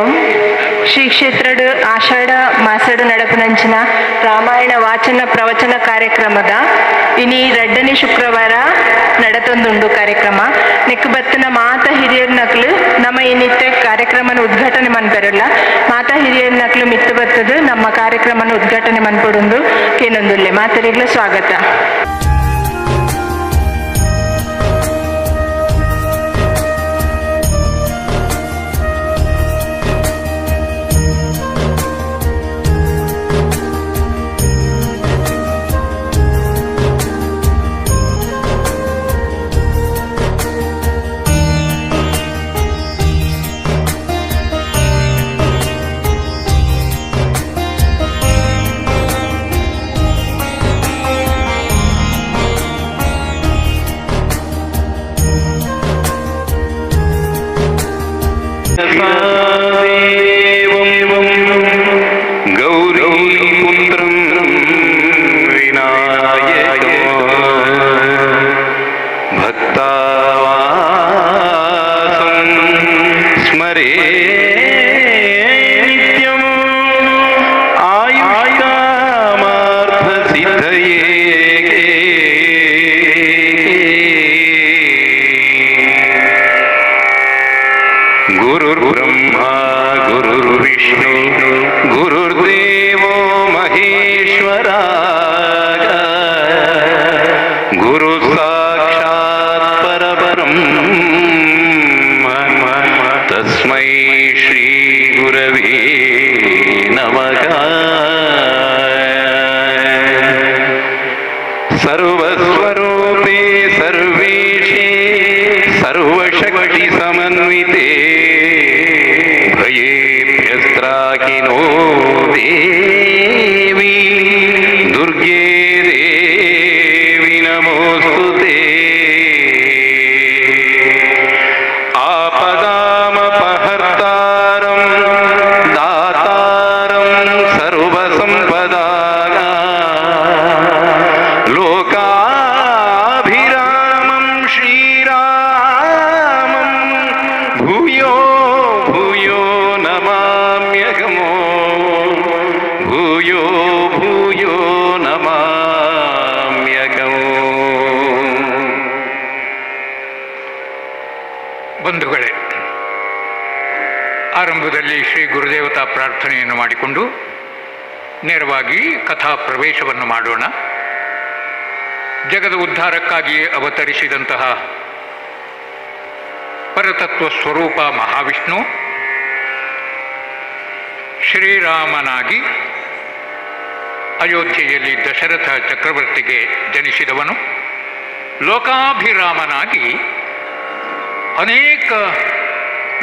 ಓಂ. ಶ್ರೀ ಕ್ಷೇತ್ರಡು ಆಷಾಢ ಮಾಸಡು ನಡಪುನಂಚಿನ ರಾಮಾಯಣ ವಾಚನ ಪ್ರವಚನ ಕಾರ್ಯಕ್ರಮದ ಇನಿ 2ನೇ ಶುಕ್ರವಾರ ನಡತೊಂದುಂಡು ಕಾರ್ಯಕ್ರಮ. ನೆಕ್ ಬತ್ತಿನ ಮಾತ ಹಿರಿಯರ್ ನಕ್ಲು ನಮ್ಮ ಇನ್ನಿತ್ತೆ ಕಾರ್ಯಕ್ರಮನ ಉದ್ಘಾಟನೆ ಮನ್ಪೆರಲ್ಲ. ಮಾತಾ ಹಿರಿಯರ್ ನಕ್ಲು ಮಿತ್ತು ಬತ್ತದು ನಮ್ಮ ಕಾರ್ಯಕ್ರಮನ ಉದ್ಘಾಟನೆ ಮನ್ಪೊಡುಂದು ಕೇನೊಂದುಲ್ಲೆ. ಮಾತರಿಗ್ಲ ಸ್ವಾಗತ. गुरुर्ब्रह्मा गुरुर्विष्णु गुरुर्देवो महेश्वरा गुरु साक्षात् परब्रह्म तस्मै श्री गुरवे नमः. सर्वस्वरूपे सर्वेशे सर्वशक्ति समन्विते भयेभ्यस्त्राहिनो देवी दुर्गे देवी नमोस्तुते. आपदामपहर्तारं दातारं सर्वसम्पदानां लोकाभिरामं श्रीरामं भूयो भूयो नमाम्यहमो भूयो भूयो नमाम्यहमो. ಬಂಧುಗಳೇ, ಆರಂಭದಲ್ಲಿ ಶ್ರೀ ಗುರುದೇವತಾ ಪ್ರಾರ್ಥನೆಯನ್ನು ಮಾಡಿಕೊಂಡು ನೇರವಾಗಿ ಕಥಾ ಪ್ರವೇಶವನ್ನು ಮಾಡೋಣ. ಜಗದ ಉದ್ಧಾರಕ್ಕಾಗಿಯೇ ಅವತರಿಸಿದಂತಹ ಪರತತ್ವ ಸ್ವರೂಪ ಮಹಾವಿಷ್ಣು ಶ್ರೀರಾಮನಾಗಿ ಅಯೋಧ್ಯೆಯಲ್ಲಿ ದಶರಥ ಚಕ್ರವರ್ತಿಗೆ ಜನಿಸಿದವನು. ಲೋಕಾಭಿರಾಮನಾಗಿ ಅನೇಕ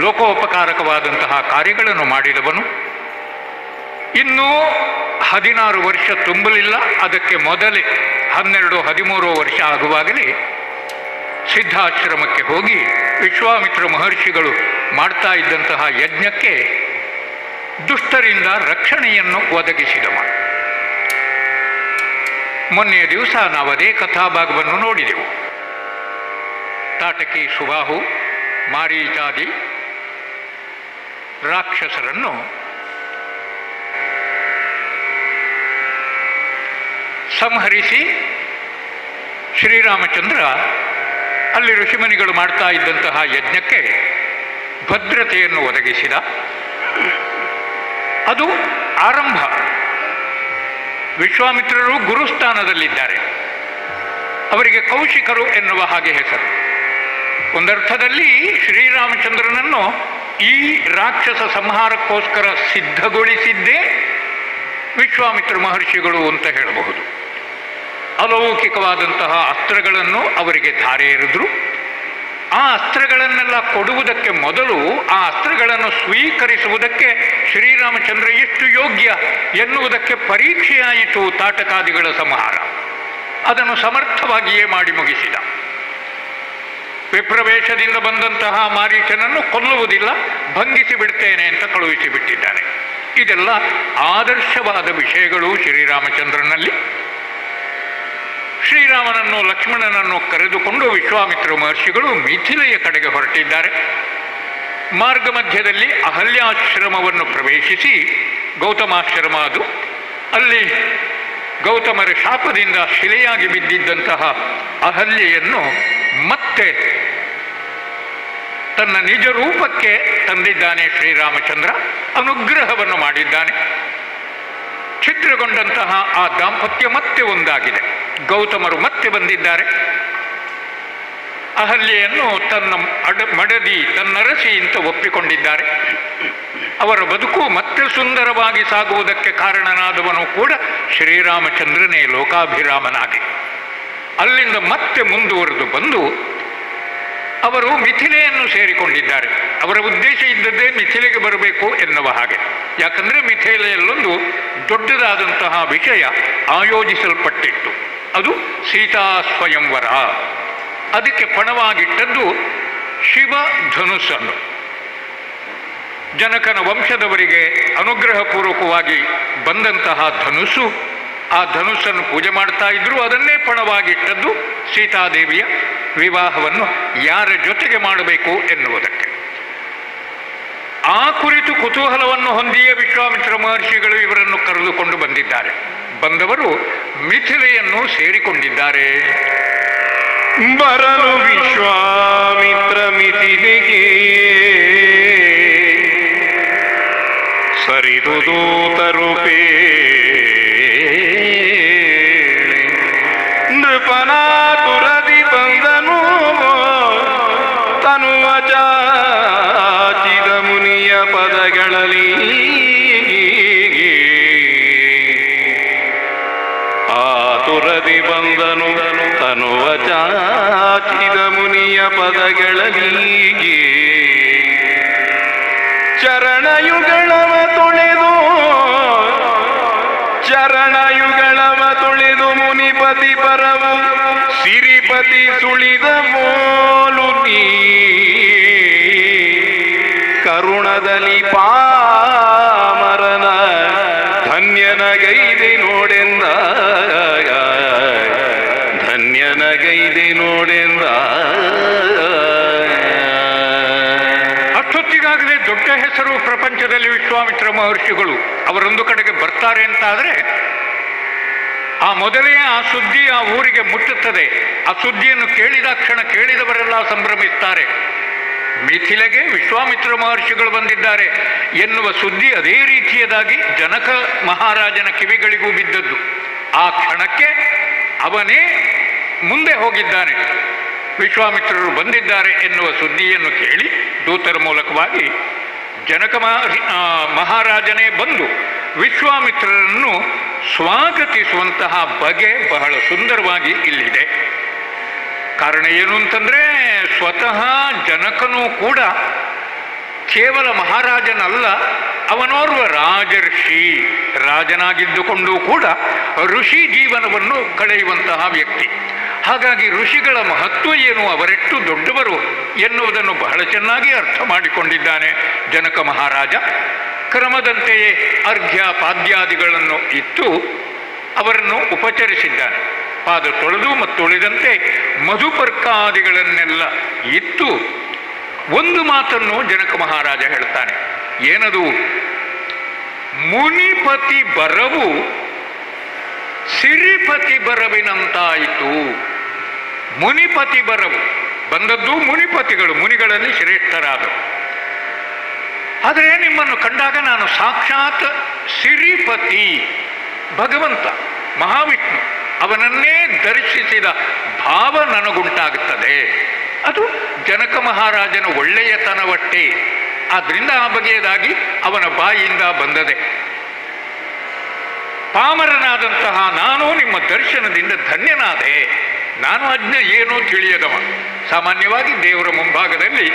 ಲೋಕೋಪಕಾರಕವಾದಂತಹ ಕಾರ್ಯಗಳನ್ನು ಮಾಡಿದವನು. ಇನ್ನೂ 16 ವರ್ಷ ತುಂಬಲಿಲ್ಲ, ಅದಕ್ಕೆ ಮೊದಲೇ 12-13 ವರ್ಷ ಆಗುವಾಗಲೇ ಸಿದ್ಧಾಶ್ರಮಕ್ಕೆ ಹೋಗಿ ವಿಶ್ವಾಮಿತ್ರ ಮಹರ್ಷಿಗಳು ಮಾಡ್ತಾ ಇದ್ದಂತಹ ಯಜ್ಞಕ್ಕೆ ದುಷ್ಟರಿಂದ ರಕ್ಷಣೆಯನ್ನು ಒದಗಿಸಿದವ. ಮೊನ್ನೆಯ ದಿವಸ ನಾವು ಅದೇ ಕಥಾಭಾಗವನ್ನು ನೋಡಿದೆವು. ತಾಟಕಿ, ಸುಬಾಹು, ಮಾರೀಚಾದಿ ರಾಕ್ಷಸರನ್ನು ಸಂಹರಿಸಿ ಶ್ರೀರಾಮಚಂದ್ರ ಅಲ್ಲಿ ಋಷಿಮುನಿಗಳು ಮಾಡ್ತಾ ಇದ್ದಂತಹ ಯಜ್ಞಕ್ಕೆ ಭದ್ರತೆಯನ್ನು ಒದಗಿಸಿದ. ಅದು ಆರಂಭ. ವಿಶ್ವಾಮಿತ್ರರು ಗುರುಸ್ಥಾನದಲ್ಲಿದ್ದಾರೆ. ಅವರಿಗೆ ಕೌಶಿಕರು ಎನ್ನುವ ಹಾಗೆ ಹೆಸರು. ಒಂದರ್ಥದಲ್ಲಿ ಶ್ರೀರಾಮಚಂದ್ರನನ್ನು ಈ ರಾಕ್ಷಸ ಸಂಹಾರಕ್ಕೋಸ್ಕರ ಸಿದ್ಧಗೊಳಿಸಿದ್ದೇ ವಿಶ್ವಾಮಿತ್ರ ಮಹರ್ಷಿಗಳು ಅಂತ ಹೇಳಬಹುದು. ಅಲೌಕಿಕವಾದಂತಹ ಅಸ್ತ್ರಗಳನ್ನು ಅವರಿಗೆ ಧಾರೆ ಎರೆದ್ರು. ಆ ಅಸ್ತ್ರಗಳನ್ನೆಲ್ಲ ಕೊಡುವುದಕ್ಕೆ ಮೊದಲು ಆ ಅಸ್ತ್ರಗಳನ್ನು ಸ್ವೀಕರಿಸುವುದಕ್ಕೆ ಶ್ರೀರಾಮಚಂದ್ರ ಎಷ್ಟು ಯೋಗ್ಯ ಎನ್ನುವುದಕ್ಕೆ ಪರೀಕ್ಷೆಯಾಯಿತು ತಾಟಕಾದಿಗಳ ಸಂಹಾರ. ಅದನ್ನು ಸಮರ್ಥವಾಗಿಯೇ ಮಾಡಿ ಮುಗಿಸಿದ. ವಿಪ್ರವೇಶದಿಂದ ಬಂದಂತಹ ಮಾರೀಚನನ್ನು ಕೊಲ್ಲುವುದಿಲ್ಲ, ಭಂಗಿಸಿ ಬಿಡ್ತೇನೆ ಅಂತ ಕಳುಹಿಸಿಬಿಟ್ಟಿದ್ದಾನೆ. ಇದೆಲ್ಲ ಆದರ್ಶವಾದ ವಿಷಯಗಳು ಶ್ರೀರಾಮಚಂದ್ರನಲ್ಲಿ. ಶ್ರೀರಾಮನನ್ನು ಲಕ್ಷ್ಮಣನನ್ನು ಕರೆದುಕೊಂಡು ವಿಶ್ವಾಮಿತ್ರ ಮಹರ್ಷಿಗಳು ಮಿಥಿಲೆಯ ಕಡೆಗೆ ಹೊರಟಿದ್ದಾರೆ. ಮಾರ್ಗ ಮಧ್ಯದಲ್ಲಿ ಅಹಲ್ಯಾಶ್ರಮವನ್ನು ಪ್ರವೇಶಿಸಿ, ಗೌತಮಾಶ್ರಮ ಅದು, ಅಲ್ಲಿ ಗೌತಮರ ಶಾಪದಿಂದ ಶಿಲೆಯಾಗಿ ಬಿದ್ದಿದ್ದಂತಹ ಅಹಲ್ಯೆಯನ್ನು ಮತ್ತೆ ತನ್ನ ನಿಜ ರೂಪಕ್ಕೆ ತಂದಿದ್ದಾನೆ ಶ್ರೀರಾಮಚಂದ್ರ. ಅನುಗ್ರಹವನ್ನು ಮಾಡಿದ್ದಾನೆ. ಛಿದ್ರಗೊಂಡಂತಹ ಆ ದಾಂಪತ್ಯ ಮತ್ತೆ ಒಂದಾಗಿದೆ. ಗೌತಮರು ಮತ್ತೆ ಬಂದಿದ್ದಾರೆ. ಅಹಲ್ಯೆಯನ್ನು ತನ್ನ ಮಡದಿ, ತನ್ನರಸಿ ಅಂತ ಒಪ್ಪಿಕೊಂಡಿದ್ದಾರೆ. ಅವರ ಬದುಕು ಮತ್ತೆ ಸುಂದರವಾಗಿ ಸಾಗುವುದಕ್ಕೆ ಕಾರಣನಾದವನು ಕೂಡ ಶ್ರೀರಾಮಚಂದ್ರನೇ, ಲೋಕಾಭಿರಾಮನಾಗಿ. ಅಲ್ಲಿಂದ ಮತ್ತೆ ಮುಂದುವರೆದು ಬಂದು ಅವರು ಮಿಥಿಲೆಯನ್ನು ಸೇರಿಕೊಂಡಿದ್ದಾರೆ. ಅವರ ಉದ್ದೇಶ ಇದ್ದದ್ದೇ ಮಿಥಿಲೆಗೆ ಬರಬೇಕು ಎನ್ನುವ ಹಾಗೆ. ಯಾಕಂದರೆ ಮಿಥಿಲೆಯಲ್ಲೊಂದು ದೊಡ್ಡದಾದಂತಹ ವಿಷಯ ಆಯೋಜಿಸಲ್ಪಟ್ಟಿತ್ತು. ಅದು ಸೀತಾ ಸ್ವಯಂವರ. ಅದಕ್ಕೆ ಪಣವಾಗಿಟ್ಟದ್ದು ಶಿವ ಧನುಸ್ಸನ್ನು. ಜನಕನ ವಂಶದವರಿಗೆ ಅನುಗ್ರಹಪೂರ್ವಕವಾಗಿ ಬಂದಂತಹ ಧನುಸ್ಸು, ಆ ಧನುಸ್ಸನ್ನು ಪೂಜೆ ಮಾಡ್ತಾ ಇದ್ರು. ಅದನ್ನೇ ಪಣವಾಗಿಟ್ಟದ್ದು ಸೀತಾದೇವಿಯ ವಿವಾಹವನ್ನು ಯಾರ ಜೊತೆಗೆ ಮಾಡಬೇಕು ಎನ್ನುವುದಕ್ಕೆ. ಆ ಕುರಿತು ಕುತೂಹಲವನ್ನು ಹೊಂದಿಯೇ ವಿಶ್ವಾಮಿತ್ರ ಮಹರ್ಷಿಗಳು ಇವರನ್ನು ಕರೆದುಕೊಂಡು ಬಂದಿದ್ದಾರೆ. ಬಂದವರು ಮಿಥಿಲೆಯನ್ನು ಸೇರಿಕೊಂಡಿದ್ದಾರೆ. ಬರಲು ವಿಶ್ವಾಮಿತ್ರ ಮಿಥಿಲೆಗೆ ಸರಿದು ದೂತರುಪೇ ನೃಪನಾತುರದಿ ಬಂದನು ತನುವ ಚಾಚಿದ ಮುನಿಯ ಪದಗಳಲ್ಲಿ. ಆತುರದಿ ಬಂದನು ತನುವ ಚಾಚಿದ ಮುನಿಯ ಪದಗಳಲ್ಲಿ. ಚರಣಯುಗಳವ ತೊಳೆದು ಮುನಿಪತಿ ಪರವು ಸಿರಿಪತಿ ಸುಳಿದ ಮೋಲು ನೀ ಕರುಣದಲ್ಲಿ ಪಾಮರನ ಧನ್ಯನಗೈದೆ ನೋಡೆಂದ, ಧನ್ಯನಗೈದೆ ನೋಡೆಂದ. ಅಷ್ಟೊತ್ತಿಗಾಗಲೇ ದೊಡ್ಡ ಹೆಸರು ಪ್ರಪಂಚದಲ್ಲಿ ವಿಶ್ವಾಮಿತ್ರ ಮಹರ್ಷಿಗಳು. ಅವರೊಂದು ಕಡೆಗೆ ಬರ್ತಾರೆ ಅಂತಾದರೆ ಆ ಮೊದಲೇ ಆ ಸುದ್ದಿ ಆ ಊರಿಗೆ ಮುಟ್ಟುತ್ತದೆ. ಆ ಸುದ್ದಿಯನ್ನು ಕೇಳಿದ ಕ್ಷಣ ಕೇಳಿದವರೆಲ್ಲ ಸಂಭ್ರಮಿಸ್ತಾರೆ. ಮಿಥಿಲೆಗೆ ವಿಶ್ವಾಮಿತ್ರ ಮಹರ್ಷಿಗಳು ಬಂದಿದ್ದಾರೆ ಎನ್ನುವ ಸುದ್ದಿ ಅದೇ ರೀತಿಯದಾಗಿ ಜನಕ ಮಹಾರಾಜನ ಕಿವಿಗಳಿಗೂ ಬಿದ್ದದ್ದು. ಆ ಕ್ಷಣಕ್ಕೆ ಅವನೇ ಮುಂದೆ ಹೋಗಿದ್ದಾನೆ. ವಿಶ್ವಾಮಿತ್ರರು ಬಂದಿದ್ದಾರೆ ಎನ್ನುವ ಸುದ್ದಿಯನ್ನು ಕೇಳಿ ದೂತರ ಮೂಲಕವಾಗಿ ಜನಕ ಮಹಾರಾಜನೇ ಬಂದು ವಿಶ್ವಾಮಿತ್ರರನ್ನು ಸ್ವಾಗತಿಸುವಂತಹ ಬಗೆ ಬಹಳ ಸುಂದರವಾಗಿ ಇಲ್ಲಿದೆ. ಕಾರಣ ಏನು ಅಂತಂದರೆ, ಸ್ವತಃ ಜನಕನೂ ಕೂಡ ಕೇವಲ ಮಹಾರಾಜನಲ್ಲ, ಅವನೋರ್ವ ರಾಜರ್ಷಿ. ರಾಜನಾಗಿದ್ದುಕೊಂಡು ಕೂಡ ಋಷಿ ಜೀವನವನ್ನು ಕಳೆಯುವಂತಹ ವ್ಯಕ್ತಿ. ಹಾಗಾಗಿ ಋಷಿಗಳ ಮಹತ್ವ ಏನು, ಅವರೆಷ್ಟು ದೊಡ್ಡವರು ಎನ್ನುವುದನ್ನು ಬಹಳ ಚೆನ್ನಾಗಿ ಅರ್ಥ ಮಾಡಿಕೊಂಡಿದ್ದಾನೆ ಜನಕ ಮಹಾರಾಜ. ಕ್ರಮದಂತೆಯೇ ಅರ್ಘ್ಯ ಪಾದ್ಯಾದಿಗಳನ್ನು ಇತ್ತು ಅವರನ್ನು ಉಪಚರಿಸಿದ್ದಾನೆ. ಪಾದ ತೊಳೆದು ಮತ್ತು ಉಳಿದಂತೆ ಮಧುಪರ್ಕಾದಿಗಳನ್ನೆಲ್ಲ ಇತ್ತು. ಒಂದು ಮಾತನ್ನು ಜನಕ ಮಹಾರಾಜ ಹೇಳ್ತಾನೆ. ಏನದು? ಮುನಿಪತಿ ಬರವು ಸಿರಿಪತಿ ಬರವಿನಂತಾಯಿತು. ಮುನಿಪತಿ ಬರವು ಬಂದದ್ದು ಮುನಿಪತಿಗಳು, ಮುನಿಗಳಲ್ಲಿ ಶ್ರೇಷ್ಠರಾದರು. ಆದರೆ ನಿಮ್ಮನ್ನು ಕಂಡಾಗ ನಾನು ಸಾಕ್ಷಾತ್ ಸಿರಿಪತಿ ಭಗವಂತ ಮಹಾವಿಷ್ಣು ಅವನನ್ನೇ ದರ್ಶಿಸಿದ ಭಾವ ನನಗುಂಟಾಗುತ್ತದೆ. ಅದು ಜನಕ ಮಹಾರಾಜನ ಒಳ್ಳೆಯತನವಷ್ಟೇ. ಆದ್ದರಿಂದ ಆ ಬಗೆಯದಾಗಿ ಅವನ ಬಾಯಿಯಿಂದ ಬಂದದೆ. ಪಾಮರನಾದಂತಹ ನಾನು ನಿಮ್ಮ ದರ್ಶನದಿಂದ ಧನ್ಯನಾದೆ. ನಾನು ಅಜ್ಞೆ ಏನೂ ತಿಳಿಯದವ. ಸಾಮಾನ್ಯವಾಗಿ ದೇವರ ಮುಂಭಾಗದಲ್ಲಿ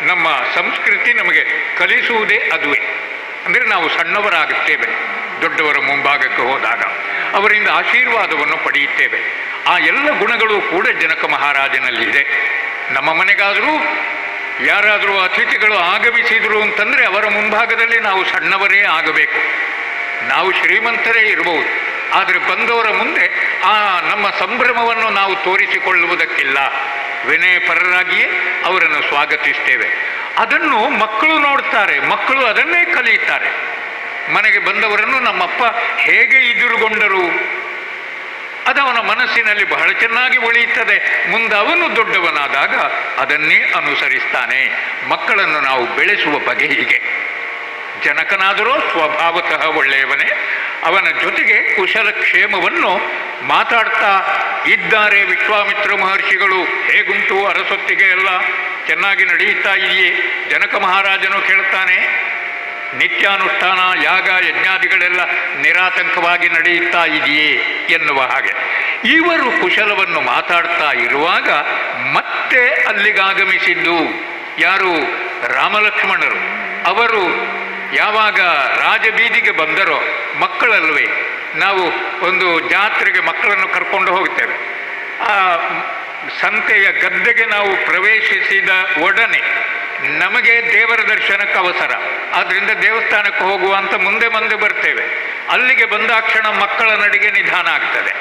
ನಮ್ಮ ಸಂಸ್ಕೃತಿ ನಮಗೆ ಕಲಿಸುವುದೇ ಅದುವೇ. ಅಂದರೆ ನಾವು ಸಣ್ಣವರಾಗುತ್ತೇವೆ, ದೊಡ್ಡವರ ಮುಂಭಾಗಕ್ಕೆ ಹೋದಾಗ ಅವರಿಂದ ಆಶೀರ್ವಾದವನ್ನು ಪಡೆಯುತ್ತೇವೆ. ಆ ಎಲ್ಲ ಗುಣಗಳು ಕೂಡ ಜನಕ ಮಹಾರಾಜನಲ್ಲಿದೆ. ನಮ್ಮ ಮನೆಗಾದರೂ ಯಾರಾದರೂ ಅತಿಥಿಗಳು ಆಗಮಿಸಿದರು ಅಂತಂದರೆ ಅವರ ಮುಂಭಾಗದಲ್ಲಿ ನಾವು ಸಣ್ಣವರೇ ಆಗಬೇಕು. ನಾವು ಶ್ರೀಮಂತರೇ ಇರಬಹುದು, ಆದರೆ ಬಂದವರ ಮುಂದೆ ಆ ನಮ್ಮ ಸಂಭ್ರಮವನ್ನು ನಾವು ತೋರಿಸಿಕೊಳ್ಳುವುದಕ್ಕಿಲ್ಲ. ವಿನಯಪರರಾಗಿಯೇ ಅವರನ್ನು ಸ್ವಾಗತಿಸ್ತೇವೆ. ಅದನ್ನು ಮಕ್ಕಳು ನೋಡ್ತಾರೆ, ಮಕ್ಕಳು ಅದನ್ನೇ ಕಲಿಯುತ್ತಾರೆ. ಮನೆಗೆ ಬಂದವರನ್ನು ನಮ್ಮಪ್ಪ ಹೇಗೆ ಎದುರುಗೊಂಡರು ಅದವನ ಮನಸ್ಸಿನಲ್ಲಿ ಬಹಳ ಚೆನ್ನಾಗಿ ಉಳಿಯುತ್ತದೆ. ಮುಂದೆ ಅವನು ದೊಡ್ಡವನಾದಾಗ ಅದನ್ನೇ ಅನುಸರಿಸ್ತಾನೆ. ಮಕ್ಕಳನ್ನು ನಾವು ಬೆಳೆಸುವ ಬಗೆ ಹೀಗೆ. ಜನಕನಾದರೂ ಸ್ವಭಾವತಃ ಒಳ್ಳೆಯವನೇ. ಅವನ ಜೊತೆಗೆ ಕುಶಲಕ್ಷೇಮವನ್ನು ಮಾತಾಡ್ತಾ ಇದ್ದಾರೆ ವಿಶ್ವಾಮಿತ್ರ ಮಹರ್ಷಿಗಳು. ಹೇಗುಂಟು ಅರಸೊತ್ತಿಗೆ ಎಲ್ಲ ಚೆನ್ನಾಗಿ ನಡೆಯುತ್ತಾ ಇದೆಯೇ? ಜನಕ ಮಹಾರಾಜನು ಕೇಳ್ತಾನೆ. ನಿತ್ಯಾನುಷ್ಠಾನ ಯಾಗ ಯಜ್ಞಾದಿಗಳೆಲ್ಲ ನಿರಾತಂಕವಾಗಿ ನಡೆಯುತ್ತಾ ಇದೆಯೇ ಎನ್ನುವ ಹಾಗೆ ಇವರು ಕುಶಲವನ್ನು ಮಾತಾಡ್ತಾ ಇರುವಾಗ ಮತ್ತೆ ಅಲ್ಲಿಗಾಗಮಿಸಿದ್ದು ಯಾರು? ರಾಮಲಕ್ಷ್ಮಣರು. ಅವರು ಯಾವಾಗ ರಾಜಬೀದಿಗೆ ಬಂದರೋ, ಮಕ್ಕಳಲ್ವೇ, ನಾವು ಒಂದು ಜಾತ್ರೆಗೆ ಮಕ್ಕಳನ್ನು ಕರ್ಕೊಂಡು ಹೋಗ್ತೇವೆ. ಆ ಸಂತೆಯ ಗದ್ದೆಗೆ ನಾವು ಪ್ರವೇಶಿಸಿದ ಒಡನೆ ನಮಗೆ ದೇವರ ದರ್ಶನಕ್ಕೆ ಅವಸರ, ಆದ್ದರಿಂದ ದೇವಸ್ಥಾನಕ್ಕೆ ಹೋಗುವ ಅಂತ ಮುಂದೆ ಬರ್ತೇವೆ. ಅಲ್ಲಿಗೆ ಬಂದಾಕ್ಷಣ ಮಕ್ಕಳ ನಡಿಗೆ ನಿಧಾನ ಆಗ್ತದೆ.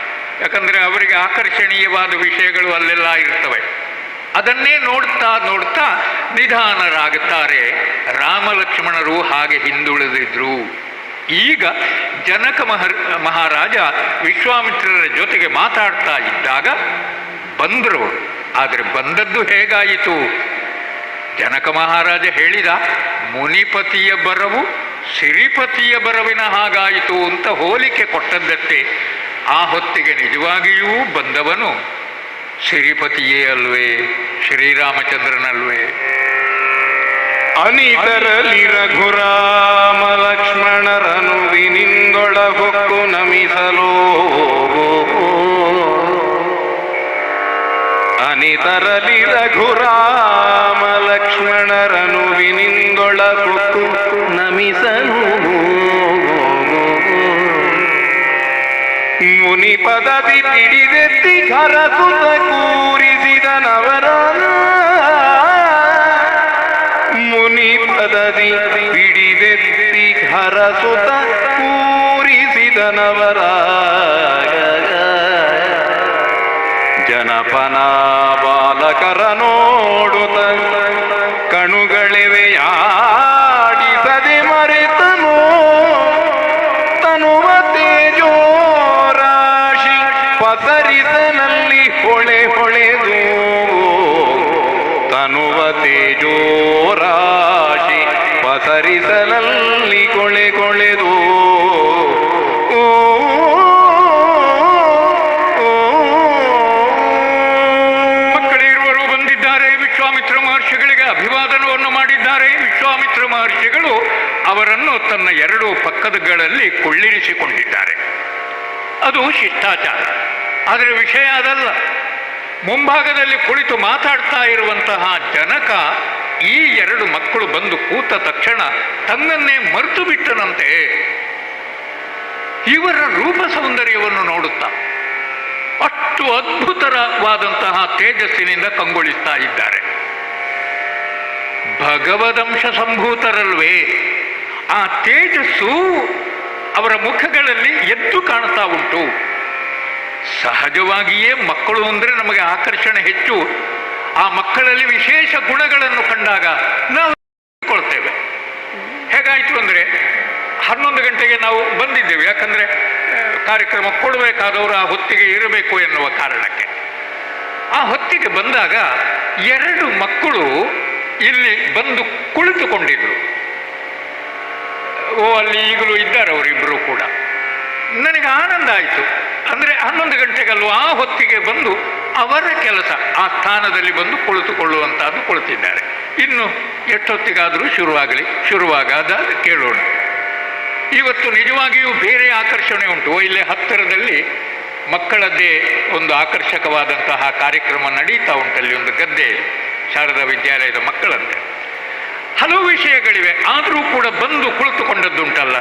ಯಾಕಂದರೆ ಅವರಿಗೆ ಆಕರ್ಷಣೀಯವಾದ ವಿಷಯಗಳು ಅಲ್ಲೆಲ್ಲ ಇರ್ತವೆ. ಅದನ್ನೇ ನೋಡ್ತಾ ನೋಡ್ತಾ ನಿಧಾನರಾಗುತ್ತಾರೆ. ರಾಮಲಕ್ಷ್ಮಣರು ಹಾಗೆ ಹಿಂದುಳಿದಿದ್ರು. ಈಗ ಜನಕ ಮಹಾರಾಜ ವಿಶ್ವಾಮಿತ್ರರ ಜೊತೆಗೆ ಮಾತಾಡ್ತಾ ಇದ್ದಾಗ ಬಂದರು. ಆದರೆ ಬಂದದ್ದು ಹೇಗಾಯಿತು? ಜನಕ ಮಹಾರಾಜ ಹೇಳಿದ, ಮುನಿಪತಿಯ ಬರವು ಸಿರಿಪತಿಯ ಬರವಿನ ಹಾಗಾಯಿತು ಅಂತ ಹೋಲಿಕೆ ಕೊಟ್ಟದ್ದಷ್ಟೇ. ಆ ಹೊತ್ತಿಗೆ ನಿಜವಾಗಿಯೂ ಬಂದವನು ಸಿರಿಪತಿಯೇ ಅಲ್ವೇ? ಶ್ರೀರಾಮಚಂದ್ರನಲ್ವೇ? ಅನಿತರಲಿ ರಘುರಾಮ ಲಕ್ಷ್ಮಣರನು ವಿನಿಂದೊಳ ಹೊಕ್ಕು ನಮಿಸಲೋ. ಅನಿತರಲಿ ರಘುರಾಮ ಲಕ್ಷ್ಮಣರನು ವಿನಿಂದೊಳ ಹೊಕ್ಕು ನಮಿಸಲು. ಮುನಿ ಪದವಿ ಪಿಡಿದೆತ್ತಿ ಘರಸುತ ಕೂರಿಸಿದನವರ. ಮುನಿ ಪದವಿ ಪಿಡಿದೆತ್ತಿ ಘರಸುತ ಕೂರಿಸಿದನವರ. ಜನಪನ ಬಾಲಕರ ನೋಡುತ್ತ ಕಣುಗಳಿವೆ ಆಡಿಸದೆ ಮರೆತನು. ತನುವ ತೇಜೋ ರಾಶಿ ಪಸರಿಸನಲ್ಲಿ ಹೊಳೆದು. ತನುವ ತೇಜೋ ರಾಶಿ ಪಸರಿಸಲಲ್ಲಿ ಕೊಳೆದು. ಮಕ್ಕಳಿರುವರು ಬಂದಿದ್ದಾರೆ. ವಿಶ್ವಾಮಿತ್ರ ಮಹರ್ಷಿಗಳಿಗೆ ಅಭಿವಾದನವನ್ನು ಮಾಡಿದ್ದಾರೆ. ವಿಶ್ವಾಮಿತ್ರ ಮಹರ್ಷಿಗಳು ಅವರನ್ನು ತನ್ನ ಎರಡು ಪಕ್ಕದಗಳಲ್ಲಿ ಕೊಳ್ಳಿರಿಸಿಕೊಂಡಿದ್ದಾರೆ. ಅದು ಶಿಷ್ಟಾಚಾರ. ಆದರೆ ವಿಷಯ ಅದಲ್ಲ. ಮುಂಭಾಗದಲ್ಲಿ ಕುಳಿತು ಮಾತಾಡ್ತಾ ಇರುವಂತಹ ಜನಕ ಈ ಎರಡು ಮಕ್ಕಳು ಬಂದು ಕೂತ ತಕ್ಷಣ ತನ್ನನ್ನೇ ಮರೆತು ಬಿಟ್ಟನಂತೆ. ಇವರ ರೂಪ ಸೌಂದರ್ಯವನ್ನು ನೋಡುತ್ತಾ ಅಷ್ಟು ಅದ್ಭುತವಾದಂತಹ ತೇಜಸ್ಸಿನಿಂದ ಕಂಗೊಳಿಸ್ತಾ ಇದ್ದಾರೆ. ಭಗವದಂಶ ಸಂಭೂತರಲ್ವೇ? ಆ ತೇಜಸ್ಸು ಅವರ ಮುಖಗಳಲ್ಲಿ ಎದ್ದು ಕಾಣ್ತಾ ಉಂಟು. ಸಹಜವಾಗಿಯೇ ಮಕ್ಕಳು ಅಂದರೆ ನಮಗೆ ಆಕರ್ಷಣೆ ಹೆಚ್ಚು. ಆ ಮಕ್ಕಳಲ್ಲಿ ವಿಶೇಷ ಗುಣಗಳನ್ನು ಕಂಡಾಗ ನಾವು ಕೊಳ್ತೇವೆ. ಹೇಗಾಯಿತು ಅಂದರೆ 11 ಗಂಟೆಗೆ ನಾವು ಬಂದಿದ್ದೇವೆ. ಯಾಕಂದರೆ ಕಾರ್ಯಕ್ರಮ ಕೊಡಬೇಕಾದವರು ಆ ಹೊತ್ತಿಗೆ ಇರಬೇಕು ಎನ್ನುವ ಕಾರಣಕ್ಕೆ. ಆ ಹೊತ್ತಿಗೆ ಬಂದಾಗ ಎರಡು ಮಕ್ಕಳು ಇಲ್ಲಿ ಬಂದು ಕುಳಿತುಕೊಂಡಿದ್ರು. ಅಲ್ಲಿ ಈಗಲೂ ಇದ್ದಾರೆ ಅವರಿಬ್ಬರು ಕೂಡ. ನನಗೆ ಆನಂದ ಆಯಿತು. ಅಂದರೆ 11 ಗಂಟೆಗಲ್ವ ಆ ಹೊತ್ತಿಗೆ ಬಂದು ಅವರ ಕೆಲಸ ಆ ಸ್ಥಾನದಲ್ಲಿ ಬಂದು ಕುಳಿತುಕೊಳ್ಳುವಂತಹದ್ದು ಕುಳಿತಿದ್ದಾರೆ. ಇನ್ನು ಎಷ್ಟೊತ್ತಿಗಾದರೂ ಶುರುವಾಗಾದ ಕೇಳೋಣ. ಇವತ್ತು ನಿಜವಾಗಿಯೂ ಬೇರೆ ಆಕರ್ಷಣೆ ಉಂಟು. ಇಲ್ಲೇ ಹತ್ತಿರದಲ್ಲಿ ಮಕ್ಕಳದ್ದೇ ಒಂದು ಆಕರ್ಷಕವಾದಂತಹ ಕಾರ್ಯಕ್ರಮ ನಡೀತಾ ಉಂಟಲ್ಲಿ ಒಂದು ಗದ್ದೆ, ಶಾರದಾ ವಿದ್ಯಾಲಯದ ಮಕ್ಕಳಂತೆ. ಹಲವು ವಿಷಯಗಳಿವೆ. ಆದರೂ ಕೂಡ ಬಂದು ಕುಳಿತುಕೊಂಡದ್ದುಂಟಲ್ಲ,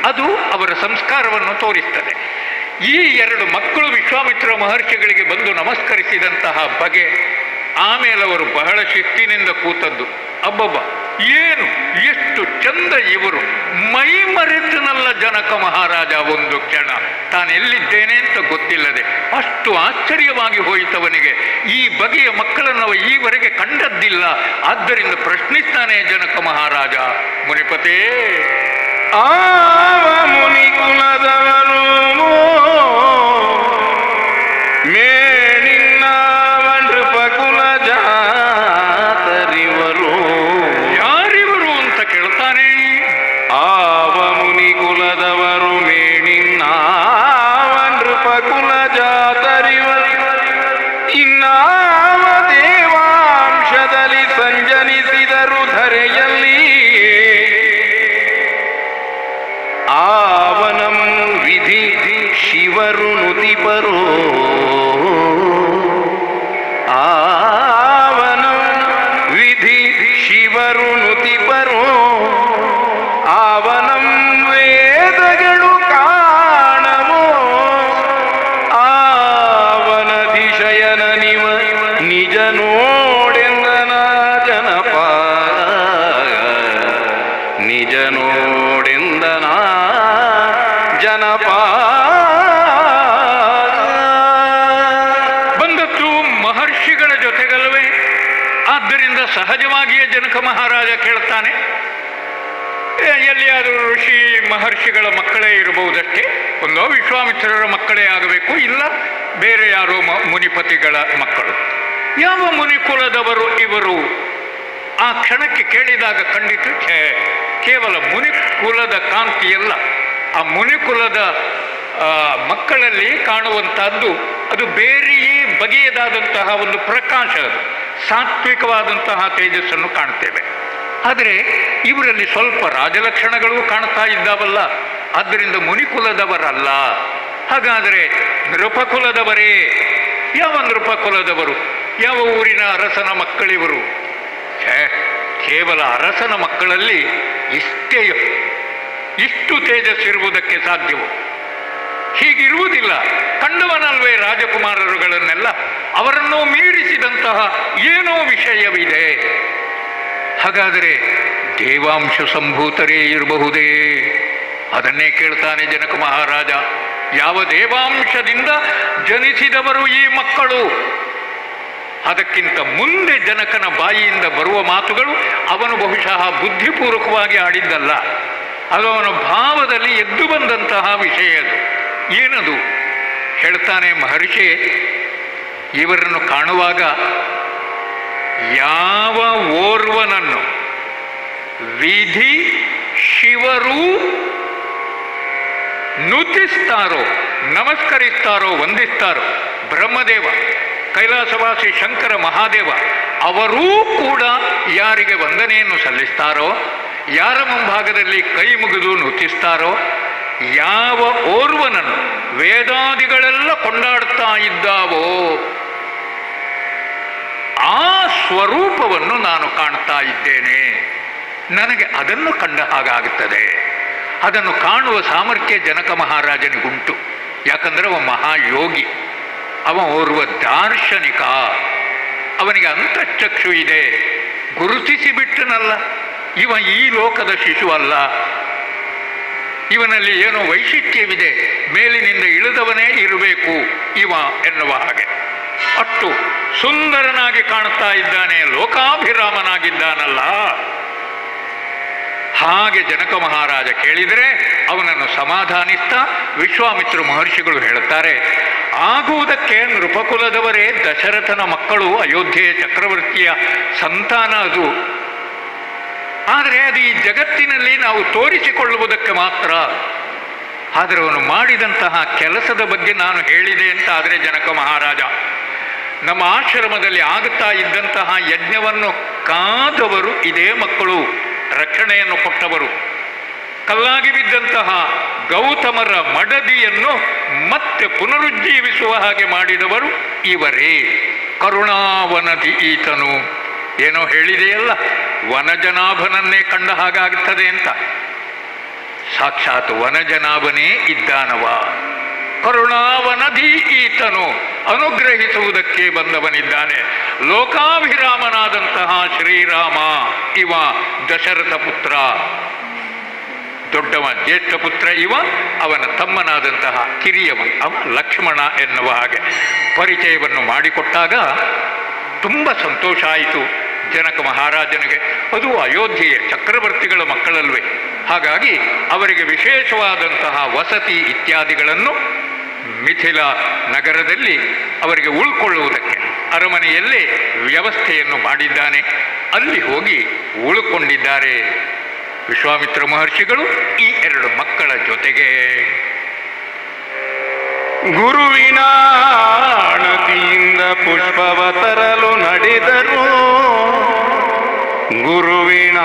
ಅದು ಅವರ ಸಂಸ್ಕಾರವನ್ನು ತೋರಿಸ್ತದೆ. ಈ ಎರಡು ಮಕ್ಕಳು ವಿಶ್ವಾಮಿತ್ರ ಮಹರ್ಷಿಗಳಿಗೆ ಬಂದು ನಮಸ್ಕರಿಸಿದಂತಹ ಬಗೆ, ಆಮೇಲೆ ಅವರು ಬಹಳ ಶಿಸ್ತಿನಿಂದ ಕೂತದ್ದು. ಅಬ್ಬಬ್ಬ, ಏನು ಎಷ್ಟು ಚಂದ ಇವರು. ಮೈ ಮರೆತನಲ್ಲ ಜನಕ ಮಹಾರಾಜ ಒಂದು ಕ್ಷಣ. ತಾನೆಲ್ಲಿದ್ದೇನೆ ಅಂತ ಗೊತ್ತಿಲ್ಲದೆ ಅಷ್ಟು ಆಶ್ಚರ್ಯವಾಗಿ ಹೋಯಿತವನಿಗೆ. ಈ ಬಗೆಯ ಮಕ್ಕಳನ್ನು ಅವ ಈವರೆಗೆ ಕಂಡದ್ದಿಲ್ಲ. ಆದ್ದರಿಂದ ಪ್ರಶ್ನಿಸ್ತಾನೆ ಜನಕ ಮಹಾರಾಜ, ಮುನಿಪತೇ, ಆವ ಮುನಿ ಕುಲದವನು ಮೇಣಿನ ನೃಪ ಕುಲ ಜಾತರಿವರು. ಯಾರಿವರು ಅಂತ ಕೇಳ್ತಾನೆ. ಆವ ಮುನಿ ಕುಲದವರು ಮೇಣಿನ ನೃಪ ಕುಲ ಜಾತರಿವರು. ಇನ್ನಾವ ದೇವಾಂಶದಲ್ಲಿ ಸಂಜನಿಸಿದರು ಧರೆಯಲ್ಲಿ. ಆವನಂ ವಿಧಿ ಶಿವರು ನುತಿಪರೋ. ಆವನಂ ವಿಧಿ ಶಿವರು ನುತಿಪರೋ. ಆವನಂ ವೇದಗಳು ಕಾಣವೋ. ಆವನಧಿಶಯನ ನಿವ ನಿಜ ನೋಡೆಂದನ ಜನಪ. ನಿಜ ನೋಡೆಂದನ ಜನಪ. ಬಂದದ್ದು ಮಹರ್ಷಿಗಳ ಜೊತೆಗಲ್ವೇ. ಆದ್ದರಿಂದ ಸಹಜವಾಗಿಯೇ ಜನಕ ಮಹಾರಾಜ ಕೇಳ್ತಾನೆ. ಎಲ್ಲಿಯಾದರೂ ಋಷಿ ಮಹರ್ಷಿಗಳ ಮಕ್ಕಳೇ ಇರಬಹುದಷ್ಟೇ. ಒಂದೋ ವಿಶ್ವಾಮಿತ್ರರ ಮಕ್ಕಳೇ ಆಗಬೇಕು, ಇಲ್ಲ ಬೇರೆ ಯಾರೋ ಮುನಿಪತಿಗಳ ಮಕ್ಕಳು. ಯಾವ ಮುನಿಕುಲದವರು ಇವರು? ಆ ಕ್ಷಣಕ್ಕೆ ಕೇಳಿದಾಗ ಕಂಡಿತು, ಕೇವಲ ಮುನಿಕುಲದ ಕಾಂತಿಯಲ್ಲ, ಆ ಮುನಿಕುಲದ ಮಕ್ಕಳಲ್ಲಿ ಕಾಣುವಂತಹದ್ದು ಅದು ಬೇರೆಯೇ ಬಗೆಯದಾದಂತಹ ಒಂದು ಪ್ರಕಾಶ, ಸಾತ್ವಿಕವಾದಂತಹ ತೇಜಸ್ಸನ್ನು ಕಾಣ್ತೇವೆ. ಆದರೆ ಇವರಲ್ಲಿ ಸ್ವಲ್ಪ ರಾಜಲಕ್ಷಣಗಳು ಕಾಣ್ತಾ ಇದ್ದಾವಲ್ಲ, ಆದ್ದರಿಂದ ಮುನಿಕುಲದವರಲ್ಲ. ಹಾಗಾದರೆ ನೃಪಕುಲದವರೇ? ಯಾವ ನೃಪಕುಲದವರು? ಯಾವ ಊರಿನ ಅರಸನ ಮಕ್ಕಳಿವರು? ಕೇವಲ ಅರಸನ ಮಕ್ಕಳಲ್ಲಿ ಇಷ್ಟು ತೇಜಸ್ಸಿರುವುದಕ್ಕೆ ಸಾಧ್ಯವೋ? ಹೀಗಿರುವುದಿಲ್ಲ. ಕಂಡವನಲ್ವೇ ರಾಜಕುಮಾರರುಗಳನ್ನೆಲ್ಲ. ಅವರನ್ನು ಮೀರಿಸಿದಂತಹ ಏನೋ ವಿಷಯವಿದೆ. ಹಾಗಾದರೆ ದೇವಾಂಶ ಸಂಭೂತರೇ ಇರಬಹುದೇ? ಅದನ್ನೇ ಕೇಳ್ತಾನೆ ಜನಕ ಮಹಾರಾಜ. ಯಾವ ದೇವಾಂಶದಿಂದ ಜನಿಸಿದವರು ಈ ಮಕ್ಕಳು? ಅದಕ್ಕಿಂತ ಮುಂದೆ ಜನಕನ ಬಾಯಿಯಿಂದ ಬರುವ ಮಾತುಗಳು ಅವನು ಬಹುಶಃ ಬುದ್ಧಿಪೂರ್ವಕವಾಗಿ ಆಡಿದ್ದಲ್ಲ, ಅದು ಅವನ ಭಾವದಲ್ಲಿ ಎದ್ದು ಬಂದಂತಹ ವಿಷಯ. ಅದು ಏನದು? ಹೇಳ್ತಾನೆ ಮಹರ್ಷಿ, ಇವರನ್ನು ಕಾಣುವಾಗ ಯಾವ ಓರ್ವನನ್ನು ವಿಧಿ ಶಿವರು ನುತಿಸ್ತಾರೋ, ನಮಸ್ಕರಿಸ್ತಾರೋ, ವಂದಿಸ್ತಾರೋ, ಬ್ರಹ್ಮದೇವ, ಕೈಲಾಸವಾಸಿ ಶಂಕರ ಮಹಾದೇವ ಅವರೂ ಕೂಡ ಯಾರಿಗೆ ವಂದನೆಯನ್ನು ಸಲ್ಲಿಸ್ತಾರೋ, ಯಾರ ಮುಂಭಾಗದಲ್ಲಿ ಕೈ ಮುಗಿದು ನುತಿಸ್ತಾರೋ, ಯಾವ ಓರ್ವನನ್ನು ವೇದಾದಿಗಳೆಲ್ಲ ಕೊಂಡಾಡ್ತಾ ಇದ್ದಾವೋ ಆ ಸ್ವರೂಪವನ್ನು ನಾನು ಕಾಣ್ತಾ ಇದ್ದೇನೆ. ನನಗೆ ಅದನ್ನು ಕಂಡ ಹಾಗಾಗುತ್ತದೆ. ಅದನ್ನು ಕಾಣುವ ಸಾಮರ್ಥ್ಯ ಜನಕ ಮಹಾರಾಜನಿಗುಂಟು. ಯಾಕಂದರೆ ಅವ ಮಹಾಯೋಗಿ, ಅವ ಓರ್ವ ದಾರ್ಶನಿಕ, ಅವನಿಗೆ ಅಂತಃಚಕ್ಷು ಇದೆ. ಗುರುತಿಸಿಬಿಟ್ಟನಲ್ಲ, ಇವ ಈ ಲೋಕದ ಶಿಶು ಅಲ್ಲ, ಇವನಲ್ಲಿ ಏನೋ ವೈಶಿಷ್ಟ್ಯವಿದೆ, ಮೇಲಿನಿಂದ ಇಳಿದವನೇ ಇರಬೇಕು ಇವ ಎನ್ನುವ ಹಾಗೆ. ಅಷ್ಟು ಸುಂದರನಾಗಿ ಕಾಣುತ್ತಾ ಇದ್ದಾನೆ, ಲೋಕಾಭಿರಾಮನಾಗಿದ್ದಾನಲ್ಲ. ಹಾಗೆ ಜನಕ ಮಹಾರಾಜ ಕೇಳಿದರೆ ಅವನನ್ನು ಸಮಾಧಾನಿಸ್ತಾ ವಿಶ್ವಾಮಿತ್ರ ಮಹರ್ಷಿಗಳು ಹೇಳುತ್ತಾರೆ, ಆಗುವುದಕ್ಕೆ ನೃಪಕುಲದವರೇ ದಶರಥನ ಮಕ್ಕಳು, ಅಯೋಧ್ಯೆಯ ಚಕ್ರವರ್ತಿಯ ಸಂತಾನ ಅದು. ಆದರೆ ಅದು ಈ ಜಗತ್ತಿನಲ್ಲಿ ನಾವು ತೋರಿಸಿಕೊಳ್ಳುವುದಕ್ಕೆ ಮಾತ್ರ. ಆದರೆ ಅವನು ಮಾಡಿದಂತಹ ಕೆಲಸದ ಬಗ್ಗೆ ನಾನು ಹೇಳಿದೆ ಅಂತ ಆದರೆ ಜನಕ ಮಹಾರಾಜ, ನಮ್ಮ ಆಶ್ರಮದಲ್ಲಿ ಆಗುತ್ತಾ ಇದ್ದಂತಹ ಯಜ್ಞವನ್ನು ಕಾದವರು ಇದೇ ಮಕ್ಕಳು, ರಕ್ಷಣೆಯನ್ನು ಕೊಟ್ಟವರು. ಕಲ್ಲಾಗಿ ಬಿದ್ದಂತಹ ಗೌತಮರ ಮಡದಿಯನ್ನು ಮತ್ತೆ ಪುನರುಜ್ಜೀವಿಸುವ ಹಾಗೆ ಮಾಡಿದವರು ಇವರೇ. ಕರುಣಾವನದಿ ಈತನು. ಏನೋ ಹೇಳಿದೆಯಲ್ಲ, ವನಜನಾಭನನ್ನೇ ಕಂಡ ಹಾಗಾಗುತ್ತದೆ ಅಂತ. ಸಾಕ್ಷಾತ್ ವನಜನಾಭನೇ ಇದ್ದಾನವ. ಕರುಣಾವನಧಿ ಈತನು ಅನುಗ್ರಹಿಸುವುದಕ್ಕೆ ಬಂದವನಿದ್ದಾನೆ. ಲೋಕಾಭಿರಾಮನಾದಂತಹ ಶ್ರೀರಾಮ ಇವ ದಶರಥ ಪುತ್ರ, ದೊಡ್ಡವ ಜ್ಯೇಷ್ಠ ಪುತ್ರ ಇವ, ಅವನ ತಮ್ಮನಾದಂತಹ ಕಿರಿಯವ ಅವ ಲಕ್ಷ್ಮಣ ಎನ್ನುವ ಹಾಗೆ ಪರಿಚಯವನ್ನು ಮಾಡಿಕೊಟ್ಟಾಗ ತುಂಬ ಸಂತೋಷ ಆಯಿತು ಜನಕ ಮಹಾರಾಜನಿಗೆ. ಅದು ಅಯೋಧ್ಯೆಯ ಚಕ್ರವರ್ತಿಗಳ ಮಕ್ಕಳಲ್ವೇ, ಹಾಗಾಗಿ ಅವರಿಗೆ ವಿಶೇಷವಾದಂತಹ ವಸತಿ ಇತ್ಯಾದಿಗಳನ್ನು ಮಿಥಿಲ ನಗರದಲ್ಲಿ ಅವರಿಗೆ ಉಳ್ಕೊಳ್ಳುವುದಕ್ಕೆ ಅರಮನೆಯಲ್ಲೇ ವ್ಯವಸ್ಥೆಯನ್ನು ಮಾಡಿದ್ದಾನೆ. ಅಲ್ಲಿ ಹೋಗಿ ಉಳ್ಕೊಂಡಿದ್ದಾರೆ ವಿಶ್ವಾಮಿತ್ರ ಮಹರ್ಷಿಗಳು ಈ ಎರಡು ಮಕ್ಕಳ ಜೊತೆಗೆ. ಗುರುವಿನ ಆಣತಿಯಿಂದ ಪುಷ್ಪವ ತರಲು ನಡೆದರು, ಗುರುವಿನ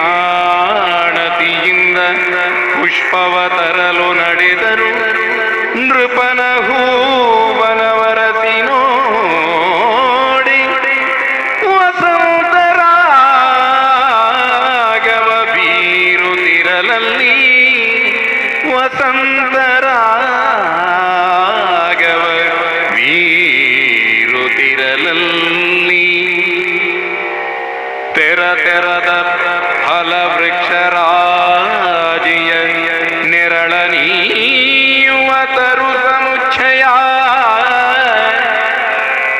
ಆಣತಿಯಿಂದ ಪುಷ್ಪವ ತರಲು ನಡೆದರು. ನೃಪನ ಹೂವನವರತಿ ನೋಡಿ ವಸಂತರಾಗವ ಬೀರುತ್ತಿರಲಲ್ಲಿ, ವಸಂತರಾಗವ ಬೀರುತ್ತಿರಲಲ್ಲಿ. ತೆರದ ಫಲವೃಕ್ಷರಾಜಿಯ ನೆರಳ ನೀಯುವ ತರು ಸಮುಚ್ಚಯ,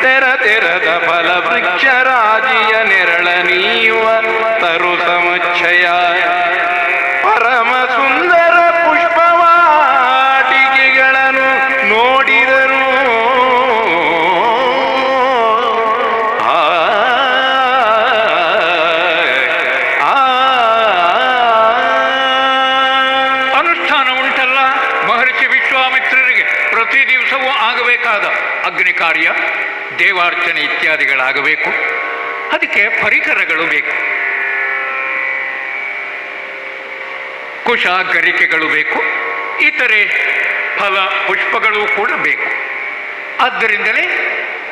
ತೆರದ ಫಲವೃಕ್ಷರಾಜಿಯ ನೆರಳ ನೀಯುವ ತರು ಸಮುಚ್ಚಯ. ಪರಮ ಸುಂದರ ಪುಷ್ಪವಾಟಿಕೆಗಳನ್ನು ನೋಡಿದರು. ಅನುಷ್ಠಾನ ಉಂಟಲ್ಲ ಮಹರ್ಷಿ ವಿಶ್ವಾಮಿತ್ರರಿಗೆ ಪ್ರತಿ ದಿವಸವೂ ಆಗಬೇಕಾದ ಅಗ್ನಿ ಕಾರ್ಯ, ದೇವಾರ್ಚನೆ ಇತ್ಯಾದಿಗಳಾಗಬೇಕು. ಅದಕ್ಕೆ ಪರಿಕರಗಳು ಬೇಕು, ಕುಶ ಗರಿಕೆಗಳು ಬೇಕು, ಇತರೆ ಫಲ ಪುಷ್ಪಗಳು ಕೂಡ ಬೇಕು. ಆದ್ದರಿಂದಲೇ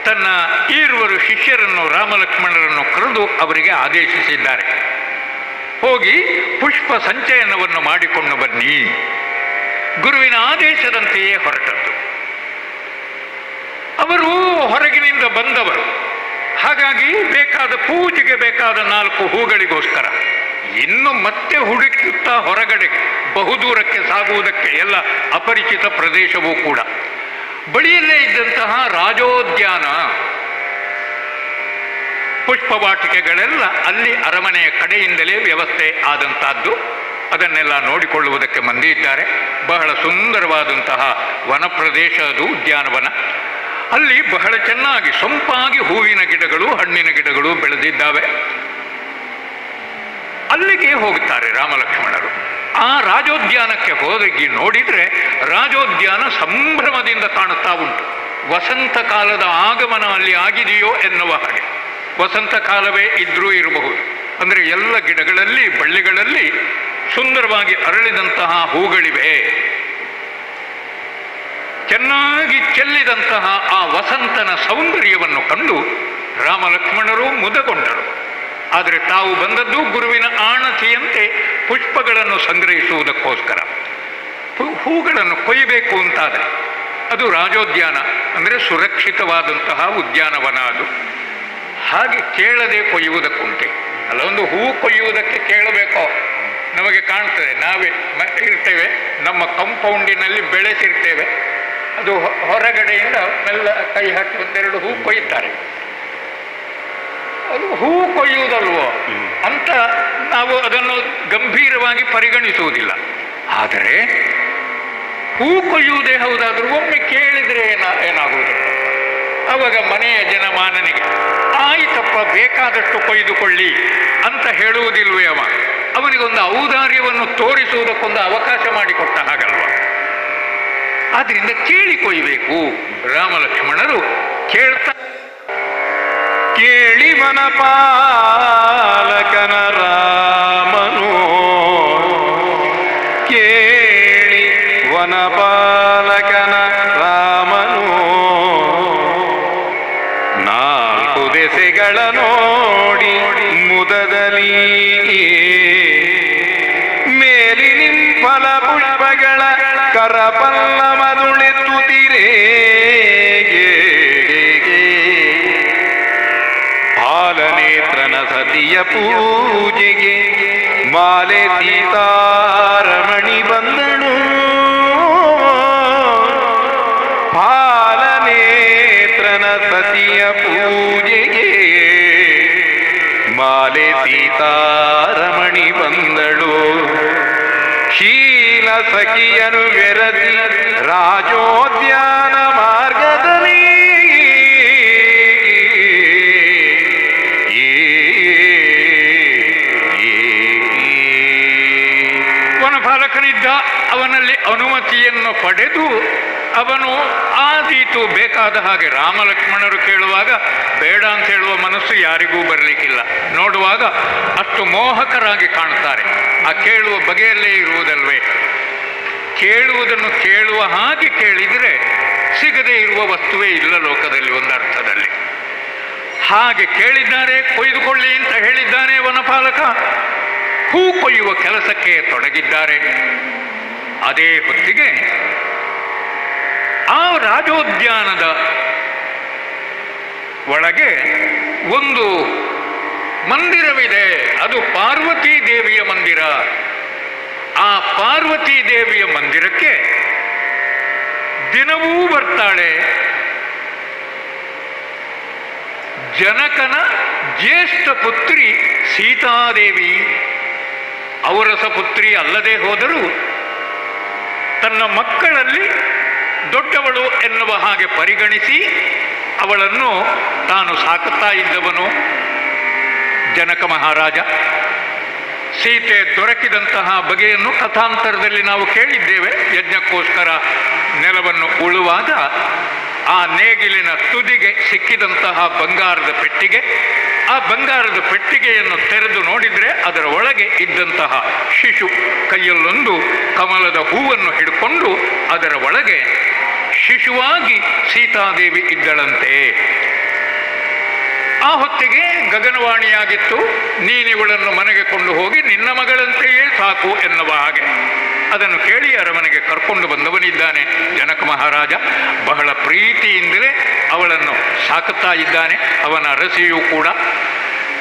ತನ್ನ ಈರುವರು ಶಿಷ್ಯರನ್ನು ರಾಮಲಕ್ಷ್ಮಣರನ್ನು ಕರೆದು ಅವರಿಗೆ ಆದೇಶಿಸಿದ್ದಾರೆ, ಹೋಗಿ ಪುಷ್ಪ ಸಂಚಯನವನ್ನು ಮಾಡಿಕೊಂಡು ಬನ್ನಿ. ಗುರುವಿನ ಆದೇಶದಂತೆಯೇ ಹೊರಟದ್ದು. ಅವರು ಹೊರಗಿನಿಂದ ಬಂದವರು, ಹಾಗಾಗಿ ಬೇಕಾದ ಪೂಜೆಗೆ ಬೇಕಾದ 4 ಹೂಗಳಿಗೋಸ್ಕರ ಇನ್ನು ಮತ್ತೆ ಹುಡುಕುತ್ತಾ ಹೊರಗಡೆಗೆ ಬಹುದೂರಕ್ಕೆ ಸಾಗುವುದಕ್ಕೆ ಎಲ್ಲ ಅಪರಿಚಿತ ಪ್ರದೇಶವೂ ಕೂಡ. ಬಳಿಯಲ್ಲೇ ಇದ್ದಂತಹ ರಾಜೋದ್ಯಾನ ಪುಷ್ಪವಾಟಿಕೆಗಳೆಲ್ಲ ಅಲ್ಲಿ ಅರಮನೆಯ ಕಡೆಯಿಂದಲೇ ವ್ಯವಸ್ಥೆ ಆದಂತಹದ್ದು. ಅದನ್ನೆಲ್ಲ ನೋಡಿಕೊಳ್ಳುವುದಕ್ಕೆ ಮಂದಿ ಇದ್ದಾರೆ. ಬಹಳ ಸುಂದರವಾದಂತಹ ವನ ಪ್ರದೇಶ ಅದು, ಉದ್ಯಾನವನ. ಅಲ್ಲಿ ಬಹಳ ಚೆನ್ನಾಗಿ ಸೊಂಪಾಗಿ ಹೂವಿನ ಗಿಡಗಳು, ಹಣ್ಣಿನ ಗಿಡಗಳು ಬೆಳೆದಿದ್ದಾವೆ. ಅಲ್ಲಿಗೆ ಹೋಗುತ್ತಾರೆ ರಾಮಲಕ್ಷ್ಮಣರು. ಆ ರಾಜೋದ್ಯಾನಕ್ಕೆ ಹೋಗಿ ನೋಡಿದರೆ ರಾಜೋದ್ಯಾನ ಸಂಭ್ರಮದಿಂದ ಕಾಣುತ್ತಾ ಉಂಟು. ವಸಂತ ಕಾಲದ ಆಗಮನ ಅಲ್ಲಿ ಆಗಿದೆಯೋ ಎನ್ನುವ ಹಾಗೆ. ವಸಂತ ಕಾಲವೇ ಇದ್ರೂ ಇರಬಹುದು. ಅಂದರೆ ಎಲ್ಲ ಗಿಡಗಳಲ್ಲಿ, ಬಳ್ಳಿಗಳಲ್ಲಿ ಸುಂದರವಾಗಿ ಅರಳಿದಂತಹ ಹೂಗಳಿವೆ. ಚೆನ್ನಾಗಿ ಚೆಲ್ಲಿದಂತಹ ಆ ವಸಂತನ ಸೌಂದರ್ಯವನ್ನು ಕಂಡು ರಾಮಲಕ್ಷ್ಮಣರು ಮುದಗೊಂಡರು. ಆದರೆ ತಾವು ಬಂದದ್ದು ಗುರುವಿನ ಆಣತಿಯಂತೆ ಪುಷ್ಪಗಳನ್ನು ಸಂಗ್ರಹಿಸುವುದಕ್ಕೋಸ್ಕರ. ಹೂಗಳನ್ನು ಕೊಯ್ಯಬೇಕು ಅಂತಾದರೆ ಅದು ರಾಜೋದ್ಯಾನ, ಅಂದರೆ ಸುರಕ್ಷಿತವಾದಂತಹ ಉದ್ಯಾನವನ ಅದು. ಹಾಗೆ ಕೇಳದೆ ಕೊಯ್ಯುವುದಕ್ಕುಂಟೆ. ಅಲ್ಲೊಂದು ಹೂ ಕೊಯ್ಯುವುದಕ್ಕೆ ಕೇಳಬೇಕೋ? ನಮಗೆ ಕಾಣ್ತದೆ, ನಾವೇ ಇರ್ತೇವೆ, ನಮ್ಮ ಕಂಪೌಂಡಿನಲ್ಲಿ ಬೆಳೆಸಿರ್ತೇವೆ, ಅದು ಹೊರಗಡೆಯಿಂದ ಮೆಲ್ಲ ಕೈ ಹಾಕಿ 1-2 ಹೂ ಕೊಯ್ಯುತ್ತಾರೆ. ಅದು ಹೂ ಕೊಯ್ಯುವುದಲ್ವೋ ಅಂತ ನಾವು ಅದನ್ನು ಗಂಭೀರವಾಗಿ ಪರಿಗಣಿಸುವುದಿಲ್ಲ. ಆದರೆ ಹೂ ಕೊಯ್ಯುವುದೇ ಹೌದಾದರೂ ಒಮ್ಮೆ ಕೇಳಿದರೆ ಏನಾಗುವುದಿಲ್ಲ. ಆವಾಗ ಮನೆಯ ಜನಮಾನನಿಗೆ ಆಯಿತಪ್ಪ ಬೇಕಾದಷ್ಟು ಕೊಯ್ದುಕೊಳ್ಳಿ ಅಂತ ಹೇಳುವುದಿಲ್ವೇ ಅವ? ಅವನಿಗೊಂದು ಔದಾರ್ಯವನ್ನು ತೋರಿಸುವುದಕ್ಕೊಂದು ಅವಕಾಶ ಮಾಡಿಕೊಟ್ಟ ಹಾಗಲ್ವ? ಆದ್ರಿಂದ ಕೇಳಿ ಕೊಯ್ಯಬೇಕು. ರಾಮಲಕ್ಷ್ಮಣರು ಕೇಳ್ತಾ ಕೇಳಿ ವನಪಾಲಕನ ರಾಮನು, ಕೇಳಿ ವನಪಾಲಕನ ರಾಮನು, 4 ದೆಸೆಗಳ ನೋಡಿ ಮುದದಲ್ಲಿ ಮೇಲಿನಿಂಫಲ ಪುಷ್ಪಗಳ ಕರಪಲ್ಲಮದುಳೆತ್ತುತ್ತಿರೇ. ಸತಿಯ ಪೂಜೆಗೆ ಮಾಲೆ ಸೀತಾರಮಣಿ ಬಂದಳು. ಪಾಲನೇತ್ರನ ಸತಿಯ ಪೂಜೆಗೆ ಮಾಲೆ ಸೀತಾರಮಣಿ ಬಂದಳು. ಶೀಲ ಸಖಿಯನು ವೆರತಿ ರಾಜೋದ್ಯಾನ ಮಾರ್ಗದಲ್ಲಿ ವನಪಾಲಕನಿದ್ದ. ಅವನಲ್ಲಿ ಅನುಮತಿಯನ್ನು ಪಡೆದು ಅವನು ಆದೀತು ಬೇಕಾದ ಹಾಗೆ ರಾಮ ಲಕ್ಷ್ಮಣರು ಕೇಳುವಾಗ ಬೇಡ ಅಂತ ಹೇಳುವ ಮನಸ್ಸು ಯಾರಿಗೂ ಬರಲಿಕ್ಕಿಲ್ಲ. ನೋಡುವಾಗ ಅಷ್ಟು ಮೋಹಕರಾಗಿ ಕಾಣುತ್ತಾರೆ. ಆ ಕೇಳುವ ಬಗೆಯಲ್ಲೇ ಇರುವುದಲ್ವೇ. ಕೇಳುವುದನ್ನು ಕೇಳುವ ಹಾಗೆ ಕೇಳಿದರೆ ಸಿಗದೇ ಇರುವ ವಸ್ತುವೇ ಇಲ್ಲ ಲೋಕದಲ್ಲಿ ಒಂದರ್ಥದಲ್ಲಿ. ಹಾಗೆ ಕೇಳಿದ್ದಾರೆ. ಕೊಯ್ದುಕೊಳ್ಳಿ ಅಂತ ಹೇಳಿದ್ದಾನೆ ವನಪಾಲಕ. ಹೂ ಕೊಯ್ಯುವ ಕೆಲಸಕ್ಕೆ ತೊಡಗಿದ್ದಾರೆ. ಅದೇ ಹೊತ್ತಿಗೆ ಆ ರಾಜೋದ್ಯಾನದ ಒಳಗೆ ಒಂದು ಮಂದಿರವಿದೆ. ಅದು ಪಾರ್ವತೀ ದೇವಿಯ ಮಂದಿರ. ಆ ಪಾರ್ವತೀ ದೇವಿಯ ಮಂದಿರಕ್ಕೆ ದಿನವೂ ಬರ್ತಾಳೆ ಜನಕನ ಜ್ಯೇಷ್ಠ ಪುತ್ರಿ ಸೀತಾದೇವಿ. ಔರಸ ಪುತ್ರಿ ಅಲ್ಲದೆ ಹೋದರೂ ತನ್ನ ಮಕ್ಕಳಲ್ಲಿ ದೊಡ್ಡವಳು ಎನ್ನುವ ಹಾಗೆ ಪರಿಗಣಿಸಿ ಅವಳನ್ನು ತಾನು ಸಾಕುತ್ತಾ ಇದ್ದವನು ಜನಕ ಮಹಾರಾಜ. ಸೀತೆ ದೊರಕಿದಂತಹ ಬಗೆಯನ್ನು ಕಥಾಂತರದಲ್ಲಿ ನಾವು ಕೇಳಿದ್ದೇವೆ. ಯಜ್ಞಕ್ಕೋಸ್ಕರ ನೆಲವನ್ನು ಉಳುವಾಗ ಆ ನೇಗಿಲಿನ ತುದಿಗೆ ಸಿಕ್ಕಿದಂತಹ ಬಂಗಾರದ ಪೆಟ್ಟಿಗೆ, ಆ ಬಂಗಾರದ ಪೆಟ್ಟಿಗೆಯನ್ನು ತೆರೆದು ನೋಡಿದರೆ ಅದರ ಒಳಗೆ ಇದ್ದಂತಹ ಶಿಶು ಕೈಯಲ್ಲೊಂದು ಕಮಲದ ಹೂವನ್ನು ಹಿಡ್ಕೊಂಡು ಅದರ ಒಳಗೆ ಶಿಶುವಾಗಿ ಸೀತಾದೇವಿ ಇದ್ದಳಂತೆ. ಆ ಹೊತ್ತಿಗೆ ಗಗನವಾಣಿಯಾಗಿತ್ತು, ನೀನಿವಳನ್ನು ಮನೆಗೆ ಕೊಂಡು ಹೋಗಿ ನಿನ್ನ ಮಗಳಂತೆಯೇ ಸಾಕು ಎನ್ನುವ ಹಾಗೆ. ಅದನ್ನು ಕೇಳಿ ಅರಮನೆಗೆ ಕರ್ಕೊಂಡು ಬಂದವನಿದ್ದಾನೆ ಜನಕ ಮಹಾರಾಜ. ಬಹಳ ಪ್ರೀತಿಯಿಂದಲೇ ಅವಳನ್ನು ಸಾಕುತ್ತಾ ಇದ್ದಾನೆ. ಅವನ ಅರಸಿಯೂ ಕೂಡ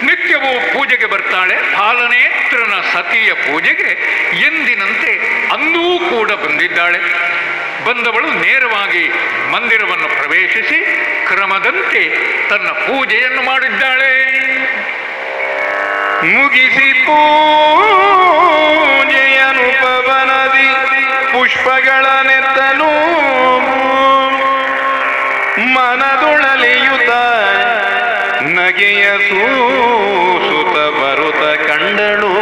ನಿತ್ಯವೂ ಪೂಜೆಗೆ ಬರ್ತಾಳೆ. ಪಾಲನೇತ್ರನ ಸತಿಯ ಪೂಜೆಗೆ ಎಂದಿನಂತೆ ಅಂದೂ ಕೂಡ ಬಂದಿದ್ದಾಳೆ. ಬಂದವಳು ನೇರವಾಗಿ ಮಂದಿರವನ್ನು ಪ್ರವೇಶಿಸಿ ಕ್ರಮದಂತೆ ತನ್ನ ಪೂಜೆಯನ್ನು ಮಾಡಿದ್ದಾಳೆ. ಮುಗಿಸಿ ಪೂಜೆಯನು ಪವನದಿ ಪುಷ್ಪಗಳ ನೆತ್ತಲು ಮನದೊಳಲೆಯುತ ನಗೆಯ ಸೂಸುತ ಬರುತ್ತ ಕಂಡಳು.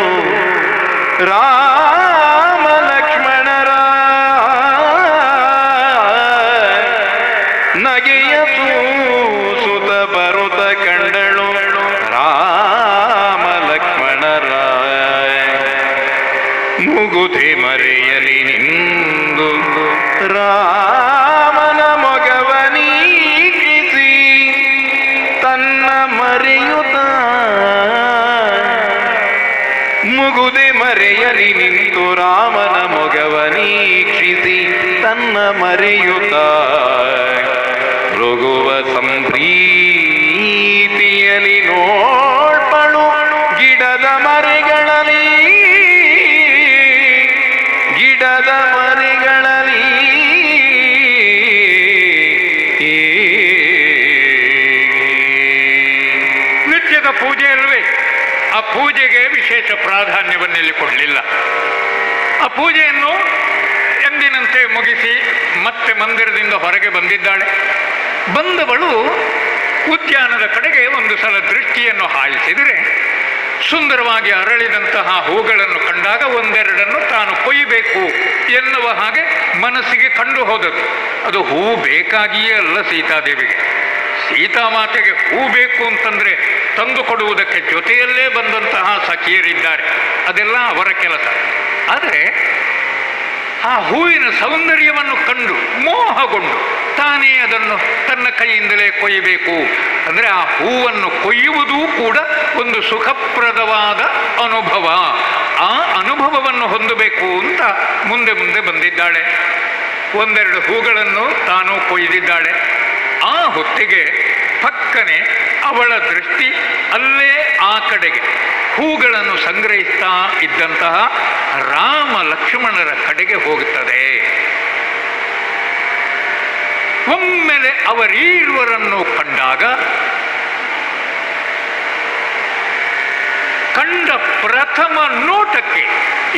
ರಾಮ ಲಕ್ಷ್ಮಣರ ನಗೆಯ ಸೂಸುತ ಬರುತ್ತ ಕಂಡಳು. ರಾಮ ಲಕ್ಷ್ಮಣರ ಮುಗುದೆ ಮರೆಯಲಿ ನಿಂದು ರಾಮನ ಮೊಗವನೀಕ್ಷಿಸಿ ತನ್ನ ಮರೆಯುತ್ತ ಮುಗುದೆ ಮರೆಯಲಿ ನಿಂತು ರಾಮನ ಮೊಗವನೀಕ್ಷಿಸಿ ತನ್ನ ಮರೆಯುತ್ತ ಮೃಗುವ ಸಂಪ್ರೀತಿಯಲಿ ನೋಡ್ಪಳು ಗಿಡದ ಮರೆಗಳಲ್ಲಿ ಗಿಡದ ಮರೆಗಳಲ್ಲಿ ನಿತ್ಯದ ಪೂಜೆಯಲ್ವೇ ಆ ಪೂಜೆಗೆ ವಿಶೇಷ ಪ್ರಾಧಾನ್ಯವನ್ನೆಲ್ಲಿ ಕೊಡಲಿಲ್ಲ. ಆ ಪೂಜೆಯನ್ನು ಎಂದಿನಂತೆ ಮುಗಿಸಿ ಮತ್ತೆ ಮಂದಿರದಿಂದ ಹೊರಗೆ ಬಂದಿದ್ದಾಳೆ. ಬಂದವಳು ಉದ್ಯಾನದ ಕಡೆಗೆ ಒಂದು ಸಲ ದೃಷ್ಟಿಯನ್ನು ಹಾಯಿಸಿದರೆ ಸುಂದರವಾಗಿ ಅರಳಿದಂತಹ ಹೂಗಳನ್ನು ಕಂಡಾಗ ಒಂದೆರಡನ್ನು ತಾನು ಕೊಯ್ಯಬೇಕು ಎನ್ನುವ ಹಾಗೆ ಮನಸ್ಸಿಗೆ ಕಂಡು ಹೋದದ್ದು. ಅದು ಹೂ ಬೇಕಾಗಿಯೇ ಅಲ್ಲ ಸೀತಾದೇವಿಗೆ. ಸೀತಾಮಾತೆಗೆ ಹೂ ಬೇಕು ಅಂತಂದರೆ ತಂದು ಕೊಡುವುದಕ್ಕೆ ಜೊತೆಯಲ್ಲೇ ಬಂದಂತಹ ಸಖಿಯರಿದ್ದಾರೆ, ಅದೆಲ್ಲ ಅವರ ಕೆಲಸ. ಆದರೆ ಆ ಹೂವಿನ ಸೌಂದರ್ಯವನ್ನು ಕಂಡು ಮೋಹಗೊಂಡು ತಾನೇ ಅದನ್ನು ತನ್ನ ಕೈಯಿಂದಲೇ ಕೊಯ್ಯಬೇಕು. ಅಂದರೆ ಆ ಹೂವನ್ನು ಕೊಯ್ಯುವುದೂ ಕೂಡ ಒಂದು ಸುಖಪ್ರದವಾದ ಅನುಭವ. ಆ ಅನುಭವವನ್ನು ಹೊಂದಬೇಕು ಅಂತ ಮುಂದೆ ಮುಂದೆ ಬಂದಿದ್ದಾಳೆ. ಒಂದೆರಡು ಹೂಗಳನ್ನು ತಾನು ಕೊಯ್ದಿದ್ದಾಳೆ. ಆ ಹೊತ್ತಿಗೆ ಪಕ್ಕನೆ ಅವಳ ದೃಷ್ಟಿ ಅಲ್ಲೇ ಆ ಕಡೆಗೆ ಹೂಗಳನ್ನು ಸಂಗ್ರಹಿಸ್ತಾ ಇದ್ದಂತಹ ರಾಮ ಲಕ್ಷ್ಮಣರ ಕಡೆಗೆ ಹೋಗುತ್ತದೆ. ಒಮ್ಮೆಲೆ ಅವರೀರ್ವರನ್ನು ಕಂಡಾಗ ಕಂಡ ಪ್ರಥಮ ನೋಟಕ್ಕೆ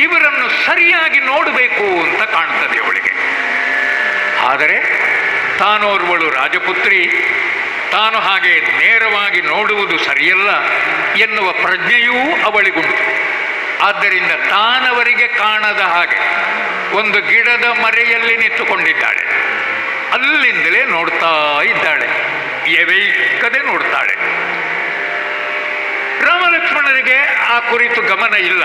ಇವರನ್ನು ಸರಿಯಾಗಿ ನೋಡಬೇಕು ಅಂತ ಕಾಣ್ತದೆ ಅವಳಿಗೆ. ಆದರೆ ತಾನೋರ್ವಳು ರಾಜಪುತ್ರಿ, ತಾನು ಹಾಗೆ ನೇರವಾಗಿ ನೋಡುವುದು ಸರಿಯಲ್ಲ ಎನ್ನುವ ಪ್ರಜ್ಞೆಯೂ ಅವಳಿಗುಂಟು. ಆದ್ದರಿಂದ ತಾನವರಿಗೆ ಕಾಣದ ಹಾಗೆ ಒಂದು ಗಿಡದ ಮರೆಯಲ್ಲಿ ನಿಂತುಕೊಂಡಿದ್ದಾಳೆ. ಅಲ್ಲಿಂದಲೇ ನೋಡ್ತಾ ಇದ್ದಾಳೆ, ಎವೈಕದೆ ನೋಡ್ತಾಳೆ. ರಾಮಲಕ್ಷ್ಮಣರಿಗೆ ಆ ಕುರಿತು ಗಮನ ಇಲ್ಲ.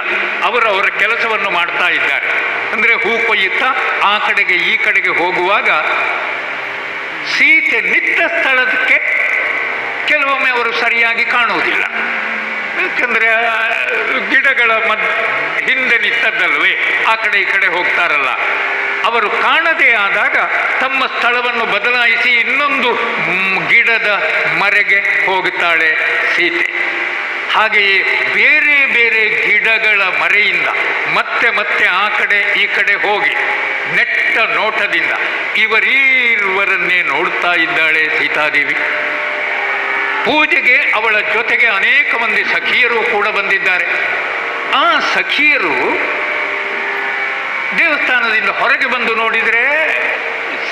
ಅವರ ಕೆಲಸವನ್ನು ಮಾಡ್ತಾ ಇದ್ದಾರೆ. ಅಂದರೆ ಹೂ ಕೊಯ್ಯುತ್ತಾ ಆ ಕಡೆಗೆ ಈ ಕಡೆಗೆ ಹೋಗುವಾಗ ಸೀತೆ ನಿಂತ ಸ್ಥಳಕ್ಕೆ ಕೆಲವೊಮ್ಮೆ ಅವರು ಸರಿಯಾಗಿ ಕಾಣುವುದಿಲ್ಲ. ಯಾಕಂದರೆ ಗಿಡಗಳ ಹಿಂದೆ ನಿಂತದ್ದಲ್ವೇ, ಆ ಕಡೆ ಈ ಕಡೆ ಹೋಗ್ತಾರಲ್ಲ. ಅವರು ಕಾಣದೇ ಆದಾಗ ತಮ್ಮ ಸ್ಥಳವನ್ನು ಬದಲಾಯಿಸಿ ಇನ್ನೊಂದು ಗಿಡದ ಮರೆಗೆ ಹೋಗುತ್ತಾಳೆ ಸೀತೆ. ಹಾಗೆಯೇ ಬೇರೆ ಬೇರೆ ಗಿಡಗಳ ಮರೆಯಿಂದ ಮತ್ತೆ ಮತ್ತೆ ಆ ಕಡೆ ಈ ಕಡೆ ಹೋಗಿ ನೆಟ್ಟ ನೋಟದಿಂದ ಇವರೀರ್ವರನ್ನೇ ನೋಡ್ತಾ ಇದ್ದಾಳೆ ಸೀತಾದೇವಿ. ಪೂಜೆಗೆ ಅವಳ ಜೊತೆಗೆ ಅನೇಕ ಮಂದಿ ಸಖಿಯರು ಕೂಡ ಬಂದಿದ್ದಾರೆ. ಆ ಸಖಿಯರು ದೇವಸ್ಥಾನದಿಂದ ಹೊರಗೆ ಬಂದು ನೋಡಿದರೆ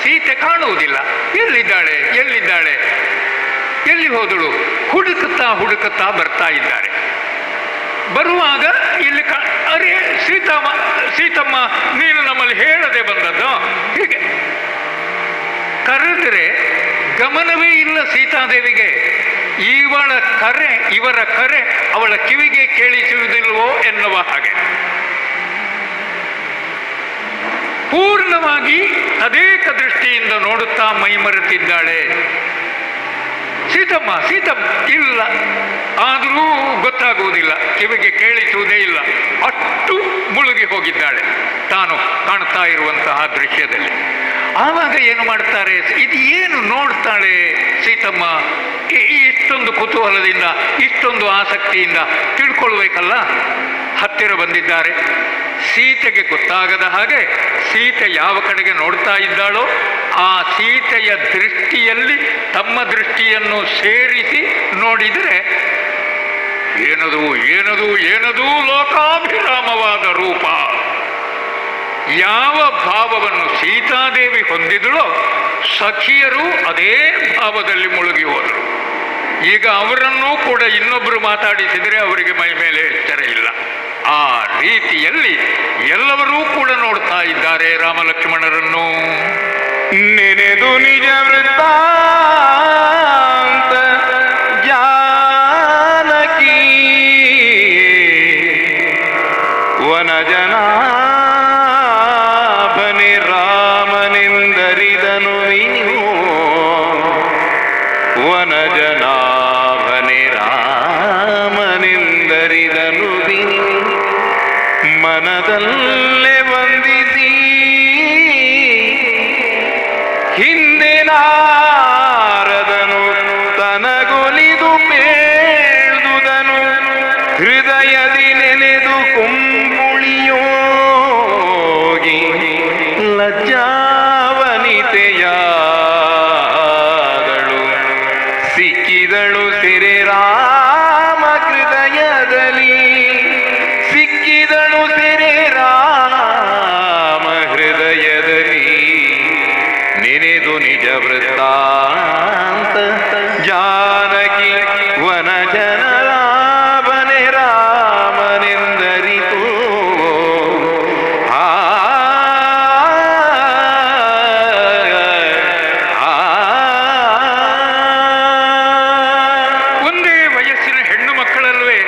ಸೀತೆ ಕಾಣುವುದಿಲ್ಲ. ಎಲ್ಲಿದ್ದಾಳೆ ಎಲ್ಲಿದ್ದಾಳೆ ಎಲ್ಲಿ ಹೋದಳು ಹುಡುಕುತ್ತಾ ಬರ್ತಾ ಇದ್ದಾರೆ. ಬರುವಾಗ ಇಲ್ಲಿ ಅರೆ ಸೀತಮ್ಮ ನೀನು ನಮ್ಮಲ್ಲಿ ಹೇಳದೆ ಬಂದದ್ದು, ಹೀಗೆ ಕರೆದರೆ ಗಮನವೇ ಇಲ್ಲ ಸೀತಾದೇವಿಗೆ. ಇವರ ಕರೆ ಅವಳ ಕಿವಿಗೆ ಕೇಳಿಸುವುದಿಲ್ವೋ ಎನ್ನುವ ಹಾಗೆ ಪೂರ್ಣವಾಗಿ ತದೇಕ ದೃಷ್ಟಿಯಿಂದ ನೋಡುತ್ತಾ ಮೈಮರೆತಿದ್ದಾಳೆ. ಸೀತಮ್ಮ ಇಲ್ಲ, ಆದರೂ ಗೊತ್ತಾಗುವುದಿಲ್ಲ, ಕಿವಿಗೆ ಕೇಳಿಸುವುದೇ ಇಲ್ಲ. ಅಷ್ಟು ಮುಳುಗಿ ಹೋಗಿದ್ದಾಳೆ ತಾನು ಕಾಣ್ತಾ ಇರುವಂತಹ ದೃಶ್ಯದಲ್ಲಿ. ಆವಾಗ ಏನು ಮಾಡ್ತಾರೆ, ಇದು ಏನು ನೋಡ್ತಾಳೆ ಸೀತಮ್ಮ, ಇಷ್ಟೊಂದು ಕುತೂಹಲದಿಂದ ಇಷ್ಟೊಂದು ಆಸಕ್ತಿಯಿಂದ ತಿಳ್ಕೊಳ್ಬೇಕಲ್ಲ. ಹತ್ತಿರ ಬಂದಿದ್ದಾರೆ. ಸೀತೆಗೆ ಗೊತ್ತಾಗದ ಹಾಗೆ ಸೀತೆ ಯಾವ ಕಡೆಗೆ ನೋಡ್ತಾ ಇದ್ದಾಳೋ ಆ ಸೀತೆಯ ದೃಷ್ಟಿಯಲ್ಲಿ ತಮ್ಮ ದೃಷ್ಟಿಯನ್ನು ಸೇರಿಸಿ ನೋಡಿದರೆ ಏನದು ಲೋಕಾಭಿರಾಮವಾದ ರೂಪ. ಯಾವ ಭಾವವನ್ನು ಸೀತಾದೇವಿ ಹೊಂದಿದಳೋ ಸಖಿಯರು ಅದೇ ಭಾವದಲ್ಲಿ ಮುಳುಗಿ ಹೋದರು. ಈಗ ಅವರನ್ನೂ ಕೂಡ ಇನ್ನೊಬ್ಬರು ಮಾತಾಡಿಸಿದರೆ ಅವರಿಗೆ ಮೈ ಮೇಲೆ ಎಚ್ಚರ ಇಲ್ಲ. ಆ ರೀತಿಯಲ್ಲಿ ಎಲ್ಲವರೂ ಕೂಡ ನೋಡ್ತಾ ಇದ್ದಾರೆ ರಾಮಲಕ್ಷ್ಮಣರನ್ನು. ನೆನೆದು ನಿಜ ವೃತ್ತಾಂತ ಜಾನಕಿ ವನಜನಾಭನೆ ರಾಮನೆಂದರಿದನು ವನಜನಾಭನೆ ರಾಮನೆಂದರಿದನು ಮನದಲ್ಲೇ ವಂದಿಸಿ ಹಿಂದೆ ನಾರದನು ತನಗೊಲಿದು ಬೇಳ್ದುದನು ಹೃದಯದಿ ನೆನೆದು ಕುಂಬುಳಿಯೋಗಿ ಲಜ್ಜಾವನಿತೆಯಾದಳು ಸಿಕ್ಕಿದಳು ಸೆರೆ ರಾಮ ಹೃದಯದಲ್ಲಿ ಸಿಕ್ಕಿದಳು ಸೆರೆ ರಾಮ ಹೃದಯದಲ್ಲಿ ನೆನೆದು ನಿಜ ವೃತ್ತಾಂತ ಜಾನಕಿ ವನಜನಲಾಭನೆ ರಾಮನೆಂದರಿತು. ಒಂದೇ ವಯಸ್ಸಿನ ಹೆಣ್ಣು ಮಕ್ಕಳಲ್ವೇ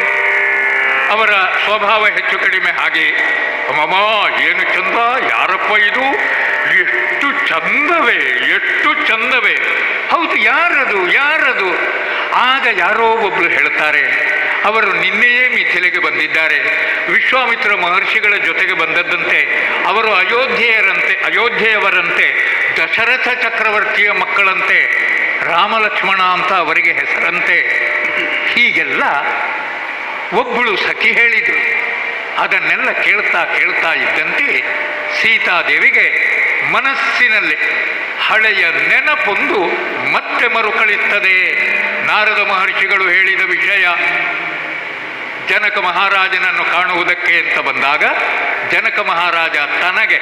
ಅವರ ಸ್ವಭಾವ ಹೆಚ್ಚು ಕಡಿಮೆ ಹಾಗೆ. ಅಮ್ಮಮ್ಮ ಏನು ಚಂದ, ಯಾರಪ್ಪ ಇದು, ಎಷ್ಟು ಚಂದವೇ. ಹೌದು, ಯಾರದು. ಆಗ ಯಾರೋ ಒಬ್ರು ಹೇಳ್ತಾರೆ, ಅವರು ನಿನ್ನೆಯೇ ಮಿಥಿಲೆಗೆ ಬಂದಿದ್ದಾರೆ, ವಿಶ್ವಾಮಿತ್ರ ಮಹರ್ಷಿಗಳ ಜೊತೆಗೆ ಬಂದದ್ದಂತೆ, ಅವರು ಅಯೋಧ್ಯೆಯವರಂತೆ, ದಶರಥ ಚಕ್ರವರ್ತಿಯ ಮಕ್ಕಳಂತೆ. ರಾಮಲಕ್ಷ್ಮಣ ಅಂತ ಅವರಿಗೆ ಹೆಸರಂತೆ. ಹೀಗೆಲ್ಲ ಒಬ್ಬಳು ಸಖಿ ಹೇಳಿದಳು. ಅದನ್ನೆಲ್ಲ ಕೇಳ್ತಾ ಕೇಳ್ತಾ ಇದ್ದಂತೆ ಸೀತಾದೇವಿಗೆ ಮನಸ್ಸಿನಲ್ಲಿ ಹಳೆಯ ನೆನಪೊಂದು ಮತ್ತೆ ಮರುಕಳಿತ್ತದೆ. ನಾರದ ಮಹರ್ಷಿಗಳು ಹೇಳಿದ ವಿಷಯ. ಜನಕ ಮಹಾರಾಜನನ್ನು ಕಾಣುವುದಕ್ಕೆ ಅಂತ ಬಂದಾಗ ಜನಕ ಮಹಾರಾಜ ತನಗೆ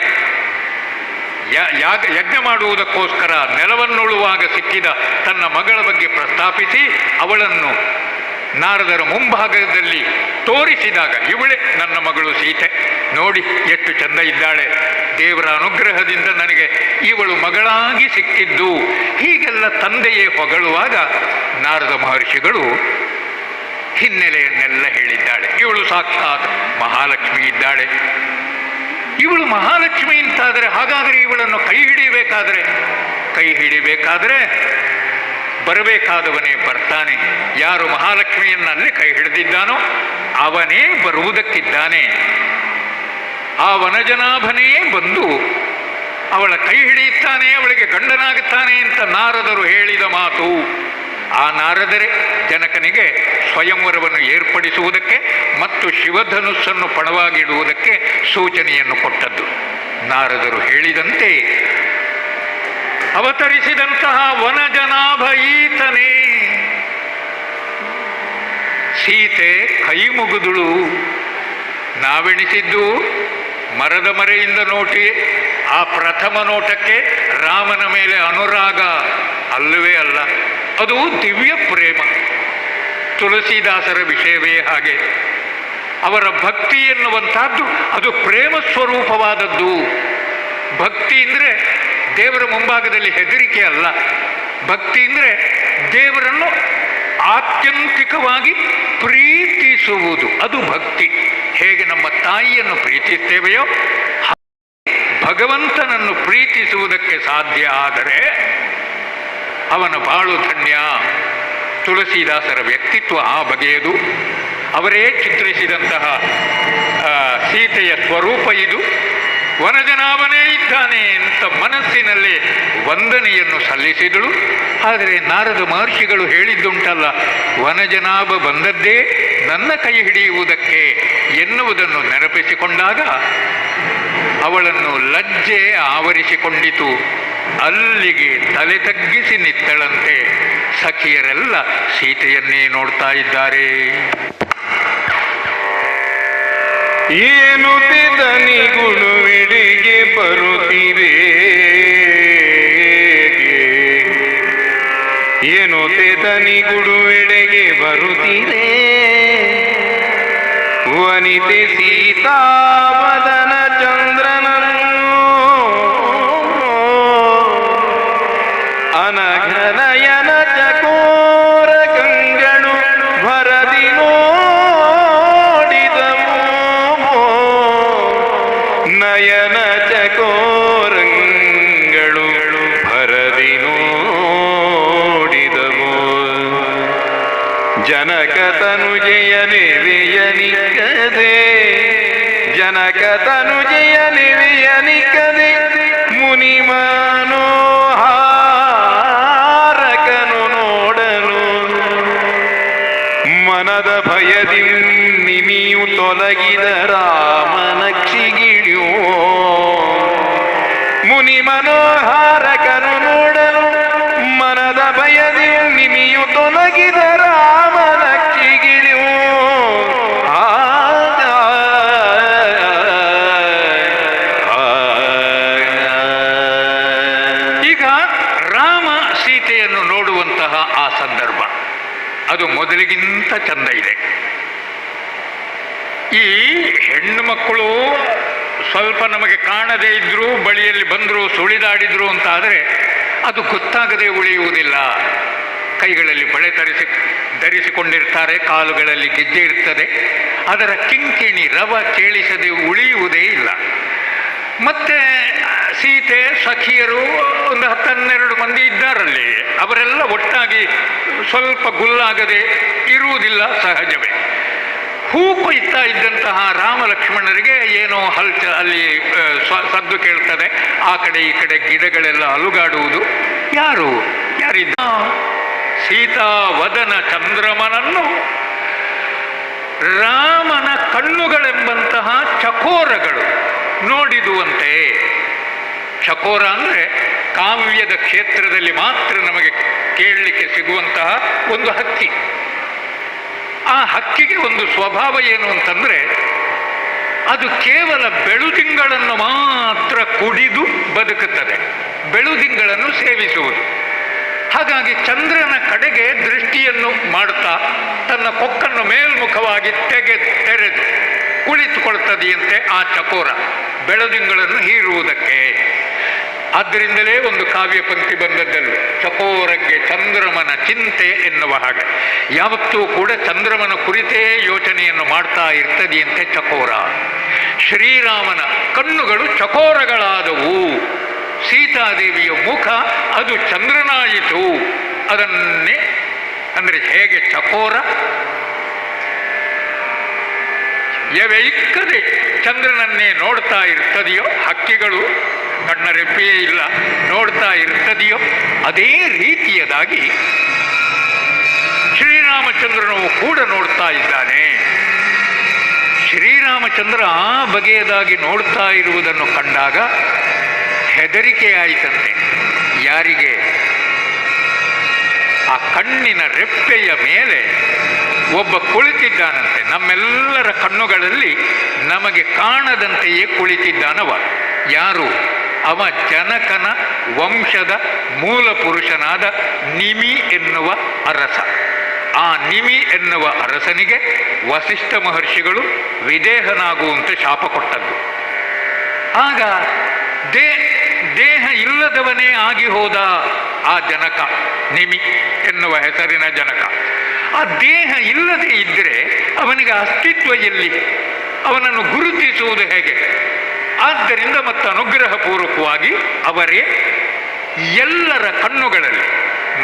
ಯಜ್ಞ ಮಾಡುವುದಕ್ಕೋಸ್ಕರ ನೆಲವನ್ನುಳುವಾಗ ಸಿಕ್ಕಿದ ತನ್ನ ಮಗಳ ಬಗ್ಗೆ ಪ್ರಸ್ತಾಪಿಸಿ ಅವಳನ್ನು ನಾರದರ ಮುಂಭಾಗದಲ್ಲಿ ತೋರಿಸಿದಾಗ, ಇವಳೇ ನನ್ನ ಮಗಳು ಸೀತೆ, ನೋಡಿ ಎಷ್ಟು ಚಂದ ಇದ್ದಾಳೆ, ದೇವರ ಅನುಗ್ರಹದಿಂದ ನನಗೆ ಇವಳು ಮಗಳಾಗಿ ಸಿಕ್ಕಿದ್ದು, ಹೀಗೆಲ್ಲ ತಂದೆಯೇ ಹೊಗಳುವಾಗ ನಾರದ ಮಹರ್ಷಿಗಳು ಹಿನ್ನೆಲೆಯನ್ನೆಲ್ಲ ಹೇಳಿದ್ದಾಳೆ. ಇವಳು ಸಾಕ್ಷಾತ್ ಮಹಾಲಕ್ಷ್ಮಿ ಇದ್ದಾಳೆ. ಇವಳು ಮಹಾಲಕ್ಷ್ಮಿ ಅಂತಾದರೆ ಹಾಗಾದರೆ ಇವಳನ್ನು ಕೈ ಹಿಡಿಬೇಕಾದರೆ ಬರಬೇಕಾದವನೇ ಬರ್ತಾನೆ. ಯಾರು ಮಹಾಲಕ್ಷ್ಮಿಯನ್ನಲ್ಲಿ ಕೈ ಹಿಡಿದಿದ್ದಾನೋ ಅವನೇ ಬರುವುದಕ್ಕಿದ್ದಾನೆ. ಆ ವನಜನಾಭನೇ ಬಂದು ಅವಳ ಕೈ ಹಿಡಿಯುತ್ತಾನೆ, ಅವಳಿಗೆ ಗಂಡನಾಗುತ್ತಾನೆ ಅಂತ ನಾರದರು ಹೇಳಿದ ಮಾತು. ಆ ನಾರದರೇ ಜನಕನಿಗೆ ಸ್ವಯಂವರವನ್ನು ಏರ್ಪಡಿಸುವುದಕ್ಕೆ ಮತ್ತು ಶಿವಧನುಸ್ಸನ್ನು ಪಣವಾಗಿಡುವುದಕ್ಕೆ ಸೂಚನೆಯನ್ನು ಕೊಟ್ಟದ್ದು. ನಾರದರು ಹೇಳಿದಂತೆ ಅವತರಿಸಿದಂತಹ ವನಜನಾಭ ಈತನೇ. ಸೀತೆ ಕೈ ಮುಗಿದುಳು. ನಾವೆಣಿಸಿದ್ದು ಮರದ ಮರೆಯಿಂದ ನೋಟಿ ಆ ಪ್ರಥಮ ನೋಟಕ್ಕೆ ರಾಮನ ಮೇಲೆ ಅನುರಾಗ ಅಲ್ಲವೇ ಅಲ್ಲ, ಅದು ದಿವ್ಯ ಪ್ರೇಮ. ತುಳಸಿದಾಸರ ವಿಷಯವೇ ಹಾಗೆ. ಅವರ ಭಕ್ತಿ ಎನ್ನುವಂತಹದ್ದು ಅದು ಪ್ರೇಮ ಸ್ವರೂಪವಾದದ್ದು. ಭಕ್ತಿ ಅಂದರೆ ದೇವರ ಮುಂಭಾಗದಲ್ಲಿ ಹೆದರಿಕೆ ಅಲ್ಲ. ಭಕ್ತಿ ಅಂದರೆ ದೇವರನ್ನು ಆತ್ಯಂತಿಕವಾಗಿ ಪ್ರೀತಿಸುವುದು, ಅದು ಭಕ್ತಿ. ಹೇಗೆ ನಮ್ಮ ತಾಯಿಯನ್ನು ಪ್ರೀತಿಸ್ತೇವೆಯೋ ಭಗವಂತನನ್ನು ಪ್ರೀತಿಸುವುದಕ್ಕೆ ಸಾಧ್ಯ ಆದರೆ ಅವನ ಬಾಳು ಧನ್ಯ. ತುಳಸಿದಾಸರ ವ್ಯಕ್ತಿತ್ವ ಆ ಬಗೆಯದು. ಅವರೇ ಚಿತ್ರಿಸಿದಂತಹ ಸೀತೆಯ ಸ್ವರೂಪ ಇದು. ವನಜನಾಭನೇ ಇದ್ದಾನೆ ಅಂತ ಮನಸ್ಸಿನಲ್ಲಿ ವಂದನೆಯನ್ನು ಸಲ್ಲಿಸಿದಳು. ಆದರೆ ನಾರದ ಮಹರ್ಷಿಗಳು ಹೇಳಿದ್ದುಂಟಲ್ಲ, ವನಜನಾಭ ಬಂದದ್ದೇ ನನ್ನ ಕೈ ಹಿಡಿಯುವುದಕ್ಕೆ ಎನ್ನುವುದನ್ನು ನೆನಪಿಸಿಕೊಂಡಾಗ ಅವಳನ್ನು ಲಜ್ಜೆ ಆವರಿಸಿಕೊಂಡಿತು. ಅಲ್ಲಿಗೆ ತಲೆ ತಗ್ಗಿಸಿ ನಿತ್ತಳಂತೆ. ಸಖಿಯರೆಲ್ಲ ಸೀತೆಯನ್ನೇ ನೋಡ್ತಾ ಇದ್ದಾರೆ. ಏನು ದನಿಗುಣುವಿಡೆಗೆ ಬರುತ್ತಿದೆ, ಏನು ದನಿಗುಡುವೆಡೆಗೆ ಬರುತ್ತಿದೆ, ವನಿತೆ ಸೀತಾವದನ ಚಂದ್ರನನ್ನು ಅನಘನಯನ ಚಕೋರ ಕಂಗಳು ಭರದಿ ನೋಡಿದವು, ನಯನ ಚಕೋರಂಗಳು ಭರದಿ ನೋಡಿದವು. ಜನಕ ತನುಜಯ ನಿವೇಯನಿಕದೆ, ಜನಕ ತನುಜಯ ನಿವೇಯನಿಕದೆ, ಮುನಿ ಮನೋಹಾರಕನು ನೋಡಲು ಮನದ ಭಯದಿ ನಿಮಿಯು ತೊಲಗಿದ ರಾಮನಕ್ಷಿಗಿಳಿಯೋ. ಮುನಿ ಮನೋಹಾರಕನು ನೋಡಲು ಮನದ ಭಯದಿ ನಿಮಿಯು ತೊಲಗಿದ ರಾಮನಕ್ಷಿಗಿಳಿಯೋ. ಈಗ ರಾಮ ಸೀತೆಯನ್ನು ನೋಡುವಂತಹ ಆ ಸಂದರ್ಭ ಅದು ಮೊದಲಿಗಿಂತ ಚಂದ ಇದೆ. ಈ ಹೆಣ್ಣು ಮಕ್ಕಳು ಸ್ವಲ್ಪ ನಮಗೆ ಕಾಣದೇ ಇದ್ರೂ ಬಳಿಯಲ್ಲಿ ಬಂದರು ಸುಳಿದಾಡಿದ್ರು ಅಂತಾದರೆ ಅದು ಗೊತ್ತಾಗದೆ ಉಳಿಯುವುದಿಲ್ಲ. ಕೈಗಳಲ್ಲಿ ಬಳೆ ಧರಿಸಿಕೊಂಡಿರ್ತಾರೆ, ಕಾಲುಗಳಲ್ಲಿ ಗೆಜ್ಜೆ ಇರ್ತದೆ, ಅದರ ಕಿಂಕಿಣಿ ರವ ಕೇಳಿಸದೆ ಉಳಿಯುವುದೇ ಇಲ್ಲ. ಮತ್ತೆ ಸೀತೆ ಸಖಿಯರು ಒಂದು 10-12 ಮಂದಿ ಇದ್ದಾರಲ್ಲಿ, ಅವರೆಲ್ಲ ಒಟ್ಟಾಗಿ ಸ್ವಲ್ಪ ಗುಲ್ಲಾಗದೆ ಇರುವುದಿಲ್ಲ, ಸಹಜವೇ. ಹೂ ಕೊಯ್ತಾ ಇದ್ದಂತಹ ರಾಮ ಲಕ್ಷ್ಮಣರಿಗೆ ಏನೋ ಅಲ್ಲಿ ಸದ್ದು ಕೇಳ್ತದೆ. ಆ ಕಡೆ ಈ ಕಡೆ ಗಿಡಗಳೆಲ್ಲ ಅಲುಗಾಡುವುದು. ಯಾರಿದ್ದ ಸೀತಾವದನ ಚಂದ್ರಮನನ್ನು ರಾಮನ ಕಣ್ಣುಗಳೆಂಬಂತಹ ಚಕೋರಗಳು ನೋಡಿದುವಂತೆ. ಚಕೋರ ಅಂದರೆ ಕಾವ್ಯದ ಕ್ಷೇತ್ರದಲ್ಲಿ ಮಾತ್ರ ನಮಗೆ ಕೇಳಲಿಕ್ಕೆ ಸಿಗುವಂತಹ ಒಂದು ಹಕ್ಕಿ. ಆ ಹಕ್ಕಿಗೆ ಒಂದು ಸ್ವಭಾವ ಏನು ಅಂತಂದರೆ, ಅದು ಕೇವಲ ಬೆಳುದಿಂಗಳನ್ನು ಮಾತ್ರ ಕುಡಿದು ಬದುಕುತ್ತದೆ, ಬೆಳುದಿಂಗಳನ್ನು ಸೇವಿಸುವುದು. ಹಾಗಾಗಿ ಚಂದ್ರನ ಕಡೆಗೆ ದೃಷ್ಟಿಯನ್ನು ಮಾಡುತ್ತಾ ತನ್ನ ಕೊಕ್ಕನ್ನು ಮೇಲ್ಮುಖವಾಗಿ ತೆರೆದು ಕುಳಿತುಕೊಳ್ತದೆಯಂತೆ ಆ ಚಕೋರ, ಬೆಳದಿಂಗಳನ್ನು ಹೀರುವುದಕ್ಕೆ. ಆದ್ದರಿಂದಲೇ ಒಂದು ಕಾವ್ಯ ಪಂಕ್ತಿ ಬಂದದ್ದಲ್ಲೂ, ಚಕೋರಕ್ಕೆ ಚಂದ್ರಮನ ಚಿಂತೆ ಎನ್ನುವ ಹಾಗೆ. ಯಾವತ್ತೂ ಕೂಡ ಚಂದ್ರಮನ ಕುರಿತೇ ಯೋಚನೆಯನ್ನು ಮಾಡ್ತಾ ಇರ್ತದೆಯಂತೆ ಚಕೋರ. ಶ್ರೀರಾಮನ ಕಣ್ಣುಗಳು ಚಕೋರಗಳಾದವು, ಸೀತಾದೇವಿಯ ಮುಖ ಅದು ಚಂದ್ರನಾಯಿತು. ಅದನ್ನೇ ಅಂದರೆ ಹೇಗೆ ಚಕೋರ ಎವೆಯಿಕ್ಕದೆ ಚಂದ್ರನನ್ನೇ ನೋಡ್ತಾ ಇರ್ತದೆಯೋ, ಹಕ್ಕಿಗಳು ಕಣ್ಣರೆಪ್ಪೆಯೇ ಇಲ್ಲ ನೋಡ್ತಾ ಇರ್ತದೆಯೋ, ಅದೇ ರೀತಿಯದಾಗಿ ಶ್ರೀರಾಮಚಂದ್ರನು ಕೂಡ ನೋಡ್ತಾ ಇದ್ದಾನೆ. ಶ್ರೀರಾಮಚಂದ್ರ ಆ ಬಗೆಯದಾಗಿ ನೋಡ್ತಾ ಇರುವುದನ್ನು ಕಂಡಾಗ ಹೆದರಿಕೆ ಆಯಿತಂತೆ. ಯಾರಿಗೆ? ಆ ಕಣ್ಣಿನ ರೆಪ್ಪೆಯ ಮೇಲೆ ಒಬ್ಬ ಕುಳಿತಿದ್ದಾನಂತೆ. ನಮ್ಮೆಲ್ಲರ ಕಣ್ಣುಗಳಲ್ಲಿ ನಮಗೆ ಕಾಣದಂತೆಯೇ ಕುಳಿತಿದ್ದಾನವ. ಯಾರು? ಅವ ಜನಕನ ವಂಶದ ಮೂಲ ಪುರುಷನಾದ ನಿಮಿ ಎನ್ನುವ ಅರಸ. ಆ ನಿಮಿ ಎನ್ನುವ ಅರಸನಿಗೆ ವಸಿಷ್ಠ ಮಹರ್ಷಿಗಳು ವಿದೇಹನಾಗುವಂತೆ ಶಾಪ ಕೊಟ್ಟದ್ದು. ಆಗ ದೇಹ ಇಲ್ಲದವನೇ ಆಗಿ ಹೋದ ಆ ಜನಕ, ನಿಮಿ ಎನ್ನುವ ಹೆಸರಿನ ಜನಕ. ಆ ದೇಹ ಇಲ್ಲದೆ ಇದ್ದರೆ ಅವನಿಗೆ ಅಸ್ತಿತ್ವ ಎಲ್ಲಿ? ಅವನನ್ನು ಗುರುತಿಸುವುದು ಹೇಗೆ? ಆದ್ದರಿಂದ ಮತ್ತು ಅನುಗ್ರಹ ಪೂರ್ವಕವಾಗಿ ಅವರೇ ಎಲ್ಲರ ಕಣ್ಣುಗಳಲ್ಲಿ,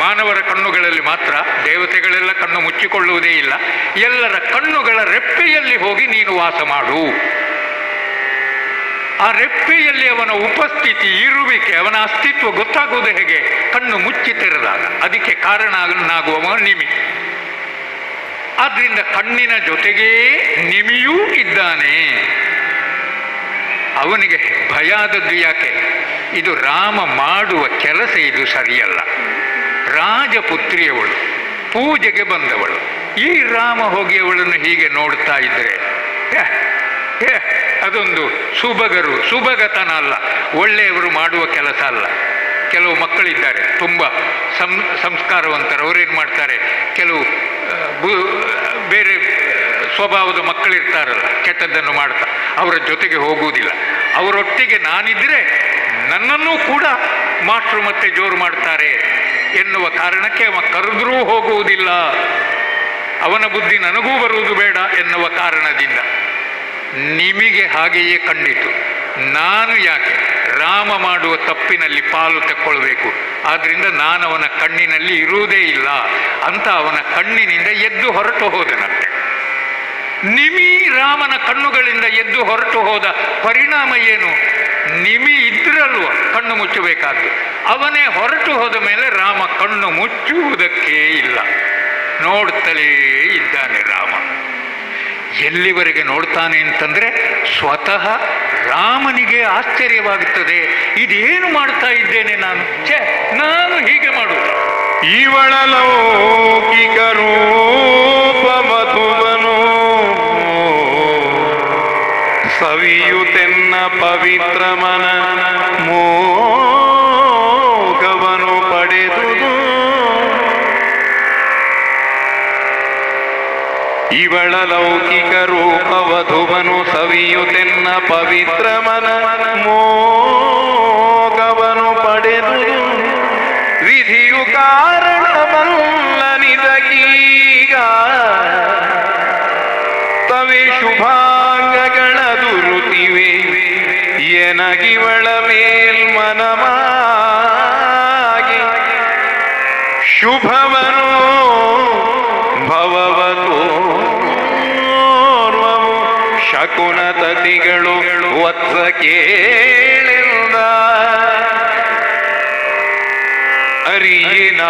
ಮಾನವರ ಕಣ್ಣುಗಳಲ್ಲಿ ಮಾತ್ರ, ದೇವತೆಗಳೆಲ್ಲ ಕಣ್ಣು ಮುಚ್ಚಿಕೊಳ್ಳುವುದೇ ಇಲ್ಲ, ಎಲ್ಲರ ಕಣ್ಣುಗಳ ರೆಪ್ಪೆಯಲ್ಲಿ ಹೋಗಿ ನೀನು ವಾಸ ಮಾಡು. ಆ ರೆಪ್ಪೆಯಲ್ಲಿ ಅವನ ಉಪಸ್ಥಿತಿ, ಇರುವಿಕೆ, ಅವನ ಅಸ್ತಿತ್ವ ಗೊತ್ತಾಗುವುದು ಹೇಗೆ? ಕಣ್ಣು ಮುಚ್ಚಿ ತೆರೆದಾಗ. ಅದಕ್ಕೆ ಕಾರಣನಾಗುವವ ನಿಮಿ. ಆದ್ರಿಂದ ಕಣ್ಣಿನ ಜೊತೆಗೇ ನಿಮಿಯೂ ಇದ್ದಾನೆ. ಅವನಿಗೆ ಭಯ ಆದದ್ದು ಯಾಕೆ? ಇದು ರಾಮ ಮಾಡುವ ಕೆಲಸ ಇದು ಸರಿಯಲ್ಲ. ರಾಜಪುತ್ರಿಯವಳು, ಪೂಜೆಗೆ ಬಂದವಳು, ಈ ರಾಮ ಹೋಗಿ ಅವಳನ್ನು ಹೀಗೆ ನೋಡ್ತಾ ಇದ್ರೆ ಅದೊಂದು ಸುಭಗತನ ಅಲ್ಲ, ಒಳ್ಳೆಯವರು ಮಾಡುವ ಕೆಲಸ ಅಲ್ಲ. ಕೆಲವು ಮಕ್ಕಳಿದ್ದಾರೆ ತುಂಬ ಸಂಸ್ಕಾರವಂತರು, ಅವರೇನು ಮಾಡ್ತಾರೆ, ಕೆಲವು ಬೇರೆ ಸ್ವಭಾವದ ಮಕ್ಕಳಿರ್ತಾರಲ್ಲ, ಕೆಟ್ಟದ್ದನ್ನು ಮಾಡ್ತಾ ಅವರ ಜೊತೆಗೆ ಹೋಗುವುದಿಲ್ಲ. ಅವರೊಟ್ಟಿಗೆ ನಾನಿದ್ರೆ ನನ್ನನ್ನೂ ಕೂಡ ಮಾಸ್ಟ್ರು ಮತ್ತೆ ಜೋರು ಮಾಡ್ತಾರೆ ಎನ್ನುವ ಕಾರಣಕ್ಕೆ ಅವ ಕರೆದ್ರೂ ಹೋಗುವುದಿಲ್ಲ. ಅವನ ಬುದ್ಧಿ ನನಗೂ ಬರುವುದು ಬೇಡ ಎನ್ನುವ ಕಾರಣದಿಂದ ನಿಮಗೆ ಹಾಗೆಯೇ ಕಂಡಿತು. ನಾನು ಯಾಕೆ ರಾಮ ಮಾಡುವ ತಪ್ಪಿನಲ್ಲಿ ಪಾಲು ತಕ್ಕೊಳ್ಬೇಕು? ಆದ್ರಿಂದ ನಾನು ಅವನ ಕಣ್ಣಿನಲ್ಲಿ ಇರುವುದೇ ಇಲ್ಲ ಅಂತ ಅವನ ಕಣ್ಣಿನಿಂದ ಎದ್ದು ಹೊರಟು ಹೋದನಂತೆ. ನಿಮಿ ರಾಮನ ಕಣ್ಣುಗಳಿಂದ ಎದ್ದು ಹೊರಟು ಹೋದ ಪರಿಣಾಮ ಏನು? ನಿಮಿ ಇದ್ರಲ್ವ ಕಣ್ಣು ಮುಚ್ಚಬೇಕಾದ್ದು. ಅವನೇ ಹೊರಟು ಹೋದ ಮೇಲೆ ರಾಮ ಕಣ್ಣು ಮುಚ್ಚುವುದಕ್ಕೇ ಇಲ್ಲ, ನೋಡ್ತಲೇ ಇದ್ದಾನೆ ರಾಮ. ಎಲ್ಲಿವರೆಗೆ ನೋಡ್ತಾನೆ ಅಂತಂದ್ರೆ ಸ್ವತಃ ರಾಮನಿಗೆ ಆಶ್ಚರ್ಯವಾಗುತ್ತದೆ. ಇದೇನು ಮಾಡ್ತಾ ಇದ್ದೇನೆ ನಾನು ಹೀಗೆ ಮಾಡುವುದು. ಇವಳ ಲೌಕಿಕ ರೂಪ ಮಧುವನು ಸವಿಯುತೆನ್ನ ಪವಿತ್ರ ಮನ ಮೋಗವನು ಪಡೆದುದು. ಇವಳ ಲೌಕಿಕ ರೂಪ ವಧುವನು ಸವಿಯುತೆನ್ನ ಪವಿತ್ರ ಮನ ಮೋಗವನು ಪಡೆದುದು. ವಿಧಿಯು ಕಾರಣವಲ್ಲನಿದಗೀಗ ತವೆ ಶುಭಾಂಗಗಳ ದುರುತಿವೆ ಎನಗಿವಳ ಮೇಲ್ಮನಮಾಗಿ ಶುಭವನು ಭವವತೋರ್ವವು ಶಕುನ ತತಿಗಳು ವತ್ಸ ಕೇಳಿಂದ ಅರಿಯಿನ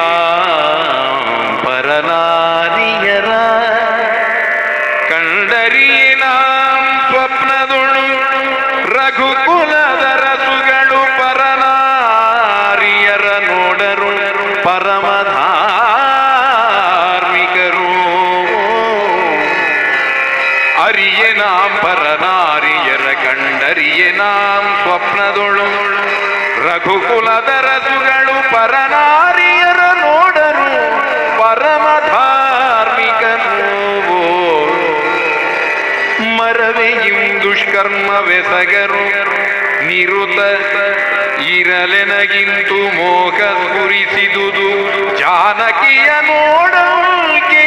ಪರಮಧಾರ್ಮಿಕರು. ಅರಿಯೆನಾಂ ಪರನಾರಿಯರ ಕಂಡರಿಯೆನಾಂ ಸ್ವಪ್ನದೊಳು ರಘುಕುಲದ ರಸುಗಳು ಪರನಾರಿಯರ ನೋಡರು ಪರಮಧಾರ್ಮಿಕನು. ಮರವೆಯಿಂ ದುಷ್ಕರ್ಮವೆಸಗರು ನಿರುತ ಇರಲೆನಗಿಂತು ಮೋಹ ಸ್ಫುರಿಸಿದುದು ಜಾನಕಿಯ ನೋಡೋಕೆ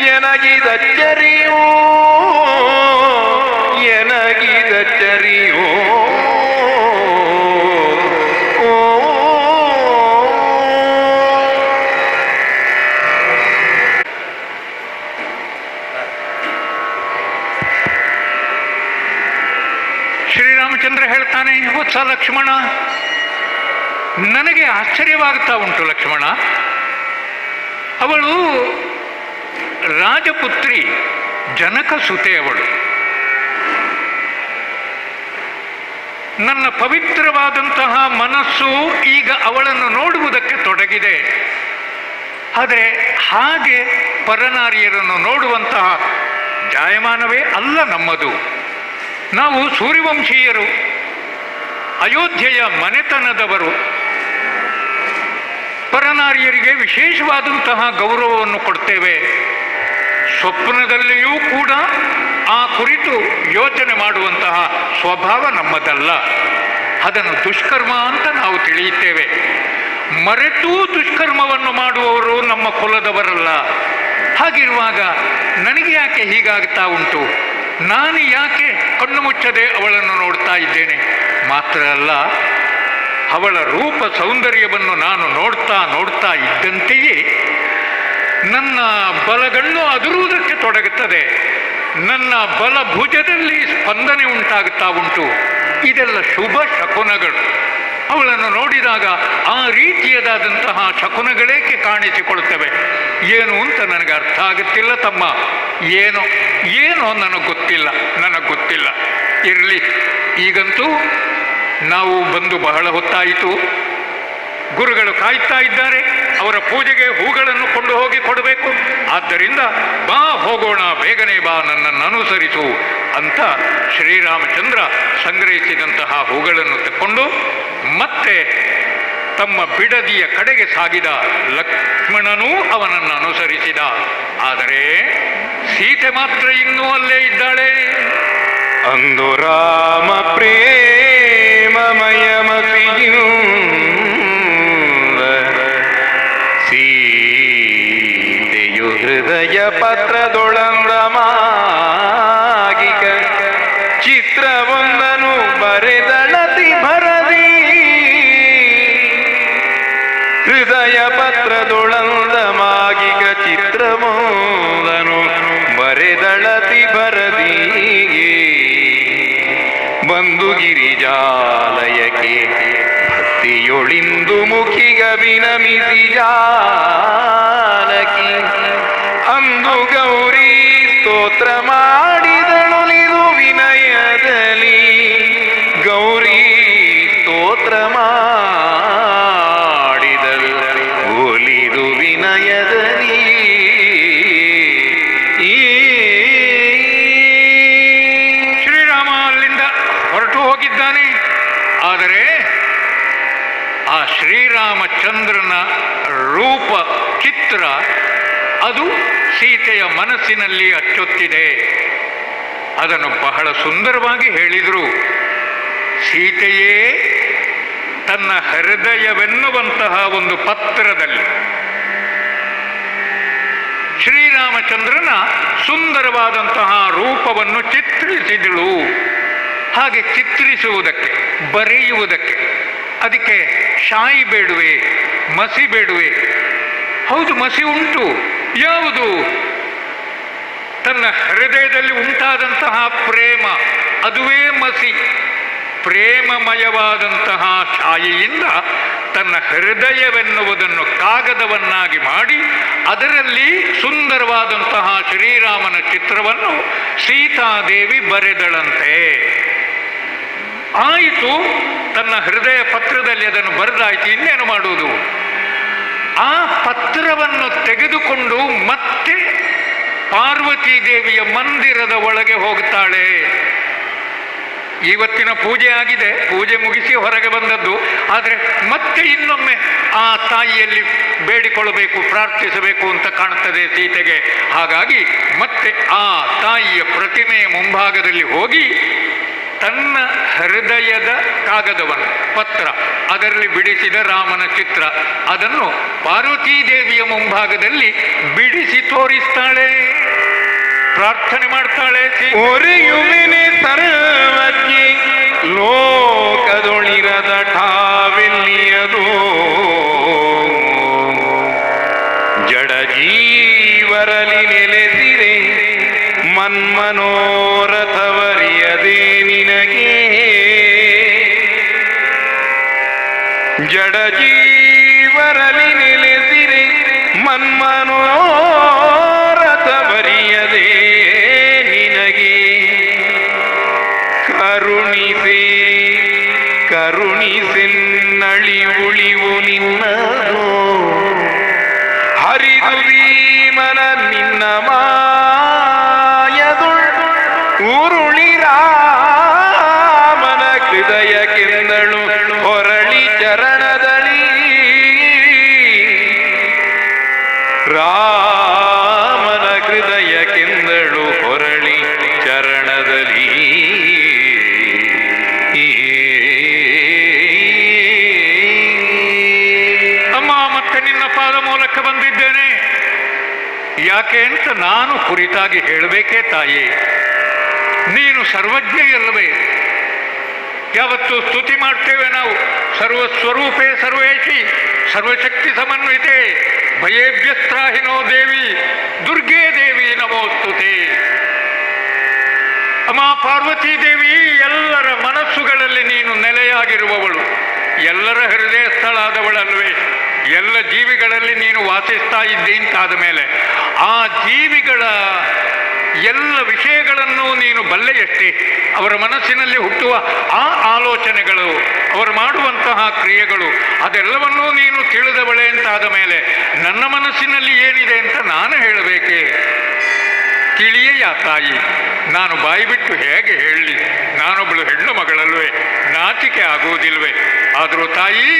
ಎನಗಿದಚ್ಚರಿಯೋ ಎನಗಿದಚ್ಚರಿಯೋ. ಶ್ರೀರಾಮಚಂದ್ರ ಹೇಳ್ತಾನೆ, ವತ್ಸ ಲಕ್ಷ್ಮಣ, ನನಗೆ ಆಶ್ಚರ್ಯವಾಗ್ತಾ ಉಂಟು ಲಕ್ಷ್ಮಣ. ಅವಳು ರಾಜಪುತ್ರಿ, ಜನಕ ಸುತೆ ಅವಳು. ನನ್ನ ಪವಿತ್ರವಾದಂತಹ ಮನಸ್ಸು ಈಗ ಅವಳನ್ನು ನೋಡುವುದಕ್ಕೆ ತೊಡಗಿದೆ. ಆದರೆ ಹಾಗೆ ಪರನಾರಿಯರನ್ನು ನೋಡುವಂತಹ ಜಾಯಮಾನವೇ ಅಲ್ಲ ನಮ್ಮದು. ನಾವು ಸೂರ್ಯವಂಶೀಯರು, ಅಯೋಧ್ಯೆಯ ಮನೆತನದವರು. ಪರನಾರಿಯರಿಗೆ ವಿಶೇಷವಾದಂತಹ ಗೌರವವನ್ನು ಕೊಡ್ತೇವೆ. ಸ್ವಪ್ನದಲ್ಲಿಯೂ ಕೂಡ ಆ ಕುರಿತು ಯೋಚನೆ ಮಾಡುವಂತಹ ಸ್ವಭಾವ ನಮ್ಮದಲ್ಲ. ಅದನ್ನು ದುಷ್ಕರ್ಮ ಅಂತ ನಾವು ತಿಳಿಯುತ್ತೇವೆ. ಮರೆತೂ ದುಷ್ಕರ್ಮವನ್ನು ಮಾಡುವವರು ನಮ್ಮ ಕುಲದವರಲ್ಲ. ಹಾಗಿರುವಾಗ ನನಗೆ ಯಾಕೆ ಹೀಗಾಗ್ತಾ ಉಂಟು? ನಾನು ಯಾಕೆ ಕಣ್ಣು ಮುಚ್ಚದೆ ಅವಳನ್ನು ನೋಡ್ತಾ ಇದ್ದೇನೆ? ಮಾತ್ರ ಅಲ್ಲ, ಅವಳ ರೂಪ ಸೌಂದರ್ಯವನ್ನು ನಾನು ನೋಡ್ತಾ ಇದ್ದಂತೆಯೇ ನನ್ನ ಬಲಗಣ್ಣು ಅದುರುವುದಕ್ಕೆ ತೊಡಗುತ್ತದೆ. ನನ್ನ ಬಲ ಭುಜದಲ್ಲಿ ಸ್ಪಂದನೆ ಉಂಟಾಗುತ್ತಾ ಉಂಟು. ಇದೆಲ್ಲ ಶುಭ ಶಕುನಗಳು. ಅವಳನ್ನು ನೋಡಿದಾಗ ಆ ರೀತಿಯದಾದಂತಹ ಶಕುನಗಳೇಕೆ ಕಾಣಿಸಿಕೊಳ್ಳುತ್ತವೆ? ಏನು ಅಂತ ನನಗೆ ಅರ್ಥ ಆಗುತ್ತಿಲ್ಲ ತಮ್ಮ. ಏನೋ ನನಗೆ ಗೊತ್ತಿಲ್ಲ. ಇರಲಿ, ಈಗಂತೂ ನಾವು ಬಂದು ಬಹಳ ಹೊತ್ತಾಯಿತು. ಗುರುಗಳು ಕಾಯ್ತಾ ಇದ್ದಾರೆ. ಅವರ ಪೂಜೆಗೆ ಹೂಗಳನ್ನು ಕೊಂಡು ಹೋಗಿ ಕೊಡಬೇಕು. ಆದ್ದರಿಂದ ಬಾ ಹೋಗೋಣ, ಬೇಗನೆ ಬಾ, ನನ್ನನ್ನು ಅನುಸರಿಸು ಅಂತ ಶ್ರೀರಾಮಚಂದ್ರ ಸಂಗ್ರಹಿಸಿದಂತಹ ಹೂಗಳನ್ನು ತಕ್ಕೊಂಡು ಮತ್ತೆ ತಮ್ಮ ಬಿಡದಿಯ ಕಡೆಗೆ ಸಾಗಿದ. ಲಕ್ಷ್ಮಣನೂ ಅವನನ್ನು ಅನುಸರಿಸಿದ. ಆದರೆ ಸೀತೆ ಮಾತ್ರ ಇನ್ನೂ ಅಲ್ಲೇ ಇದ್ದಾಳೆ. ಅಂದು ರಾಮ ಪ್ರೇಮಮಯಮಸಿಯು ಸೀತೆಯು ಹೃದಯ ಪತ್ರದೊಳಂದಮಾಗಿಕ ಚಿತ್ರವೊಂದನು ಬರೆದಳತಿ ಭರದಿ. ಹೃದಯ ಪತ್ರದೊಳಂದಮಾಗಿಕ ಚಿತ್ರವೊಂದನು ಬರೆದಳತಿ ಭರದಿ. ಬಂದು ಗಿರಿಜಾಲಯಕ್ಕೆ ಭಕ್ತಿಯೊಳಿಂದು ಮುಖಿಗ ವಿನಮಿಸಿ ಜಾನಕಿ. ಅಂದು ಗೌರಿ ಸ್ತೋತ್ರ ಮಾಡಿದಳು ನಿದು ವಿನಯದಲ್ಲಿ. ಗೌರಿ ಸ್ತೋತ್ರ ಮಾಡಿದಳು ಒಲಿದು ವಿನಯದಲ್ಲಿ. ಹೋಗಿದ್ದಾನೆ. ಆದರೆ ಆ ಶ್ರೀರಾಮಚಂದ್ರನ ರೂಪ ಚಿತ್ರ ಅದು ಸೀತೆಯ ಮನಸ್ಸಿನಲ್ಲಿ ಅಚ್ಚೊತ್ತಿದೆ. ಅದನ್ನು ಬಹಳ ಸುಂದರವಾಗಿ ಹೇಳಿದರು. ಸೀತೆಯೇ ತನ್ನ ಹೃದಯವೆನ್ನುವಂತಹ ಒಂದು ಪತ್ರದಲ್ಲಿ ಶ್ರೀರಾಮಚಂದ್ರನ ಸುಂದರವಾದಂತಹ ರೂಪವನ್ನು ಚಿತ್ರಿಸಿದಳು. ಹಾಗೆ ಚಿತ್ರಿಸುವುದಕ್ಕೆ, ಬರೆಯುವುದಕ್ಕೆ ಅದಕ್ಕೆ ಶಾಯಿ ಬೇಡುವೆ, ಮಸಿ ಬೇಡುವೆ? ಹೌದು, ಮಸಿ ಉಂಟು. ಯಾವುದು? ತನ್ನ ಹೃದಯದಲ್ಲಿ ಉಂಟಾದಂತಹ ಪ್ರೇಮ, ಅದುವೇ ಮಸಿ. ಪ್ರೇಮಮಯವಾದಂತಹ ಶಾಯಿಯಿಂದ ತನ್ನ ಹೃದಯವೆನ್ನುವುದನ್ನು ಕಾಗದವನ್ನಾಗಿ ಮಾಡಿ ಅದರಲ್ಲಿ ಸುಂದರವಾದಂತಹ ಶ್ರೀರಾಮನ ಚಿತ್ರವನ್ನು ಸೀತಾದೇವಿ ಬರೆದಳಂತೆ. ಆಯಿತು, ತನ್ನ ಹೃದಯ ಪತ್ರದಲ್ಲಿ ಅದನ್ನು ಬರೆದಾಯಿತು, ಇನ್ನೇನು ಮಾಡುವುದು? ಆ ಪತ್ರವನ್ನು ತೆಗೆದುಕೊಂಡು ಮತ್ತೆ ಪಾರ್ವತೀ ದೇವಿಯ ಮಂದಿರದ ಒಳಗೆ ಹೋಗ್ತಾಳೆ. ಇವತ್ತಿನ ಪೂಜೆ ಆಗಿದೆ, ಪೂಜೆ ಮುಗಿಸಿ ಹೊರಗೆ ಬಂದದ್ದು. ಆದರೆ ಮತ್ತೆ ಇನ್ನೊಮ್ಮೆ ಆ ತಾಯಿಯಲ್ಲಿ ಬೇಡಿಕೊಳ್ಳಬೇಕು, ಪ್ರಾರ್ಥಿಸಬೇಕು ಅಂತ ಕಾಣ್ತದೆ ಸೀತೆಗೆ. ಹಾಗಾಗಿ ಮತ್ತೆ ಆ ತಾಯಿಯ ಪ್ರತಿಮೆಯ ಮುಂಭಾಗದಲ್ಲಿ ಹೋಗಿ ತನ್ನ ಹೃದಯದ ಕಾಗದವನ್ನು, ಪತ್ರ, ಅದರಲ್ಲಿ ಬಿಡಿಸಿದ ರಾಮನ ಚಿತ್ರ, ಅದನ್ನು ಪಾರ್ವತೀ ದೇವಿಯ ಮುಂಭಾಗದಲ್ಲಿ ಬಿಡಿಸಿ ತೋರಿಸ್ತಾಳೆ, ಪ್ರಾರ್ಥನೆ ಮಾಡ್ತಾಳೆ. ಒರೆಯುವಿನೆ ಸರ್ವಜ್ಞೆ ಲೋಕದೊಳಿರದ ಠಾವೆಲ್ಲಿಯದು ಜಡ ಜೀವರಲಿ ನೆಲೆಸಿರೆ ಮನ್ಮನೋರಥವರಿಯದೆ ನಿನಗೆ ಜಡ ಜೀವರಲಿ ನೆಲೆಸಿರೆ ಮನ್ಮನೋರಥವರಿಯದೆ ನಿನಗೆ ಕರುಣಿಸೆನ್ನಳಿ ಉಳಿವು ನಿನ್ನದು ಹರಿದು ಭೀಮನ ನಿನ್ನ ಮಾಯದುಳ್ ಉರುಳಿ ರಾಮನ ಹೃದಯಕ್ಕೆಂದಳು ಹೊರಳಿ ಚರಣದಳಿ ರಾಮನ ಹೃದಯಕ್ಕೆಂದಳು ಹೊರಳಿ ಚರಣದಲ್ಲಿ. ಅಮ್ಮ, ಮತ್ತೆ ನಿನ್ನ ಪಾದ ಮೂಲಕ ಬಂದಿದ್ದೇನೆ. ಯಾಕೆ ಅಂತ ನಾನು ಕುರಿತಾಗಿ ಹೇಳಬೇಕೇ ತಾಯಿ? ನೀನು ಸರ್ವಜ್ಞೆಯಲ್ಲವೇ? ಯಾವತ್ತು ಸ್ತುತಿ ಮಾಡ್ತೇವೆ ನಾವು, ಸರ್ವಸ್ವರೂಪೇ ಸರ್ವೇಶಿ ಸರ್ವಶಕ್ತಿ ಸಮನ್ವಿತೆ ಭಯೇಭ್ಯಸ್ತ್ರಾಹಿನೋ ದೇವಿ ದುರ್ಗೇ ದೇವಿ ನಮೋಸ್ತುತೆ. ಅಮ್ಮ ಪಾರ್ವತೀ ದೇವಿ, ಎಲ್ಲರ ಮನಸ್ಸುಗಳಲ್ಲಿ ನೀನು ನೆಲೆಯಾಗಿರುವವಳು, ಎಲ್ಲರ ಹೃದಯ ಸ್ಥಳಾದವಳಲ್ವೇ? ಎಲ್ಲ ಜೀವಿಗಳಲ್ಲಿ ನೀನು ವಾಸಿಸ್ತಾ ಇದ್ದಿ ಅಂತಾದ ಮೇಲೆ ಆ ಜೀವಿಗಳ ಎಲ್ಲ ವಿಷಯಗಳನ್ನು ನೀನು ಬಲ್ಲೆಯಷ್ಟೇ. ಅವರ ಮನಸ್ಸಿನಲ್ಲಿ ಹುಟ್ಟುವ ಆ ಆಲೋಚನೆಗಳು, ಅವರು ಮಾಡುವಂತಹ ಕ್ರಿಯೆಗಳು, ಅದೆಲ್ಲವನ್ನೂ ನೀನು ತಿಳಿದವಳೆ ಅಂತಾದ ಮೇಲೆ ನನ್ನ ಮನಸ್ಸಿನಲ್ಲಿ ಏನಿದೆ ಅಂತ ನಾನು ಹೇಳಬೇಕೆ? ತಿಳಿಯೆಯ ತಾಯಿ, ನಾನು ಬಾಯಿ ಬಿಟ್ಟು ಹೇಗೆ ಹೇಳಲಿ? ನಾನೊಬ್ಬಳು ಹೆಣ್ಣು ಮಗಳಲ್ವೇ? ನಾಚಿಕೆ ಆಗುವುದಿಲ್ವೇ? ಆದರೂ ತಾಯಿ,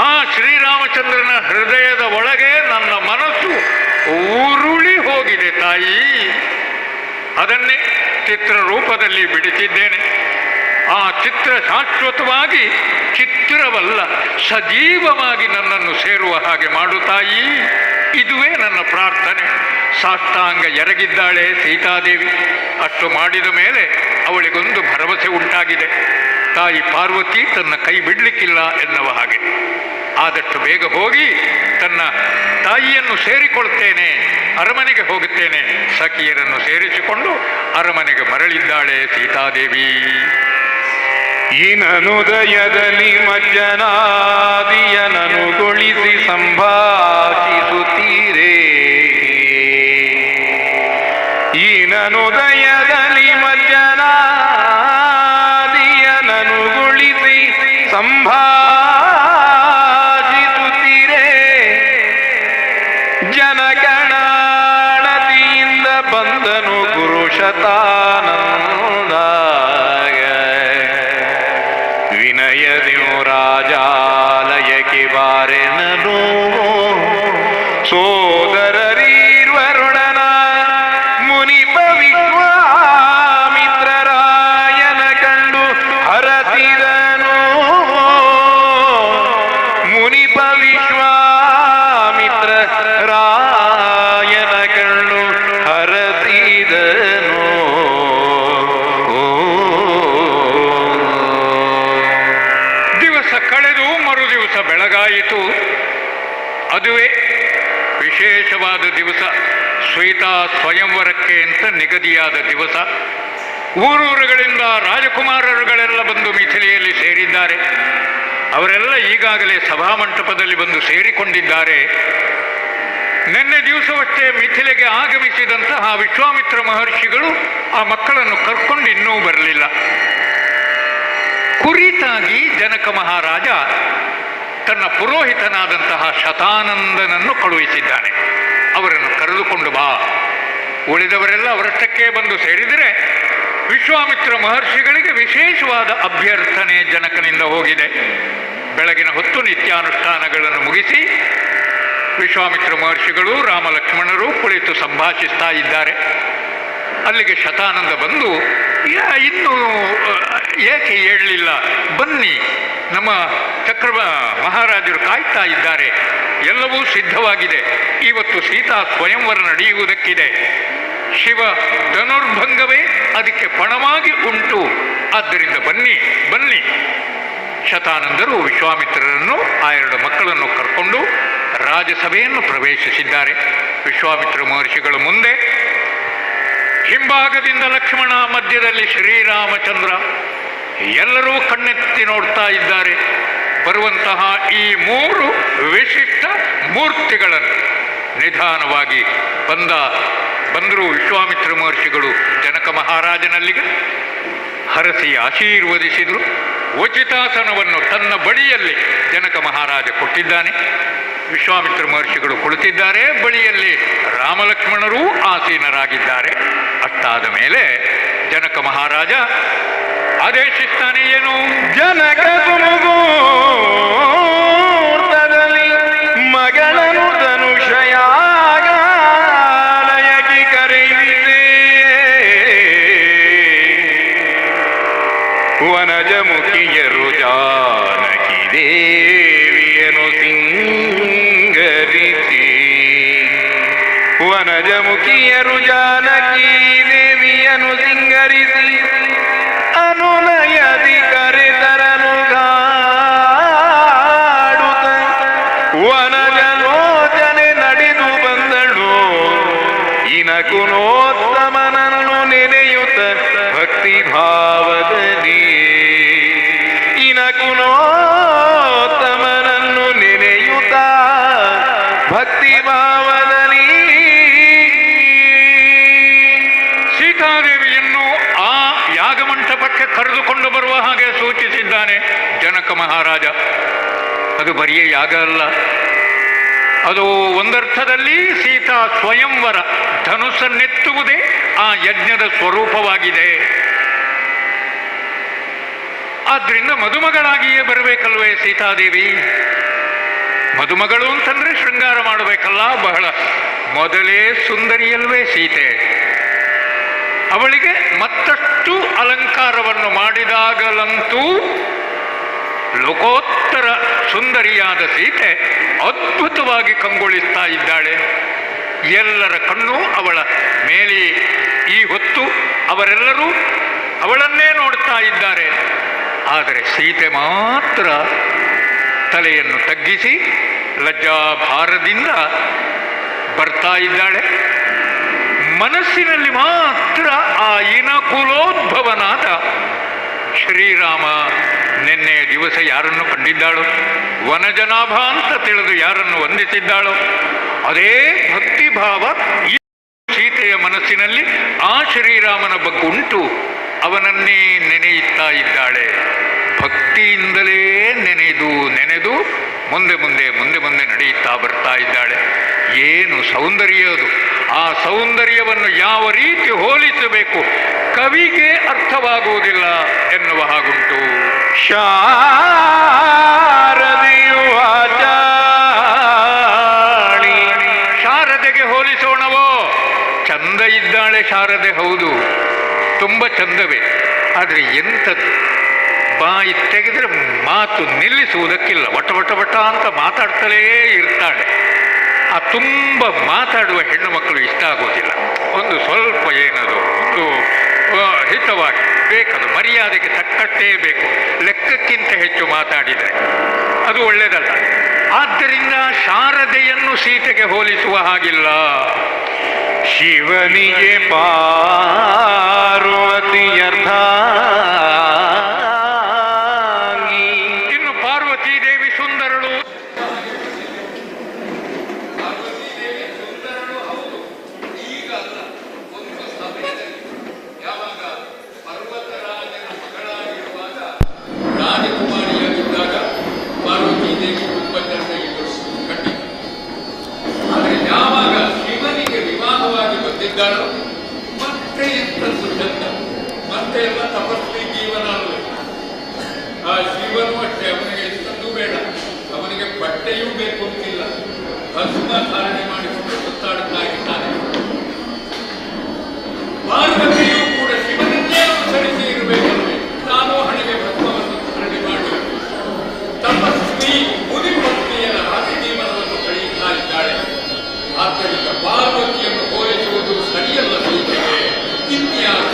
ಆ ಶ್ರೀರಾಮಚಂದ್ರನ ಹೃದಯದ ಒಳಗೆ ನನ್ನ ಮನಸ್ಸು ಉರುಳಿ ಹೋಗಿದೆ ತಾಯಿ. ಅದನ್ನೇ ಚಿತ್ರ ರೂಪದಲ್ಲಿ ಬಿಡಿಸಿದ್ದೇನೆ. ಆ ಚಿತ್ರ ಶಾಶ್ವತವಾಗಿ, ಚಿತ್ರವಲ್ಲ ಸಜೀವವಾಗಿ ನನ್ನನ್ನು ಸೇರುವ ಹಾಗೆ ಮಾಡು ತಾಯಿ. ಇದುವೇ ನನ್ನ ಪ್ರಾರ್ಥನೆ. ಸಾಷ್ಟಾಂಗ ಎರಗಿದ್ದಾಳೆ ಸೀತಾದೇವಿ. ಅಷ್ಟು ಮಾಡಿದ ಮೇಲೆ ಅವಳಿಗೊಂದು ಭರವಸೆ ಉಂಟಾಗಿದೆ. ತಾಯಿ ಪಾರ್ವತಿ ತನ್ನ ಕೈ ಬಿಡಲಿಕ್ಕಿಲ್ಲ ಎನ್ನುವ ಹಾಗೆ. ಆದಷ್ಟು ಬೇಗ ಹೋಗಿ ತನ್ನ ತಾಯಿಯನ್ನು ಸೇರಿಕೊಳ್ತೇನೆ, ಅರಮನೆಗೆ ಹೋಗುತ್ತೇನೆ. ಸಖಿಯರನ್ನು ಸೇರಿಸಿಕೊಂಡು ಅರಮನೆಗೆ ಮರಳಿದ್ದಾಳೆ ಸೀತಾದೇವಿ. ಈನನುದಯದಲ್ಲಿ ಮಜ್ಜನಾದಿಯನನುಗೊಳಿಸಿ ಸಂಭಾಷಿಸುತ್ತೀರೇ. ಈನನುದಯದಲ್ಲಿ ಮಜ್ಜನಾದಿಯನನುಗೊಳಿಸಿ ಸಂಭಾಷಿಸುತ್ತೀರೇ. ಜನಗಣತಿಯಿಂದ ಬಂದನು ಗುರು ಶತಾನಂದ. ವಿನಯದಿಯು ರಾಜಾಲಯಕ್ಕೆ ಬಾರೆನನು ಸೋದರರೀರ್ವರುಣನ ಮುನಿಪ ವಿಶ್ವಾಮಿತ್ರರಾಯನ ಕಂಡು ಹರಸಿದನು. ಮುನಿಪ ವಿಶ್ವಾಮಿತ್ರ ರಾಯನ ಕಂಡು ಹರಸಿದನು. ಕಳೆದು ಮರು ದಿವಸ ಬೆಳಗಾಯಿತು. ಅದುವೇ ವಿಶೇಷವಾದ ದಿವಸ, ಶ್ವೇತಾ ಸ್ವಯಂವರಕ್ಕೆ ಅಂತ ನಿಗದಿಯಾದ ದಿವಸ. ಊರೂರುಗಳಿಂದ ರಾಜಕುಮಾರರುಗಳೆಲ್ಲ ಬಂದು ಮಿಥಿಲೆಯಲ್ಲಿ ಸೇರಿದ್ದಾರೆ. ಅವರೆಲ್ಲ ಈಗಾಗಲೇ ಸಭಾಮಂಟಪದಲ್ಲಿ ಬಂದು ಸೇರಿಕೊಂಡಿದ್ದಾರೆ. ನಿನ್ನೆ ದಿವಸವಷ್ಟೇ ಮಿಥಿಲೆಗೆ ಆಗಮಿಸಿದಂತಹ ವಿಶ್ವಾಮಿತ್ರ ಮಹರ್ಷಿಗಳು ಆ ಮಕ್ಕಳನ್ನು ಕರ್ಕೊಂಡು ಇನ್ನೂ ಬರಲಿಲ್ಲ. ಕುರಿತಾಗಿ ಜನಕ ಮಹಾರಾಜ ತನ್ನ ಪುರೋಹಿತನಾದಂತಹ ಶತಾನಂದನನ್ನು ಕಳುಹಿಸಿದ್ದಾನೆ. ಅವರನ್ನು ಕರೆದುಕೊಂಡು ಬಾ. ಉಳಿದವರೆಲ್ಲ ಅವರಷ್ಟಕ್ಕೆ ಬಂದು ಸೇರಿದರೆ ವಿಶ್ವಾಮಿತ್ರ ಮಹರ್ಷಿಗಳಿಗೆ ವಿಶೇಷವಾದ ಅಭ್ಯರ್ಥನೆ ಜನಕನಿಂದ ಹೋಗಿದೆ. ಬೆಳಗಿನ ಹೊತ್ತು ನಿತ್ಯಾನುಷ್ಠಾನಗಳನ್ನು ಮುಗಿಸಿ ವಿಶ್ವಾಮಿತ್ರ ಮಹರ್ಷಿಗಳು ರಾಮ ಲಕ್ಷ್ಮಣರು ಕುಳಿತು ಸಂಭಾಷಿಸ್ತಾ ಇದ್ದಾರೆ. ಅಲ್ಲಿಗೆ ಶತಾನಂದ ಬಂದು, ಇನ್ನೂ ಏಕೆ ಹೇಳಲಿಲ್ಲ, ಬನ್ನಿ, ನಮ್ಮ ಮಹಾರಾಜರು ಕಾಯ್ತಾ ಇದ್ದಾರೆ, ಎಲ್ಲವೂ ಸಿದ್ಧವಾಗಿದೆ, ಇವತ್ತು ಸೀತಾ ಸ್ವಯಂವರ ನಡೆಯುವುದಕ್ಕಿದೆ, ಶಿವ ಧನುರ್ಭಂಗವೇ ಅದಕ್ಕೆ ಪಣವಾಗಿ ಉಂಟು, ಆದ್ದರಿಂದ ಬನ್ನಿ ಬನ್ನಿ. ಶತಾನಂದರು ವಿಶ್ವಾಮಿತ್ರರನ್ನು ಆ 2 ಮಕ್ಕಳನ್ನು ಕರ್ಕೊಂಡು ರಾಜಸಭೆಯನ್ನು ಪ್ರವೇಶಿಸಿದ್ದಾರೆ. ವಿಶ್ವಾಮಿತ್ರ ಮಹರ್ಷಿಗಳು ಮುಂದೆ, ಹಿಂಭಾಗದಿಂದ ಲಕ್ಷ್ಮಣ, ಮಧ್ಯದಲ್ಲಿ ಶ್ರೀರಾಮಚಂದ್ರ, ಎಲ್ಲರೂ ಕಣ್ಣೆತ್ತಿ ನೋಡ್ತಾ ಇದ್ದಾರೆ. ಬರುವಂತಹ ಈ 3 ವಿಶಿಷ್ಟ ಮೂರ್ತಿಗಳನ್ನು ನಿಧಾನವಾಗಿ ಬಂದರು ವಿಶ್ವಾಮಿತ್ರ ಮಹರ್ಷಿಗಳು ಜನಕ ಮಹಾರಾಜನಲ್ಲಿಗೆ ಹರಸಿ ಆಶೀರ್ವದಿಸಿದರು. ಉಚಿತಾಸನವನ್ನು ತನ್ನ ಬಳಿಯಲ್ಲಿ ಜನಕ ಮಹಾರಾಜ ಕೊಟ್ಟಿದ್ದಾನೆ. ವಿಶ್ವಾಮಿತ್ರ ಮಹರ್ಷಿಗಳು ಕುಳಿತಿದ್ದಾರೆ, ಬಳಿಯಲ್ಲಿ ರಾಮಲಕ್ಷ್ಮಣರೂ ಆಸೀನರಾಗಿದ್ದಾರೆ. ಅಷ್ಟಾದ ಮೇಲೆ ಜನಕ ಮಹಾರಾಜ ಆದೇಶಿಸ್ತಾನೆ, ಏನು? ಜನಕ ಸುಮುಗೂರ್ತದಲ್ಲಿ ಮಗಳನ್ನು ಧನುಷಯಾಗಾಲಯಕ್ಕೆ ಕರೆಯಿದೆ. ವನಜ ಮುಖಿಯರು ಜಾನಕಿ ದೇವಿಯನು ಸಿಂಗರಿಸಿ, ವನಜ ಮುಖಿಯರು ಜಾನಕಿ ದೇವಿಯನು ಸಿಂಗರಿಸಿ, ಅನುನಯದಿ ಕರೆತರನು ಗಾಡುತ್ತ ವನಜಲೋಚನೆ ನಡೆದು ಬಂದಳು. ಇನಕುನೋತ್ತಮನನ್ನು ನೆನೆಯುತ್ತ ಭಕ್ತಿ ಭಾವದಲ್ಲಿ, ಇನಕುನೋತ್ತಮನನ್ನು ನೆನೆಯುತ್ತ ಭಕ್ತಿ ಭಾವದಲ್ಲಿ ಸೀತಾದೇವಿಯನ್ನು ಆ ಯಾಗಮಂಟಪಕ್ಕೆ ಕರೆದುಕೊಂಡು ಬರುವ ಹಾಗೆ ಸೂಚಿಸಿದ್ದಾನೆ ಜನಕ ಮಹಾರಾಜ. ಅದು ಬರಿಯ ಯಾಗ ಅಲ್ಲ, ಅದು ಒಂದರ್ಥದಲ್ಲಿ ಸೀತಾ ಸ್ವಯಂವರ ಧನುಸ್ಸನ್ನೆತ್ತುವುದೇ ಆ ಯಜ್ಞದ ಸ್ವರೂಪವಾಗಿದೆ. ಆದ್ರಿಂದ ಮದುಮಗಳಾಗಿಯೇ ಬರಬೇಕಲ್ವೇ ಸೀತಾದೇವಿ? ಮದುಮಗಳು ಅಂತಂದ್ರೆ ಶೃಂಗಾರ ಮಾಡಬೇಕಲ್ಲ, ಬಹಳ ಮೊದಲೇ ಸುಂದರಿಯಲ್ವೇ ಸೀತೆ. ಅವಳಿಗೆ ಮತ್ತಷ್ಟು ಅಲಂಕಾರವನ್ನು ಮಾಡಿದಾಗಲಂತೂ ಲೋಕೋತ್ತರ ಸುಂದರಿಯಾದ ಸೀತೆ ಅದ್ಭುತವಾಗಿ ಕಂಗೊಳಿಸ್ತಾ ಇದ್ದಾಳೆ. ಎಲ್ಲರ ಕಣ್ಣು ಅವಳ ಮೇಲೆ ಈ ಹೊತ್ತು ಅವರೆಲ್ಲರೂ ಅವಳನ್ನೇ ನೋಡ್ತಾ ಇದ್ದಾರೆ. ಆದರೆ ಸೀತೆ ಮಾತ್ರ ತಲೆಯನ್ನು ತಗ್ಗಿಸಿ ಲಜ್ಜಾಭಾರದಿಂದ ಬರ್ತಾ ಇದ್ದಾಳೆ. ಮನಸ್ಸಿನಲ್ಲಿ ಮಾತ್ರ ಆ ಇನಕುಲೋದ್ಭವನಾದ ಶ್ರೀರಾಮ ನಿನ್ನೆ ದಿವಸ ಯಾರನ್ನು ಕಂಡಿದ್ದಾಳೋ, ವನಜನಾಭ ಅಂತ ತಿಳಿದು ಯಾರನ್ನು ವಂದಿಸಿದ್ದಾಳೋ, ಅದೇ ಭಕ್ತಿಭಾವ ಈ ಸೀತೆಯ ಮನಸ್ಸಿನಲ್ಲಿ ಆ ಶ್ರೀರಾಮನ ಬಗ್ಗೆ ಉಂಟು. ಅವನನ್ನೇ ನೆನೆಯುತ್ತಾ ಇದ್ದಾಳೆ. ಭಕ್ತಿಯಿಂದಲೇ ನೆನೆದು ಮುಂದೆ ಮುಂದೆ ಮುಂದೆ ಮುಂದೆ ನಡೆಯುತ್ತಾ ಬರ್ತಾ ಇದ್ದಾಳೆ. ಏನು ಸೌಂದರ್ಯ ಅದು! ಆ ಸೌಂದರ್ಯವನ್ನು ಯಾವ ರೀತಿ ಹೋಲಿಸಬೇಕು ಕವಿಗೆ ಅರ್ಥವಾಗುವುದಿಲ್ಲ ಎನ್ನುವ ಹಾಗುಂಟು. ಶಾರದೆಯು ಆಚಾಳಿ, ಶಾರದೆಗೆ ಹೋಲಿಸೋಣವೋ? ಚಂದ ಇದ್ದಾಳೆ ಶಾರದೆ, ಹೌದು, ತುಂಬ ಚಂದವೇ. ಆದರೆ ಎಂಥದ್ದು, ಬಾಯಿ ತೆಗೆದರೆ ಮಾತು ನಿಲ್ಲಿಸುವುದಕ್ಕಿಲ್ಲ, ವಟ ವಟ ವಟ ಅಂತ ಮಾತಾಡ್ತಲೇ ಇರ್ತಾಳೆ. ಆ ತುಂಬ ಮಾತಾಡುವ ಹೆಣ್ಣು ಮಕ್ಕಳು ಇಷ್ಟ ಆಗೋದಿಲ್ಲ. ಒಂದು ಸ್ವಲ್ಪ ಏನದು ಒಂದು ಹಿತವಾಗಿ ಬೇಕದು, ಮರ್ಯಾದೆಗೆ ತಕ್ಕಷ್ಟೇ ಬೇಕು. ಲೆಕ್ಕಕ್ಕಿಂತ ಹೆಚ್ಚು ಮಾತಾಡಿದರೆ ಅದು ಒಳ್ಳೆಯದಲ್ಲ. ಆದ್ದರಿಂದ ಶಾರದೆಯನ್ನು ಸೀತೆಗೆ ಹೋಲಿಸುವ ಹಾಗಿಲ್ಲ. ಶಿವನಿಗೆ ಪಾರ್ವತಿಯರ್ಥ, ಇನ್ನು ಪಾರ್ವತೀ ದೇವಿ ಸುಂದರಳು. ರಾಜಕುಮಾರಿಯಾಗಿದ್ದಾಗ ಪಾರ್ವತೀ ದೇವಿ ಇದ್ದಾಳೋ ಮತ್ತೆ ಎಂಥದ್ದು ಚಂದ, ಮತ್ತೆ ಎಲ್ಲ ತಪಸ್ವಿ ಜೀವನ ಅಲ್ಲವೇ. ಆ ಶಿವನು ಅಷ್ಟೇ, ಅವನಿಗೆ ಎಂಥದ್ದು ಬೇಡ, ಅವನಿಗೆ ಬಟ್ಟೆಯೂ ಬೇಕು ಅಂತಿಲ್ಲ, ಭಸ್ಮ ಧಾರಣೆ ಮಾಡಿಕೊಂಡು ಸುತ್ತಾಡುತ್ತಾ ಇದ್ದಾನೆ. ಪಾರ್ವತಿಯೂ ಕೂಡ ಶಿವನನ್ನೇ ಅನುಸರಿಸಿ ಇರಬೇಕಲ್ವೇ, ನಾನು ಹಣೆಗೆ ಭಸ್ಮವನ್ನು ಧಾರಣೆ ಮಾಡಿ ತಪಸ್ವಿ ಮುನಿಪತ್ನಿಯರ ಹಾಗೆ ಜೀವನವನ್ನು ಕಳೆಯುತ್ತಾ ಇದ್ದಾಳೆ. ಆದ್ದರಿಂದ ಪಾರ್ವತಿಯನ್ನು ಹೋಲಿಸುವುದು ಸರಿಯಲ್ಲ. ಸೀತೆಗೆ ಇನ್ಯಾರು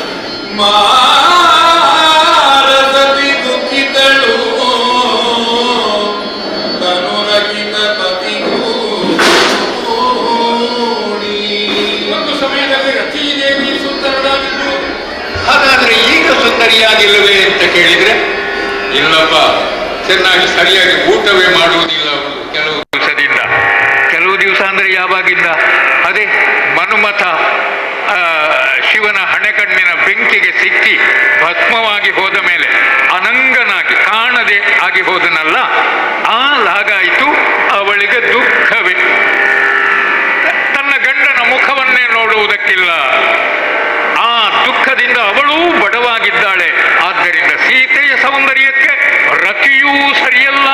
ಮಾರಸತಿ ದುಃಖಿತಳು ತನುರಹಿತ ಪತಿಗೂಡಿ. ಒಂದು ಸಮಯದಲ್ಲಿ ರತೀದೇವಿ ಸುಂದರನಾಗಿದ್ದು, ಹಾಗಾದ್ರೆ ಈಗ ಸುಂದರಿಯಾಗಿಲ್ಲವೇ ಅಂತ ಕೇಳಿದ್ರೆ, ಇಲ್ಲಪ್ಪ, ಚೆನ್ನಾಗಿ ಸರಿಯಾಗಿ ಊಟವೇ ಮಾಡುವುದಿಲ್ಲ ಅವಳು. ಕೆಲವು ದಿವಸ ಅಂದ್ರೆ ಯಾವಾಗಿಂದ? ಅದೇ ಮನುಮಥ ಶಿವನ ಹಣೆಕಣ್ಣಿನ ಬೆಂಕಿಗೆ ಸಿಕ್ಕಿ ಭಸ್ಮವಾಗಿ ಹೋದ ಮೇಲೆ ಅನಂಗನಾಗಿ ಕಾಣದೆ ಆಗಿ ಹೋದನಲ್ಲ, ಲಾಗಾಯಿತು ಅವಳಿಗೆ ದುಃಖವೇ. ತನ್ನ ಗಂಡನ ಮುಖವನ್ನೇ ನೋಡುವುದಕ್ಕಿಲ್ಲ. ಆ ದುಃಖದಿಂದ ಅವಳೂ ಬಡವಾಗಿದ್ದಾಳೆ. ಆದ್ದರಿಂದ ಸೀತೆಯ ಸೌಂದರ್ಯಕ್ಕೆ ರತಿಯೂ ಸರಿಯಲ್ಲ.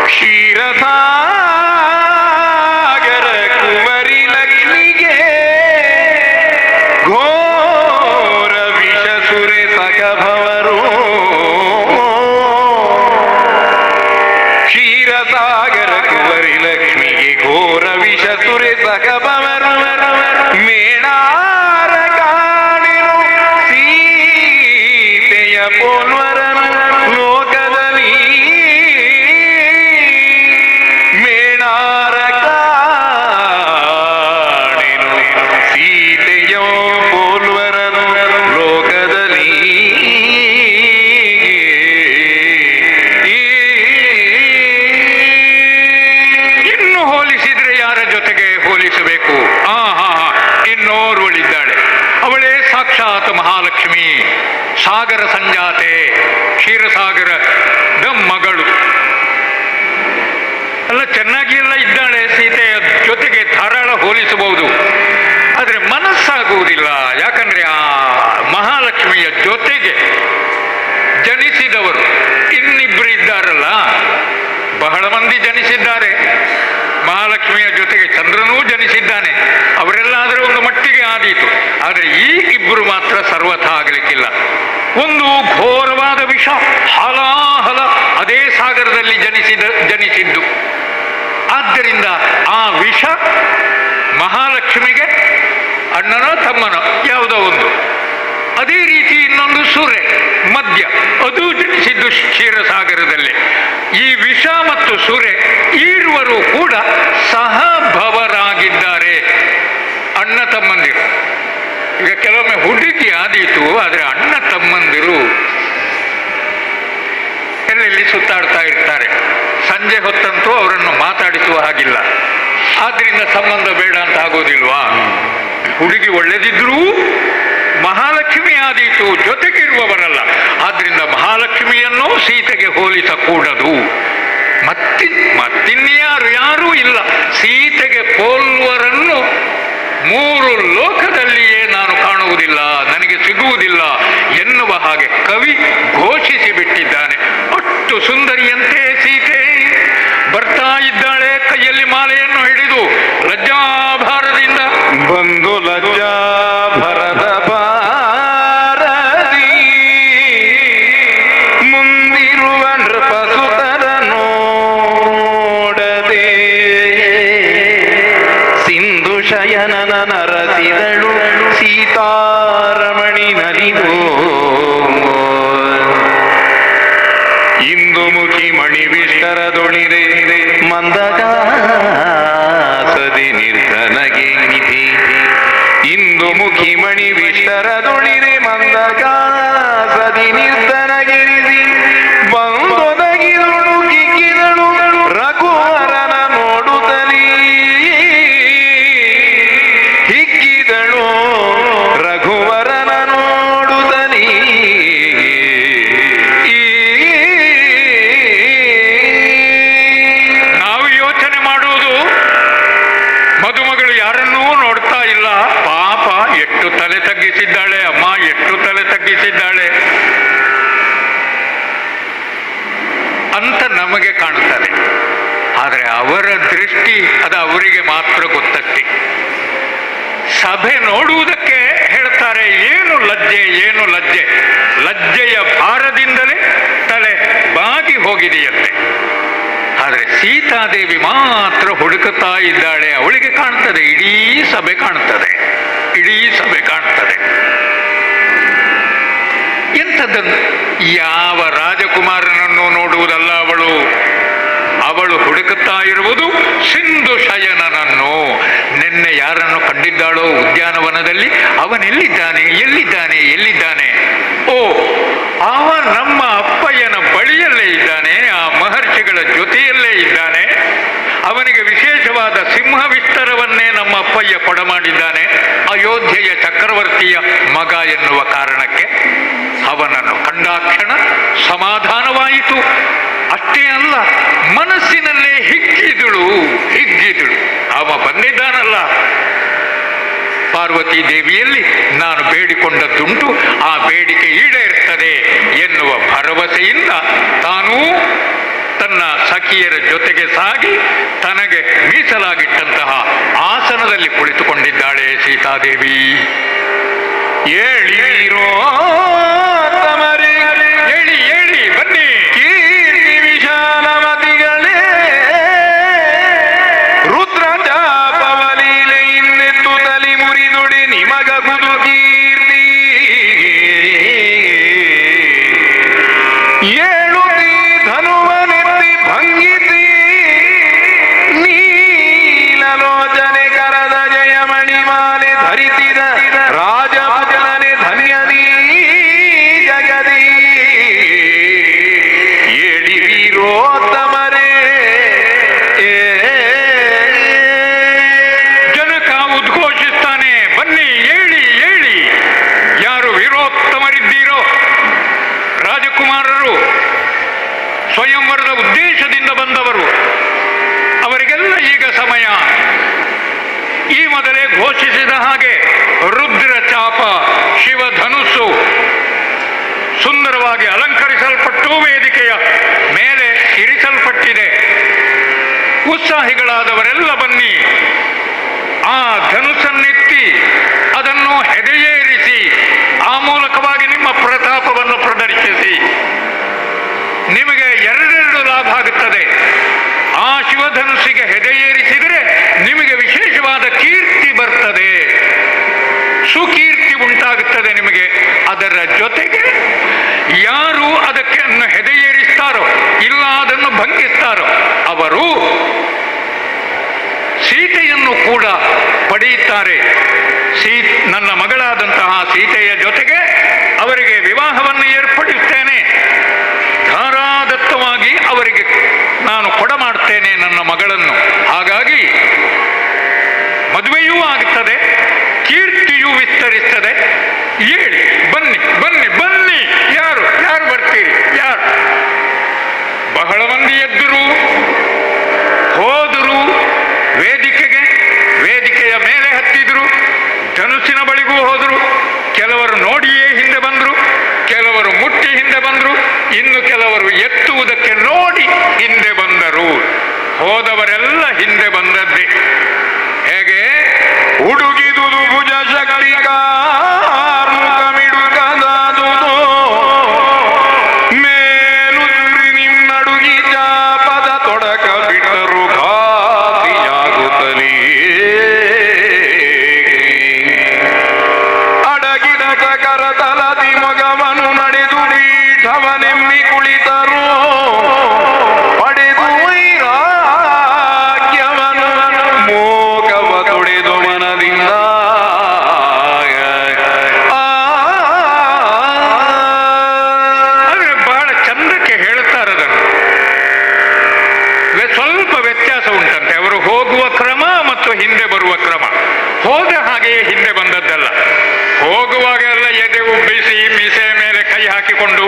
ಕ್ಷೀರಸಾಗರ ಕುಮರಿ ಲಕ್ಷ್ಮಿಗೆ ಘೋರ ವಿಷ ಸುರೆ ಸಖಭವರು. ಕ್ಷೀರಸಾಗರ ಕುಮರಿ ಲಕ್ಷ್ಮಿಗೆ ಘೋರ ವಿಷ ಸುರೆ ಸಖಭವರು. ಮೇಣಾರ ಕಾಣಿರು ಸೀತೆಯ ಪೋಲ್ವರ ಲೋಕದಲ್ಲಿ. ಮೇಣಾರ ಕಾಣಿರು ಸೀತೆಯ ಪೋಲ್ವರ ಲೋಕದಲ್ಲಿ. ಇನ್ನು ಹೋಲಿಸಿದ್ರೆ ಯಾರ ಜೊತೆಗೆ ಹೋಲಿಸಬೇಕು? ಇನ್ನೋರ್ವಳಿದ್ದಾಳೆ. ಅವಳೇ ಸಾಕ್ಷಾತ್ ಮಹಾಲಕ್ಷ್ಮಿ, ಸಾಗರ ಸಂಜಾತೆ, ಕ್ಷೀರಸಾಗರದ ಮಗಳು. ಎಲ್ಲ ಚೆನ್ನಾಗಿ ಎಲ್ಲ ಇದ್ದಾಳೆ. ಸೀತೆಯ ಜೊತೆಗೆ ಧಾರಾಳ ಹೋಲಿಸಬಹುದು, ಆದರೆ ಮನಸ್ಸಾಗುವುದಿಲ್ಲ. ಯಾಕಂದ್ರೆ ಆ ಮಹಾಲಕ್ಷ್ಮಿಯ ಜೊತೆಗೆ ಜನಿಸಿದವರು ಇನ್ನಿಬ್ಬರು ಇದ್ದಾರಲ್ಲ, ಬಹಳ ಮಂದಿ ಜನಿಸಿದ್ದಾರೆ. ಮಹಾಲಕ್ಷ್ಮಿಯ ಜೊತೆಗೆ ಚಂದ್ರನೂ ಜನಿಸಿದ್ದಾನೆ. ಅವರೆಲ್ಲಾದರೆ ಒಂದು ಮಟ್ಟಿಗೆ ಆದೀತು. ಆದರೆ ಈ ಇಬ್ಬರು ಮಾತ್ರ ಸರ್ವಥ ಆಗಲಿಕ್ಕಿಲ್ಲ. ಒಂದು ಘೋರವಾದ ವಿಷ, ಹಲಾಹಲ, ಅದೇ ಸಾಗರದಲ್ಲಿ ಜನಿಸಿದ್ದು. ಆದ್ದರಿಂದ ಆ ವಿಷ ಮಹಾಲಕ್ಷ್ಮಿಗೆ ಅಣ್ಣನೋ ತಮ್ಮನೋ ಯಾವುದೋ ಒಂದು. ಅದೇ ರೀತಿ ಇನ್ನೊಂದು ಸುರೆ, ಮದ್ಯ, ಅದು ಜನಿಸಿದ್ದು ಕ್ಷೀರಸಾಗರದಲ್ಲಿ. ಈ ವಿಷ ಮತ್ತು ಸುರೆ ಈರುವರು ಕೂಡ ಸಹಭವರಾಗಿದ್ದಾರೆ, ಅಣ್ಣ ತಮ್ಮಂದಿರು. ಈಗ ಕೆಲವೊಮ್ಮೆ ಹುಡುಗಿ ಆದೀತು, ಆದರೆ ಅಣ್ಣ ತಮ್ಮಂದಿರು ಎಲ್ಲೆಲ್ಲಿ ಸುತ್ತಾಡ್ತಾ ಇರ್ತಾರೆ. ಸಂಜೆ ಹೊತ್ತಂತೂ ಅವರನ್ನು ಮಾತಾಡಿಸುವ ಹಾಗಿಲ್ಲ. ಆದ್ರಿಂದ ಸಂಬಂಧ ಬೇಡ ಅಂತ ಆಗೋದಿಲ್ವಾ? ಹುಡುಗಿ ಒಳ್ಳೆದಿದ್ರೂ ಮಹಾಲಕ್ಷ್ಮಿ ಆದೀತು, ಜೊತೆಗಿರುವವರಲ್ಲ. ಆದ್ರಿಂದ ಮಹಾಲಕ್ಷ್ಮಿಯನ್ನು ಸೀತೆಗೆ ಹೋಲಿಸಕೂಡದು. ಮತ್ತಿನ್ಯಾರು ಇಲ್ಲ. ಸೀತೆಗೆ ಹೋಲುವರನ್ನು ಮೂರು ಲೋಕದಲ್ಲಿಯೇ ನಾನು ಕಾಣುವುದಿಲ್ಲ, ನನಗೆ ಸಿಗುವುದಿಲ್ಲ ಎನ್ನುವ ಹಾಗೆ ಕವಿ ಘೋಷಿಸಿ ಬಿಟ್ಟಿದ್ದಾನೆ. ಅಷ್ಟು ಸುಂದರಿಯಂತೆ ಸೀತೆ ಬರ್ತಾ ಇದ್ದಾಳೆ, ಕೈಯಲ್ಲಿ ಮಾಲೆಯನ್ನು ಹಿಡಿದು ಲಜ್ಜಾಭಾರದಿಂದ. ಬಂದು ಲಜ್ಜಾಭರದ ಭಾರದಿ ಮುಂದಿರುವ ನೃಪಸುತರ ನೋಡದೆ ಸಿಂಧು ಶಯನನ ನರಸಿದಳು ಸೀತಾರಮಣಿ ನಲಿದು. ಇಂದು ಮುಖಿ ಮಣಿವಿಷ್ಟರದೊಳಿದೆ ಮಂದಗಾಸದಿ ನಿರ್ಧನಗೆ ನಿಧಿ. ಇಂದು ಮುಖಿ ಮಣಿ ವಿಷ್ಟರದೊಳಿದೆ ಮಂದಗಾಸದಿ ನಿರ್ಧನಗೆ ನಿಧಿ. ಬಂದೊದಗಿದಳು ಕಿಕ್ಕಿದಳು ರಘುವರನ ನೋಡುತ್ತಲೀ. ಹಿಕ್ಕಿದಳು ರಘುವರನ ನೋಡುತ್ತಲೀ. ನಾವು ಯೋಚನೆ ಮಾಡುವುದು ಮದುಮಗಳು ಯಾರನ್ನೂ ನೋಡ್ತಾ ಇಲ್ಲ. ಪಾಪ ಎಷ್ಟು ತಲೆ ತಗ್ಗಿಸಿದ್ದಾಳೆ ಅಮ್ಮ, ಎಷ್ಟು ತಲೆ ತಗ್ಗಿಸಿದ್ದಾಳೆ ಅಂತ ನಮಗೆ ಕಾಣುತ್ತದೆ. ಆದರೆ ಅವರ ದೃಷ್ಟಿ ಅದು ಅವರಿಗೆ ಮಾತ್ರ ಗೊತ್ತಷ್ಟೆ. ಸಭೆ ನೋಡುವುದಕ್ಕೆ ಹೇಳ್ತಾರೆ, ಏನು ಲಜ್ಜೆ, ಏನು ಲಜ್ಜೆ. ಲಜ್ಜೆಯ ಭಾರದಿಂದಲೇ ತಲೆ ಬಾಗಿ ಹೋಗಿದೆಯಂತೆ. ಆದರೆ ಸೀತಾದೇವಿ ಮಾತ್ರ ಹುಡುಕುತ್ತಾ ಇದ್ದಾಳೆ. ಅವಳಿಗೆ ಕಾಣ್ತದೆ, ಇಡೀ ಸಭೆ ಕಾಣ್ತದೆ, ಇಡೀ ಸಭೆ ಕಾಣ್ತದೆ. ಎಂಥದ್ದನ್ನು ಯಾವ ರಾಜಕುಮಾರನನ್ನು ನೋಡುವುದಲ್ಲ ಅವಳು ಹುಡುಕುತ್ತಾ ಇರುವುದು ಸಿಂಧು ಶಯನನನ್ನು. ನಿನ್ನೆ ಯಾರನ್ನು ಕಂಡಿದ್ದಾಳೋ ಉದ್ಯಾನವನದಲ್ಲಿ, ಅವನೆಲ್ಲಿದ್ದಾನೆ, ಎಲ್ಲಿದ್ದಾನೆ, ಎಲ್ಲಿದ್ದಾನೆ? ಓ, ಅವ ನಮ್ಮ ಅಪ್ಪಯ್ಯನ ಬಳಿಯಲ್ಲೇ ಇದ್ದಾನೆ, ಆ ಮಹರ್ಷಿಗಳ ಜೊತೆಯಲ್ಲೇ ಇದ್ದಾನೆ. ಅವನಿಗೆ ವಿಶೇಷವಾದ ಸಿಂಹ ವಿಸ್ತಾರವನ್ನೇ ನಮ್ಮ ಅಪ್ಪಯ್ಯ ಕೊಡಮಾಡಿದ್ದಾನೆ, ಅಯೋಧ್ಯೆಯ ಚಕ್ರವರ್ತಿಯ ಮಗ ಎನ್ನುವ ಕಾರಣಕ್ಕೆ. ಅವನನ್ನು ಕಂಡಾಕ್ಷಣ ಸಮಾಧಾನವಾಯಿತು. ಅಷ್ಟೇ ಅಲ್ಲ, ಮನಸ್ಸಿನಲ್ಲೇ ಹಿಗ್ಗಿದಳು. ಅವ ಬಂದಿದ್ದಾನಲ್ಲ, ಪಾರ್ವತಿ ದೇವಿಯಲ್ಲಿ ನಾನು ಬೇಡಿಕೊಂಡದ್ದುಂಟು, ಆ ಬೇಡಿಕೆ ಈಡೇರ್ತದೆ ಎನ್ನುವ ಭರವಸೆಯಿಂದ ತಾನೂ ತನ್ನ ಸಖಿಯರ ಜೊತೆಗೆ ಸಾಗಿ ತನಗೆ ಮೀಸಲಾಗಿಟ್ಟಂತಹ ಆಸನದಲ್ಲಿ ಕುಳಿತುಕೊಂಡಿದ್ದಾಳೆ ಸೀತಾದೇವಿ. ಏಳಿರೋ ತಮರಿ, ಏಳಿ ಏಳಿ ಬನ್ನಿ, ಕೀರ್ತಿ ವಿಶಾಲಮತಿಗಳೇ, ರುದ್ರ ಜಾಪವಲೀಲೆ ಇನ್ನೆತ್ತು ತಲಿ ಮುರಿದುಡಿ ನಿಮಗ ಗುದು ಕೀರ್ತಿ. ಏಳುತ್ತಿ ಧನುವನೆತ್ತಿ ಭಂಗಿತಿ, ನೀಲಲೋಚನೆ ಕರದ ಜಯಮಣಿ ಮಾಲೆ ಧರಿಸಿದ ರಾಜಪುತ್ರನೆ ಧನ್ಯದೀ ಜಗದೀ. ಏಳಿರೋತ್ತಮರೇ, ಜನಕ ಉದ್ಘೋಷಿಸ್ತಾನೆ, ಬನ್ನಿ ಏಳಿ ಏಳಿ. ಯಾರು ವೀರೋತ್ತಮರಿದ್ದೀರೋ, ರಾಜಕುಮಾರರು, ಸ್ವಯಂವರದ ಉದ್ದೇಶದಿಂದ ಬಂದವರು, ಅವರಿಗೆಲ್ಲ ಈಗ ಸಮಯ. ಈ ಮೊದಲೇ ಘೋಷಿಸಿದ ಹಾಗೆ ರುದ್ರ ಚಾಪ, ಶಿವಧನುಸ್ಸು ಸುಂದರವಾಗಿ ಅಲಂಕರಿಸಲ್ಪಟ್ಟು ವೇದಿಕೆಯ ಮೇಲೆ ಇರಿಸಲ್ಪಟ್ಟಿದೆ. ಉತ್ಸಾಹಿಗಳಾದವರೆಲ್ಲ ಬನ್ನಿ, ಆ ಧನುಸ್ಸನ್ನೆತ್ತಿ ಅದನ್ನು ಹೆದೆಯೇರಿಸಿ ಆ ಮೂಲಕವಾಗಿ ನಿಮ್ಮ ಪ್ರತಾಪವನ್ನು ಪ್ರದರ್ಶಿಸಿ. ನಿಮಗೆ ಎರಡೆರಡು ಲಾಭ ಆಗುತ್ತದೆ. ಆ ಶಿವಧನುಸ್ಸಿಗೆ ಹೆದೆಯೇರಿಸಿದರೆ ನಿಮಗೆ ವಿಶೇಷವಾದ ಕೀರ್ತಿ ಬರ್ತದೆ, ಸುಕೀರ್ತಿ ಉಂಟಾಗುತ್ತದೆ ನಿಮಗೆ. ಅದರ ಜೊತೆಗೆ ಯಾರು ಅದಕ್ಕೆ ಹೆದೆಯೇರಿಸ್ತಾರೋ, ಇಲ್ಲ ಅದನ್ನು ಭಂಗಿಸ್ತಾರೋ, ಅವರು ಸೀತೆಯನ್ನು ಕೂಡ ಪಡೆಯುತ್ತಾರೆ. ನನ್ನ ಮಗಳಾದಂತಹ ಸೀತೆಯ ಜೊತೆಗೆ ಅವರಿಗೆ ವಿವಾಹವನ್ನು ಏರ್ಪಡಿಸುತ್ತೇನೆ, ಧಾರಾದತ್ತವಾಗಿ ಅವರಿಗೆ ನಾನು ಕೊಡಮಾಡ್ತೇನೆ ನನ್ನ ಮಗಳನ್ನು. ಹಾಗಾಗಿ ಮದುವೆಯೂ ಆಗುತ್ತದೆ, ಕೀರ್ತಿಯೂ ವಿಸ್ತರಿಸ್ತದೆ. ಹೇಳಿ ಬನ್ನಿ ಬನ್ನಿ ಬನ್ನಿ, ಯಾರು ಯಾರು ಬರ್ತೀರಿ, ಯಾರು? ಬಹಳ ಮಂದಿ ಎದ್ದರು, ಹೋದರು ವೇದಿಕೆಯ ಮೇಲೆ ಹತ್ತಿದ್ರು, ಧನುಸ್ಸಿನ ಬಳಿಗೂ ಹೋದರು. ಕೆಲವರು ನೋಡಿಯೇ ಹಿಂದೆ ಬಂದರು, ಕೆಲವರು ಮುಟ್ಟಿ ಹಿಂದೆ ಬಂದರು, ಇನ್ನು ಕೆಲವರು ಎತ್ತುವುದಕ್ಕೆ ನೋಡಿ ಹಿಂದೆ ಬಂದರು. ಹೋದವರೆಲ್ಲ ಹಿಂದೆ ಬಂದದ್ದೇ. ಹೇಗೆ ಹುಡುಗಿದುದು ಭುಜ ಶಕ್ತಿ ಕಾರ್ಮುಖಮಿಡುಕದಾದುದು, ಮೇಲುದ್ರಿ ನಿನ್ನಡುಗಿ ಜಾಪದ ತೊಡಕ ಬಿಟ್ಟರು ಘಾತಿಯಾಗುತ್ತಲೇ. ಅಡಗಿದ ಕರತಲದಿ ಮಗವನು ನಡೆದು ಪೀಠವನೆಮ್ಮಿ ಕುಳಿತರು, ಪಡೆದು ವೈರಾಗ್ಯವನು ಮೋಕವ ತೊಡೆದು ಮನದಿಂದ. ಆದರೆ ಬಹಳ ಚಂದಕ್ಕೆ ಹೇಳ್ತಾರದನ್ನು. ಸ್ವಲ್ಪ ವ್ಯತ್ಯಾಸ ಉಂಟಂತೆ. ಅವರು ಹೋಗುವ ಕ್ರಮ ಮತ್ತು ಹಿಂದೆ ಬರುವ ಕ್ರಮ. ಹೋದ ಹಾಗೆಯೇ ಹಿಂದೆ ಬಂದದ್ದಲ್ಲ. ಹೋಗುವಾಗ ಎಲ್ಲ ಎದೆ ಉಬ್ಬಿಸಿ ಮೀಸೆ ಮೇಲೆ ಕೈ ಹಾಕಿಕೊಂಡು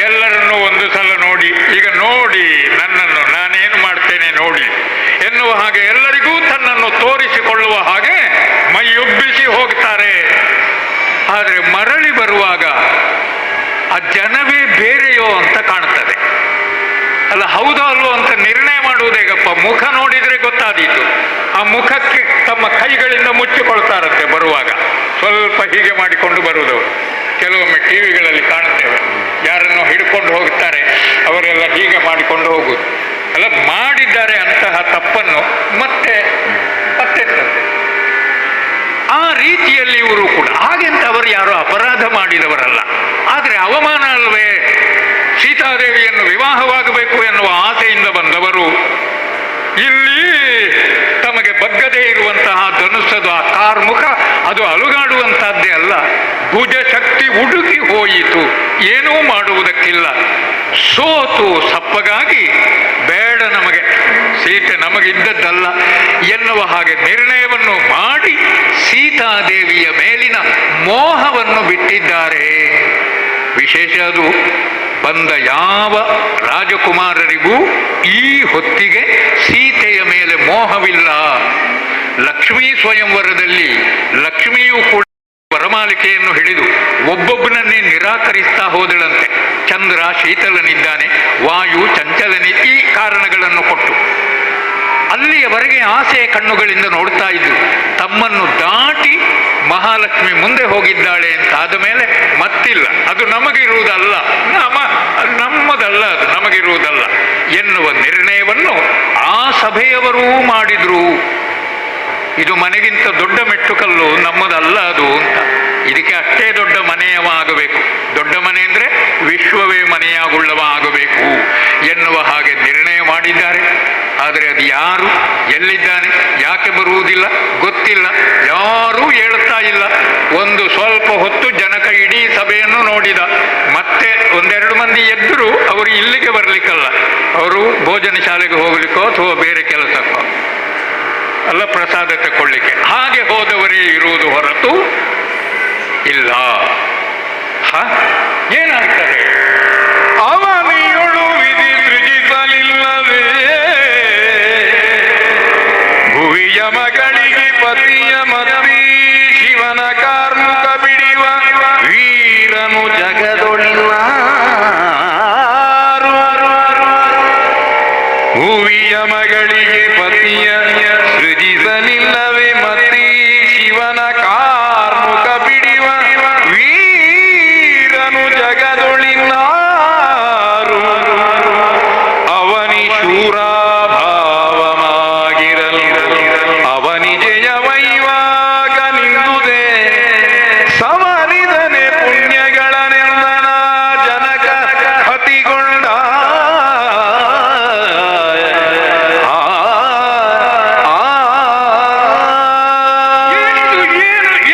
ಎಲ್ಲರನ್ನೂ ಒಂದು ಸಲ ನೋಡಿ, ಈಗ ನೋಡಿ ನನ್ನನ್ನು, ನಾನೇನು ಮಾಡ್ತೇನೆ ನೋಡಿ ಎನ್ನುವ ಹಾಗೆ ಎಲ್ಲರಿಗೂ ತನ್ನನ್ನು ತೋರಿಸಿಕೊಳ್ಳುವ ಹಾಗೆ ಜನವೇ ಬೇರೆಯೋ ಅಂತ ಕಾಣ್ತದೆ. ಅಲ್ಲ, ಹೌದೋ ಅಲ್ವೋ ಅಂತ ನಿರ್ಣಯ ಮಾಡುವುದೇಗಪ್ಪ, ಮುಖ ನೋಡಿದ್ರೆ ಗೊತ್ತಾದೀತು. ಆ ಮುಖಕ್ಕೆ ತಮ್ಮ ಕೈಗಳಿಂದ ಮುಚ್ಚಿಕೊಳ್ತಾರಂತೆ ಬರುವಾಗ, ಸ್ವಲ್ಪ ಹೀಗೆ ಮಾಡಿಕೊಂಡು ಬರುವುದವರು. ಕೆಲವೊಮ್ಮೆ ಟಿವಿಗಳಲ್ಲಿ ಕಾಣುತ್ತೇವೆ, ಯಾರನ್ನು ಹಿಡ್ಕೊಂಡು ಹೋಗುತ್ತಾರೆ, ಅವರೆಲ್ಲ ಹೀಗೆ ಮಾಡಿಕೊಂಡು ಹೋಗುವುದು. ಅಲ್ಲ, ಮಾಡಿದ್ದಾರೆ ಅಂತಹ ತಪ್ಪನ್ನು ಮತ್ತೆ ಪತ್ತೆತ್ತಂತೆ. ಆ ರೀತಿಯಲ್ಲಿ ಇವರು ಕೂಡ ಹಾಗೆಂತ ಅವರು ಯಾರು ಅಪರಾಧ ಮಾಡಿದವರಲ್ಲ, ಆದರೆ ಅವಮಾನ ಅಲ್ವೇ. ಸೀತಾದೇವಿಯನ್ನು ವಿವಾಹವಾಗಬೇಕು ಎನ್ನುವ ಆಸೆಯಿಂದ ಬಂದವರು ಇಲ್ಲಿ ತಮಗೆ ಬಗ್ಗದೇ ಇರುವಂತಹ ಧನುಸ್ಸದು ಆ ಕಾರ್ಮುಖ ಅದು ಅಲುಗಾಡುವಂತಹದ್ದೇ ಅಲ್ಲ, ಭುಜ ಶಕ್ತಿ ಉಡುಗಿ ಹೋಯಿತು, ಏನೂ ಮಾಡುವುದಕ್ಕಿಲ್ಲ. ಸೋತು ಸಪ್ಪಗಾಗಿ ಬೇಡ, ನಮಗೆ ಸೀತೆ ನಮಗಿದ್ದದ್ದಲ್ಲ ಎನ್ನುವ ಹಾಗೆ ನಿರ್ಣಯವನ್ನು ಮಾಡಿ ಸೀತಾದೇವಿಯ ಮೇಲಿನ ಮೋಹವನ್ನು ಬಿಟ್ಟಿದ್ದಾರೆ. ವಿಶೇಷ ಅದು, ಬಂದ ಯಾವ ರಾಜಕುಮಾರರಿಗೂ ಈ ಹೊತ್ತಿಗೆ ಸೀತೆಯ ಮೇಲೆ ಮೋಹವಿಲ್ಲ. ಲಕ್ಷ್ಮೀ ಸ್ವಯಂವರದಲ್ಲಿ ಲಕ್ಷ್ಮಿಯೂ ಕೂಡ ವರಮಾಲಿಕೆಯನ್ನು ಹಿಡಿದು ಒಬ್ಬೊಬ್ಬನನ್ನೇ ನಿರಾಕರಿಸ್ತಾ ಹೋದಳಂತೆ. ಚಂದ್ರ ಶೀತಲನಿದ್ದಾನೆ, ವಾಯು ಚಂಚಲನಿ, ಈ ಕಾರಣಗಳನ್ನು ಕೊಟ್ಟು ಅಲ್ಲಿಯವರೆಗೆ ಆಸೆಯ ಕಣ್ಣುಗಳಿಂದ ನೋಡ್ತಾ ಇದ್ರು. ತಮ್ಮನ್ನು ದಾಟಿ ಮಹಾಲಕ್ಷ್ಮಿ ಮುಂದೆ ಹೋಗಿದ್ದಾಳೆ ಅಂತಾದ ಮೇಲೆ ಮತ್ತಿಲ್ಲ, ಅದು ನಮಗಿರುವುದಲ್ಲ, ನಮ್ಮದಲ್ಲ, ಅದು ನಮಗಿರುವುದಲ್ಲ ಎನ್ನುವ ನಿರ್ಣಯವನ್ನು ಆ ಸಭೆಯವರೂ ಮಾಡಿದ್ರು. ಇದು ಮನೆಗಿಂತ ದೊಡ್ಡ ಮೆಟ್ಟುಕಲ್ಲು, ನಮ್ಮದಲ್ಲ ಅದು ಅಂತ. ಇದಕ್ಕೆ ಅಷ್ಟೇ ದೊಡ್ಡ ಮನೆಯವ ಆಗಬೇಕು. ದೊಡ್ಡ ಮನೆ ಅಂದರೆ ವಿಶ್ವವೇ ಮನೆಯಾಗುಳ್ಳವ ಆಗಬೇಕು ಎನ್ನುವ ಹಾಗೆ ನಿರ್ಣಯ ಮಾಡಿದ್ದಾರೆ. ಆದರೆ ಅದು ಯಾರು, ಎಲ್ಲಿದ್ದಾನೆ, ಯಾಕೆ ಬರುವುದಿಲ್ಲ ಗೊತ್ತಿಲ್ಲ, ಯಾರೂ ಹೇಳ್ತಾ ಇಲ್ಲ. ಒಂದು ಸ್ವಲ್ಪ ಹೊತ್ತು ಜನಕ ಇಡೀ ಸಭೆಯನ್ನು ನೋಡಿದ, ಮತ್ತೆ ಒಂದೆರಡು ಮಂದಿ ಎದ್ದರು. ಅವರು ಇಲ್ಲಿಗೆ ಬರಲಿಕ್ಕಲ್ಲ, ಅವರು ಭೋಜನ ಶಾಲೆಗೆ ಹೋಗ್ಲಿಕ್ಕೋ ಅಥವಾ ಬೇರೆ ಕೆಲಸಕ್ಕೋ ಅಲ್ಲ, ಪ್ರಸಾದ ತಗೊಳ್ಳಿಕ್ಕೆ ಹಾಗೆ ಹೋದವರೇ ಇರುವುದು ಹೊರತು ಇಲ್ಲ. ಏನಾಗ್ತದೆ? ಅವನಿಯೊಳು ವಿಧಿ ಸೃಜಿಸಲಿಲ್ಲವೇ, ಭುವಿಯ ಮಗಳಿಗೆ ಪತಿಯ ಮತಿ ಶಿವನ ಕಾರ್ಮುಕ ಬಿಡಿವ ವೀರನು ಜಗದೊಳಿಲ್ಲ. ಭುವಿಯ ಮಗಳಿಗೆ ಪತಿಯ ಸೃಜಿಸಲಿಲ್ಲವೇ ಮತಿ ಶಿವನ ಕಾರ್ಮುಕ ಬಿಡಿವ ವೀರನು ಜಗದೊಳಿಲ್ಲಾರು. ಅವನಿ ಶೂರಾಭಾವಮಾಗಿರಲಿ ಅವನಿ ಜಯವೈವಾಗ ನಿಂದುದೇ ಸಮರಿದನೆ ಪುಣ್ಯಗಳನೆಲ್ಲನ ಜನಕ ಹತಿಗೊಂಡ.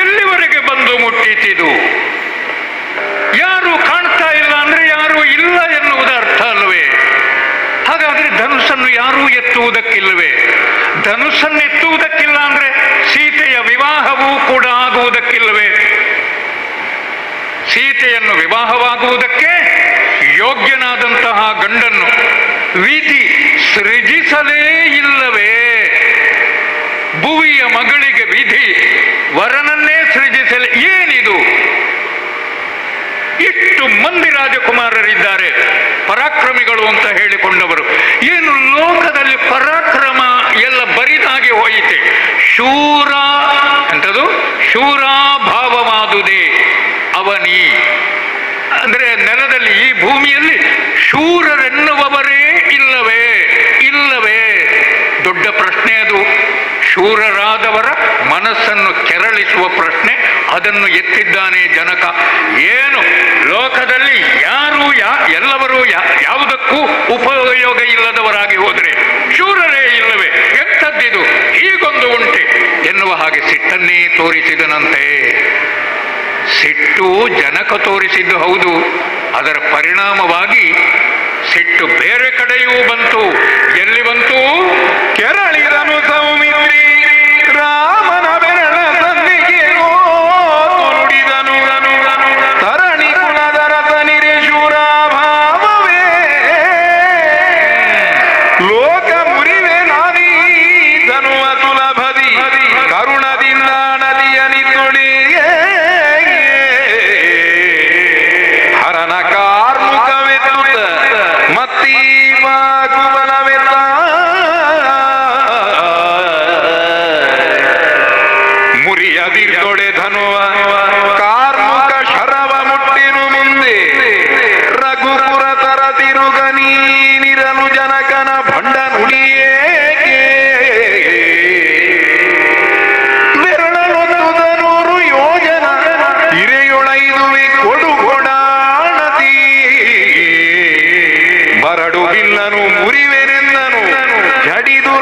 ಎಲ್ಲಿವರೆಗೆ ಬಂದು ಮುಟ್ಟಿತಿದು? ಯಾರು ಕಾಣ್ತಾ ಇಲ್ಲ ಅಂದ್ರೆ ಯಾರು ಇಲ್ಲ ಎನ್ನುವುದು ಅರ್ಥ ಅಲ್ವೇ? ಹಾಗಾದ್ರೆ ಧನುಸ್ಸನ್ನು ಯಾರೂ ಎತ್ತುವುದಕ್ಕಿಲ್ಲವೇ? ಧನುಸ್ಸನ್ನು ಎತ್ತುವುದಕ್ಕಿಲ್ಲ ಅಂದ್ರೆ ಸೀತೆಯ ವಿವಾಹವೂ ಕೂಡ ಆಗುವುದಕ್ಕಿಲ್ಲವೇ? ಸೀತೆಯನ್ನು ವಿವಾಹವಾಗುವುದಕ್ಕೆ ಯೋಗ್ಯನಾದಂತಹ ಗಂಡನ್ನು ವಿಧಿ ಸೃಜಿಸಲೇ ಇಲ್ಲವೇ? ಭುವಿಯ ಮಗಳಿಗೆ ವಿಧಿ ವರನನ್ನೇ ಸೃಜಿಸಲೇ, ಏನಿದು? ಇಷ್ಟು ಮಂದಿ ರಾಜಕುಮಾರರಿದ್ದಾರೆ, ಪರಾಕ್ರಮಿಗಳು ಅಂತ ಹೇಳಿಕೊಂಡವರು. ಏನು ಲೋಕದಲ್ಲಿ ಪರಾಕ್ರಮ ಎಲ್ಲ ಬರಿದಾಗಿ ಹೋಯಿತೆ. ಶೂರ ಅಂತದು ಶೂರಾಭಾವವಾದುದೇ ಅವನಿ ಅಂದ್ರೆ ನೆಲದಲ್ಲಿ, ಈ ಭೂಮಿಯಲ್ಲಿ ಶೂರರೆನ್ನುವವರೇ ಇಲ್ಲವೇ? ಇಲ್ಲವೇ? ದೊಡ್ಡ ಪ್ರಶ್ನೆ ಅದು. ಶೂರರಾದವರ ಮನಸ್ಸನ್ನು ಕೆರಳಿಸುವ ಪ್ರಶ್ನೆ, ಅದನ್ನು ಎತ್ತಿದ್ದಾನೆ ಜನಕ. ಏನು ಲೋಕದಲ್ಲಿ ಯಾರು ಎಲ್ಲವರು ಯಾವುದಕ್ಕೂ ಉಪಯೋಗ ಇಲ್ಲದವರಾಗಿ ಹೋದರೆ ಶೂರರೇ ಇಲ್ಲವೇ? ಎಂಥದ್ದಿದು, ಹೀಗೊಂದು ಉಂಟೆ ಎನ್ನುವ ಹಾಗೆ ಸಿಟ್ಟನ್ನೇ ತೋರಿಸಿದನಂತೆ. ಸಿಟ್ಟು ಜನಕ ತೋರಿಸಿದ್ದು ಹೌದು, ಅದರ ಪರಿಣಾಮವಾಗಿ ಸಿಟ್ಟು ಬೇರೆ ಕಡೆಯೂ ಬಂತು. ಎಲ್ಲಿ ಬಂತು? ಕೆರಳಿರನು ಸೌಮಿತ್ರಿ ರಾಮನ ಬೆರಳ ಸನ್ನಿಗೆ ನುಡಿದನು. ತರಣಿ ಕುಲದ ರತನಿರೆ ಶೂರಾಭಾವವೇ ಲೋಕ ಮುರಿವೆ ನಾನೀ ಧನುವ ಸುಲಭದಿ ಕರುಣದಿಂದ ನದಿಯ ನಿತ್ತುಳಿಗೆ ಹರನ ಎದಿರ್ದೊಡೆ ಧನುವ ಕಾರ್ಮುಕ ಶರವ ಮುಟ್ಟಿರು ಮುಂದೆ ರಘುಪುರ ತರ ತಿರುಗನೀನಿರಲು ಜನಕನ ಭಂಡ ನುಡಿಯೇಕೆ ಬೆರಳಲೊಂದು 100 ಯೋಜನ ಹಿರೆಯೊಳೈದುವೆ ಕೊಡುಗೊಡಾಣತಿ ಬರಡು ಬಿಲ್ಲನು ಮುರಿವೆನೆಂದನು ಜಡಿದು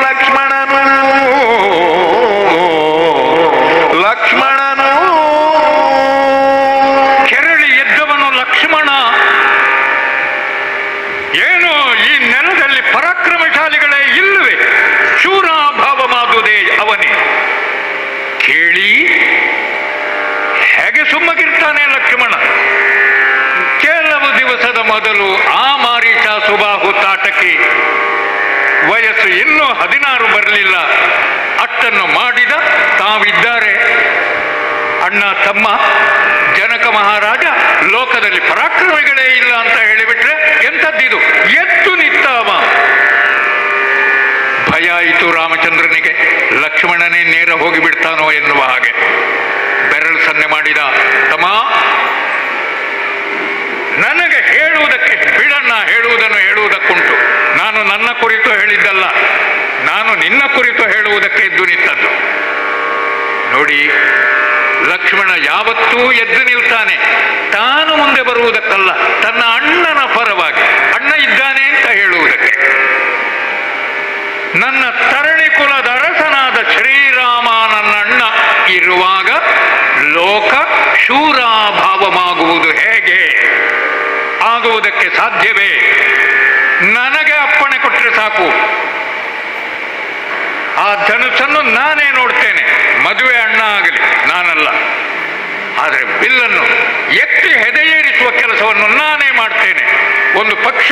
ಲಕ್ಷ್ಮಣನು ಕೆರಳಿ ಎದ್ದವನು ಲಕ್ಷ್ಮಣ. ಏನು ಈ ನೆಲದಲ್ಲಿ ಪರಾಕ್ರಮಶಾಲಿಗಳೇ ಇಲ್ಲವೇ? ಶೂರಾಭಾವವಾದುದೇ ಅವನೇ. ಕೇಳಿ ಹೇಗೆ ಸುಮ್ಮಗಿರ್ತಾನೆ ಲಕ್ಷ್ಮಣ. ಕೆಲವು ದಿವಸದ ಮೊದಲು ಆ ಮಾರೀಚ ಸುಬಾಹು ತಾಟಕಿ ವಯಸ್ಸು ಇನ್ನೂ 16 ಬರಲಿಲ್ಲ. ಅಷ್ಟನ್ನು ಮಾಡಿದ ತಾವಿದ್ದಾರೆ ಅಣ್ಣ ತಮ್ಮ. ಜನಕ ಮಹಾರಾಜ ಲೋಕದಲ್ಲಿ ಪರಾಕ್ರಮಿಗಳೇ ಇಲ್ಲ ಅಂತ ಹೇಳಿಬಿಟ್ರೆ ಎಂಥದ್ದಿದು? ಎದ್ದು ನಿಂತಾವ. ಭಯ ಆಯಿತು ರಾಮಚಂದ್ರನಿಗೆ, ಲಕ್ಷ್ಮಣನೇ ನೇರ ಹೋಗಿಬಿಡ್ತಾನೋ ಎನ್ನುವ ಹಾಗೆ. ಬೆರಳು ಸನ್ನೆ ಮಾಡಿದ, ತಮ್ಮ ನನಗೆ ಹೇಳುವುದಕ್ಕೆ ಬಿಡಣ್ಣ, ಹೇಳುವುದನ್ನು ಹೇಳುವುದಕ್ಕುಂಟು. ನಾನು ನನ್ನ ಕುರಿತು ಹೇಳಿದ್ದಲ್ಲ, ನಾನು ನಿನ್ನ ಕುರಿತು ಹೇಳುವುದಕ್ಕೆ ಎದ್ದು ನಿಂತದ್ದು. ನೋಡಿ, ಲಕ್ಷ್ಮಣ ಯಾವತ್ತೂ ಎದ್ದು ನಿಲ್ತಾನೆ, ತಾನು ಮುಂದೆ ಬರುವುದಕ್ಕಲ್ಲ, ತನ್ನ ಅಣ್ಣನ ಪರವಾಗಿ. ಅಣ್ಣ ಇದ್ದಾನೆ ಅಂತ ಹೇಳುವುದಕ್ಕೆ. ನನ್ನ ತರಣಿ ಕುಲದ ಅರಸನಾದ ಶ್ರೀರಾಮ ನನ್ನ ಅಣ್ಣ ಇರುವಾಗ ಲೋಕ ಶೂರಾಭಾವವಾಗುವುದು ಹೇಗೆ? ಆಗುವುದಕ್ಕೆ ಸಾಧ್ಯವೇ? ನನಗೆ ಅಪ್ಪಣೆ ಕೊಟ್ಟರೆ ಸಾಕು, ಆ ಧನುಸ್ಸನ್ನು ನಾನೇ ನೋಡ್ತೇನೆ. ಮದುವೆ ಅಣ್ಣ ಆಗಲಿ, ನಾನಲ್ಲ. ಆದರೆ ಬಿಲ್ಲನ್ನು ಎತ್ತಿ ಹೆದೆಯೇರಿಸುವ ಕೆಲಸವನ್ನು ನಾನೇ ಮಾಡ್ತೇನೆ. ಒಂದು ಪಕ್ಷ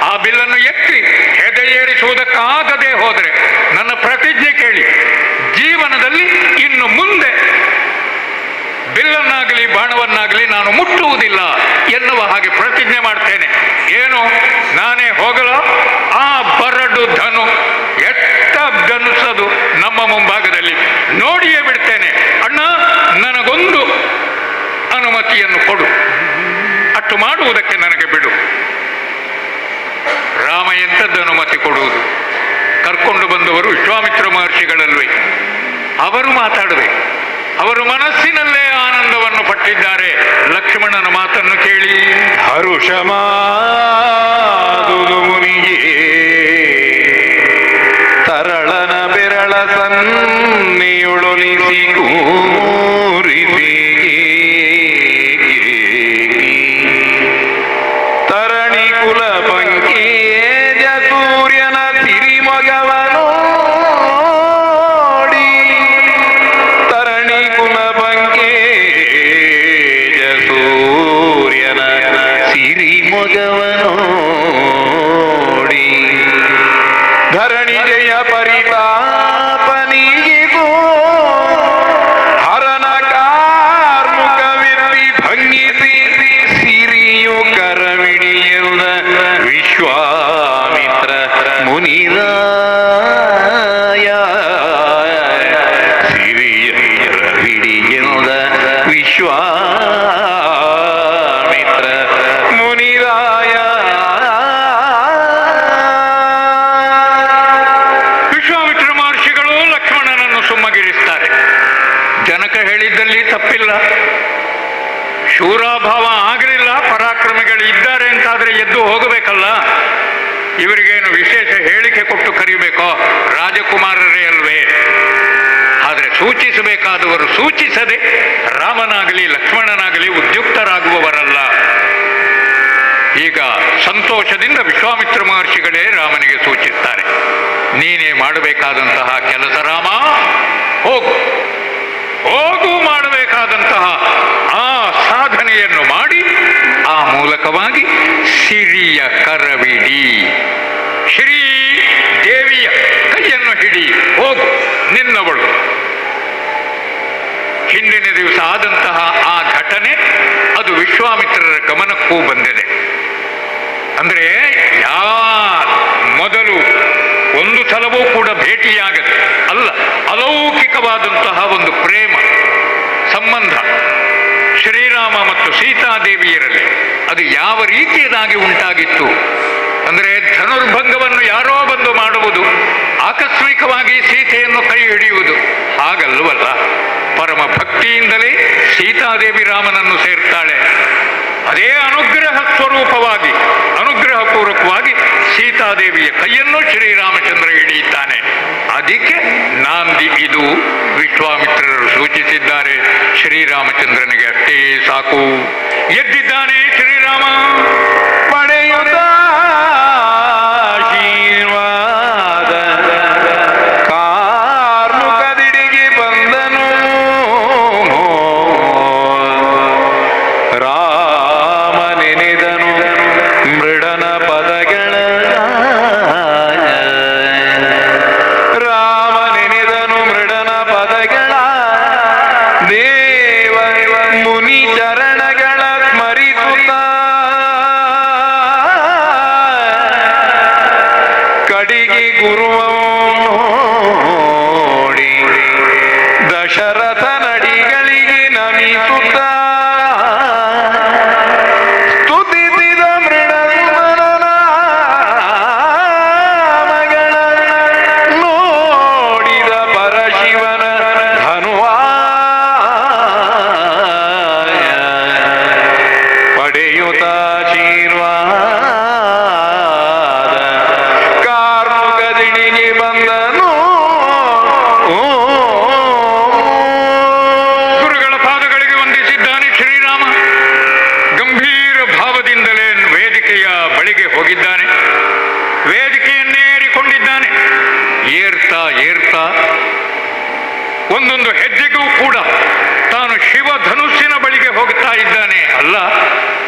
ಆ ಬಿಲ್ಲನ್ನು ಎತ್ತಿ ಹೆದೆಯೇರಿಸುವುದಕ್ಕಾಗದೆ ಹೋದರೆ ನನ್ನ ಪ್ರತಿಜ್ಞೆ ಕೇಳಿ, ಜೀವನದಲ್ಲಿ ಇನ್ನು ಮುಂದೆ ಬಿಲ್ಲನ್ನಾಗಲಿ ಬಾಣವನ್ನಾಗಲಿ ನಾನು ಮುಟ್ಟುವುದಿಲ್ಲ ಎನ್ನುವ ಹಾಗೆ ಪ್ರತಿಜ್ಞೆ ಮಾಡ್ತೇನೆ. ಏನು, ನಾನೇ ಹೋಗಲ? ಆ ಬರಡು ಧನು ಎಷ್ಟಗನಿಸದು ನಮ್ಮ ಮುಂಭಾಗದಲ್ಲಿ ನೋಡಿಯೇ ಬಿಡ್ತೇನೆ. ಅಣ್ಣ, ನನಗೊಂದು ಅನುಮತಿಯನ್ನು ಕೊಡು, ಅಷ್ಟು ಮಾಡುವುದಕ್ಕೆ ನನಗೆ ಬಿಡು. ರಾಮ ಎಂಥದ್ದು ಅನುಮತಿ ಕೊಡುವುದು? ಕರ್ಕೊಂಡು ಬಂದವರು ವಿಶ್ವಾಮಿತ್ರ ಮಹರ್ಷಿಗಳಲ್ವೇ, ಅವರು ಮಾತಾಡಬೇಕು. ಅವರು ಮನಸ್ಸಿನಲ್ಲೇ ಆನಂದವನ್ನು ಪಟ್ಟಿದ್ದಾರೆ. ಲಕ್ಷ್ಮಣನ ಮಾತನ್ನು ಕೇಳಿ ಹರುಷಮಾದುದು ಮುನಿಗೆ ತರಳನ ಬೆರಳ ಸನ್ನಿಯುಳೊಲಿಸಿ ಕೂರಿಸಿ ತರಣಿ ಕುಲ ಪಂಕೇಜ ಸೂರ್ಯನ ಸಿರಿಮೊಗವನು ಮೊಗವನೋಡಿ ಧರಣಿ ಜಯ ಪರಿತಾಪನಿಗೂ ಹರನ ಕಾರ್ಮುಕವಿರಲಿ ಭಂಗಿಸಿ ಸಿರಿಯು ಕರವಿಡಿಯುವ ವಿಶ್ವಾಮಿತ್ರ ಮುನಿರಾಯ ಸಿರಿಯ ಕರವಿಡಿಯುವ ವಿಶ್ವಾಮಿತ್ರ ಮುನಿರಾಯ. ವಿಶ್ವಾಮಿತ್ರ ಮಹರ್ಷಿಗಳು ಲಕ್ಷ್ಮಣನನ್ನು ಸುಮ್ಮಗಿರಿಸ್ತಾರೆ. ಜನಕ ಹೇಳಿದ್ದಲ್ಲಿ ತಪ್ಪಿಲ್ಲ. ಶೂರಾಭಾವ ಆಗಲಿಲ್ಲ, ಪರಾಕ್ರಮಿಗಳು ಇದ್ದಾರೆ ಅಂತಾದ್ರೆ ಎದ್ದು ಹೋಗಬೇಕಲ್ಲ. ಇವರಿಗೇನು ವಿಶೇಷ ಹೇಳಿಕೆ ಕೊಟ್ಟು ಕರಿಬೇಕೋ? ರಾಜಕುಮಾರರೇ ಅಲ್ವೇ? ಆದರೆ ಸೂಚಿಸಬೇಕಾದವರು ಸೂಚಿಸದೆ ರಾಮನಾಗಲಿ ಲಕ್ಷ್ಮಣನಾಗಲಿ ಉದ್ಯುಕ್ತರಾಗುವವರಲ್ಲ. ಈಗ ಸಂತೋಷದಿಂದ ವಿಶ್ವಾಮಿತ್ರ ಮಹರ್ಷಿಗಳೇ ರಾಮನಿಗೆ ಸೂಚಿಸ್ತಾರೆ, ನೀನೇ ಮಾಡಬೇಕಾದಂತಹ ಕೆಲಸ ರಾಮ, ಹೋಗು ಹೋಗು, ಮಾಡಬೇಕಾದಂತಹ ಆ ಸಾಧನೆಯನ್ನು ಮಾಡಿ ಆ ಮೂಲಕವಾಗಿ ಸಿರಿಯ ಕರವಿಡಿ, ಶ್ರೀ ದೇವಿಯ ಕೈಯನ್ನು ಹಿಡಿ, ಹೋಗು, ನಿನ್ನವಳು. ಹಿಂದಿನ ದಿವಸ ಆದಂತಹ ಆ ಘಟನೆ ಅದು ವಿಶ್ವಾಮಿತ್ರರ ಗಮನಕ್ಕೂ ಬಂದಿದೆ. ಅಂದ್ರೆ ಮೊದಲು ಒಂದು ಸಲವೂ ಕೂಡ ಭೇಟಿಯಾಗದೆ ಅಲ್ಲ, ಅಲೌಕಿಕವಾದಂತಹ ಒಂದು ಪ್ರೇಮ ಶ್ರೀರಾಮ ಮತ್ತು ಸೀತಾದೇವಿಯರಲ್ಲಿ ಅದು ಯಾವ ರೀತಿಯದಾಗಿ ಉಂಟಾಗಿತ್ತು ಅಂದರೆ ಧನುರ್ಭಂಗವನ್ನು ಯಾರೋ ಬಂದು ಮಾಡುವುದು, ಆಕಸ್ಮಿಕವಾಗಿ ಸೀತೆಯನ್ನು ಕೈ ಹಿಡಿಯುವುದು ಹಾಗಲ್ವಲ್ಲ. ಪರಮ ಭಕ್ತಿಯಿಂದಲೇ ಸೀತಾದೇವಿ ರಾಮನನ್ನು ಸೇರ್ತಾಳೆ. ಅದೇ ಅನುಗ್ರಹ ಸ್ವರೂಪವಾಗಿ ಅನುಗ್ರಹಪೂರ್ವಕವಾಗಿ ಸೀತಾದೇವಿಯ ಕೈಯನ್ನು ಶ್ರೀರಾಮಚಂದ್ರ ಹಿಡಿಯುತ್ತಾನೆ. ಅದಕ್ಕೆ ನಾಂದಿ ಇದು ವಿಶ್ವಾಮಿತ್ರರು ಸೂಚಿಸಿದ್ದಾರೆ. ಶ್ರೀರಾಮಚಂದ್ರನಿಗೆ ಅಷ್ಟೇ ಸಾಕು. ಎದ್ದಿದ್ದಾನೆ ಶ್ರೀರಾಮ. ಪಡೆಯುತ್ತ ಆಶೀರ್ವಾದ ಕಾರ್ಮುಕದಿಡಿಗೆ ಬಂದನು. ರಾಮ ನೆನೆದನು ಮೃಡನ ಪದಗಳ, ರಾಮ ನೆನೆದನು ಮೃಡನ ಪದಗಳ, ದೇವ ಮುನಿ ಚರಣಗಳ ಸ್ಮರಿಸುತ್ತ ಕಡಿಗೆ ಗುರುವ ನೋಡಿ ದಶರಥ ನಡಿಗಳಿಗೆ ನಮಿಸುತ್ತ ಸ್ತುತಿಸಿದ ಮೃಡಸುಮನನ ಮಗಳ ನೋಡಿದ ಪರಶಿವನ ಧನುವಾ ಪಡೆಯುತ್ತ ಆಶೀರ್ವಾದ ಕಾರ್ಮುಕದಿಣಿಗೆ ಬಂದನು. ಗುರುಗಳ ಪಾದಗಳಿಗೆ ವಂದಿಸಿದ್ದಾನೆ ಶ್ರೀರಾಮ. ಗಂಭೀರ ಭಾವದಿಂದಲೇ ವೇದಿಕೆಯ ಬಳಿಗೆ ಹೋಗಿದ್ದಾನೆ. ವೇದಿಕೆಯನ್ನೇರಿಕೊಂಡಿದ್ದಾನೆ. ಏರ್ತಾ ಏರ್ತಾ ಒಂದೊಂದು ಹೆಜ್ಜೆಗೂ ಕೂಡ ತಾನು ಶಿವ ಧನುಸ್ಸಿನ ಬಳಿಗೆ ಹೋಗುತ್ತಾ ಇದ್ದಾನೆ. ಅಲ್ಲ,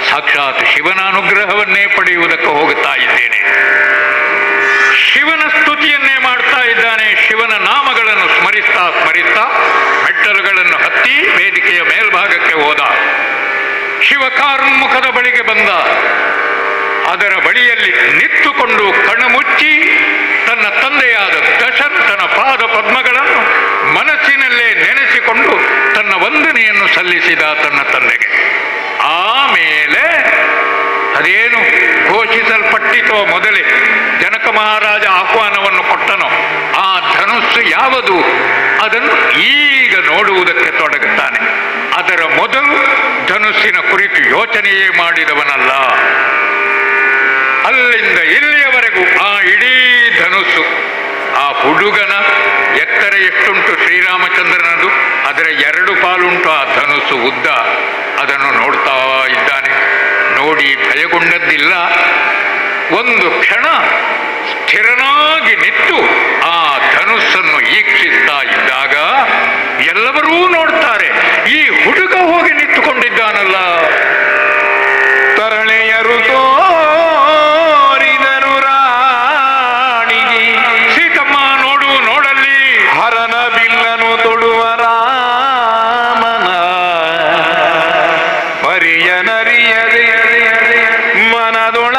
ಸಾಕ್ಷಾತ್ ಶಿವನ ಅನುಗ್ರಹವನ್ನೇ ಪಡೆಯುವುದಕ್ಕೆ ಹೋಗುತ್ತಾ ಇದ್ದೇನೆ. ಶಿವನ ಸ್ತುತಿಯನ್ನೇ ಮಾಡ್ತಾ ಇದ್ದಾನೆ. ಶಿವನ ನಾಮಗಳನ್ನು ಸ್ಮರಿಸ್ತಾ ಸ್ಮರಿಸ್ತಾ ಮೆಟ್ಟಲುಗಳನ್ನು ಹತ್ತಿ ವೇದಿಕೆಯ ಮೇಲ್ಭಾಗಕ್ಕೆ ಹೋದ. ಶಿವಕಾರ್ಮುಖದ ಬಳಿಗೆ ಬಂದ. ಅದರ ಬಳಿಯಲ್ಲಿ ನಿಂತುಕೊಂಡು ಕಣ್ಣುಮುಚ್ಚಿ ತನ್ನ ತಂದೆಯಾದ ದಶರಥನ ಪಾದ ಪದ್ಮಗಳನ್ನು ಮನಸ್ಸಿನಲ್ಲೇ ನೆನೆಸಿಕೊಂಡು ತನ್ನ ವಂದನೆಯನ್ನು ಸಲ್ಲಿಸಿದ ತನ್ನ ತಂದೆಗೆ. ಆಮೇಲೆ ಅದೇನು ಘೋಷಿಸಲ್ಪಟ್ಟಿತೋ ಮೊದಲೇ ಜನಕ ಮಹಾರಾಜ ಆಹ್ವಾನವನ್ನು ಕೊಟ್ಟನೋ ಆ ಧನುಸ್ಸು ಯಾವುದು ಅದನ್ನು ಈಗ ನೋಡುವುದಕ್ಕೆ ತೊಡಗುತ್ತಾನೆ. ಅದರ ಮೊದಲು ಧನುಸ್ಸಿನ ಕುರಿತು ಯೋಚನೆಯೇ ಮಾಡಿದವನಲ್ಲ. ಅಲ್ಲಿಂದ ಇಲ್ಲಿಯವರೆಗೂ ಆ ಇಡೀ ಧನುಸ್ಸು, ಆ ಹುಡುಗನ ಎತ್ತರ ಎಷ್ಟುಂಟು ಶ್ರೀರಾಮಚಂದ್ರನದು, ಅದರ 2 ಪಾಲುಂಟು ಆ ಧನುಸ್ಸು ಉದ್ದ. ಅದನ್ನು ನೋಡ್ತಾ ಇದ್ದಾನೆ. ನೋಡಿ ಭಯಗೊಂಡದ್ದಿಲ್ಲ. ಒಂದು ಕ್ಷಣ ಸ್ಥಿರನಾಗಿ ನಿಂತು ಆ ಧನುಸ್ಸನ್ನು ಈಕ್ಷಿಸ್ತಾ ಇದ್ದಾಗ ಎಲ್ಲವರೂ ನೋಡ್ತಾರೆ, ಈ ಹುಡುಗ ಹೋಗಿ ನಿಂತುಕೊಂಡಿದ್ದಾನಲ್ಲ. ತರಳೆಯರು ತೋರಿದರು ರಾಣಿಗೆ, ಸೀತಮ್ಮ ನೋಡು ನೋಡಲ್ಲಿ. ಹರನ ಬಿಲ್ಲನು ತೊಡುವ ರಾಮನ ಪರಿಯನರಿಯದೆ ಮನದೊಳ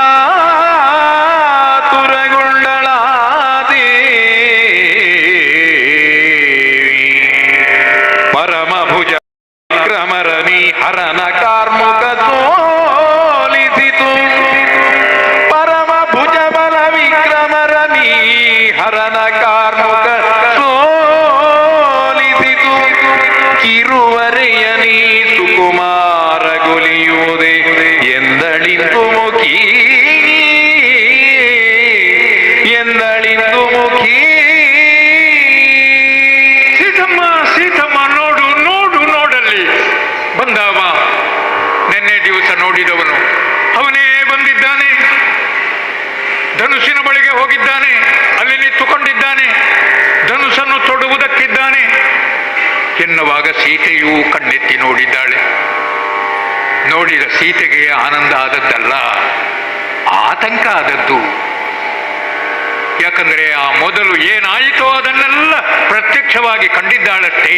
ತುರಗೊಂಡಳಾದೆ. ಪರಮ ಭುಜ ಕ್ರಮರನಿ ಹರನ ಕಾರ್ಮುಕ ಸೋಲಿಸಿತು. ಪರಮ ಭುಜ ಬಲ ವಿಕ್ರಮರನಿ ಹರನ ಕಾರ್ಮುಕ ಸೋಲಿಸಿತು. ಕಿರುವರೆಯನಿ ಸುಕುಮಾರ ಗೊಲಿಯುವುದೇ ಎಂದಳಿಂದು ಮುಖಿ, ಎಂದಳಿಂದು ಮುಖಿ. ಸೀತಮ್ಮ ಸೀತಮ್ಮ ನೋಡು ನೋಡು ನೋಡಲ್ಲಿ. ಬಂದವ ನಿನ್ನೆ ದಿವಸ ನೋಡಿದವನು ಅವನೇ ಬಂದಿದ್ದಾನೆ. ಧನುಸ್ಸಿನ ಬಳಿಗೆ ಹೋಗಿದ್ದಾನೆ. ಅಲ್ಲಿ ನಿಂತುಕೊಂಡಿದ್ದಾನೆ. ಧನುಸ್ಸನ್ನು ತೊಡುವುದಕ್ಕಿದ್ದಾನೆ ಎನ್ನುವಾಗ ಸೀತೆಯೂ ಕಣ್ಣೆತ್ತಿ ನೋಡಿದ್ದಾಳೆ. ನೋಡಿದ ಸೀತೆಗೆ ಆನಂದ ಆದದ್ದಲ್ಲ, ಆತಂಕ ಆದದ್ದು. ಯಾಕಂದರೆ ಆ ಮೊದಲು ಏನಾಯಿತೋ ಅದನ್ನೆಲ್ಲ ಪ್ರತ್ಯಕ್ಷವಾಗಿ ಕಂಡಿದ್ದಾಳಷ್ಟೇ.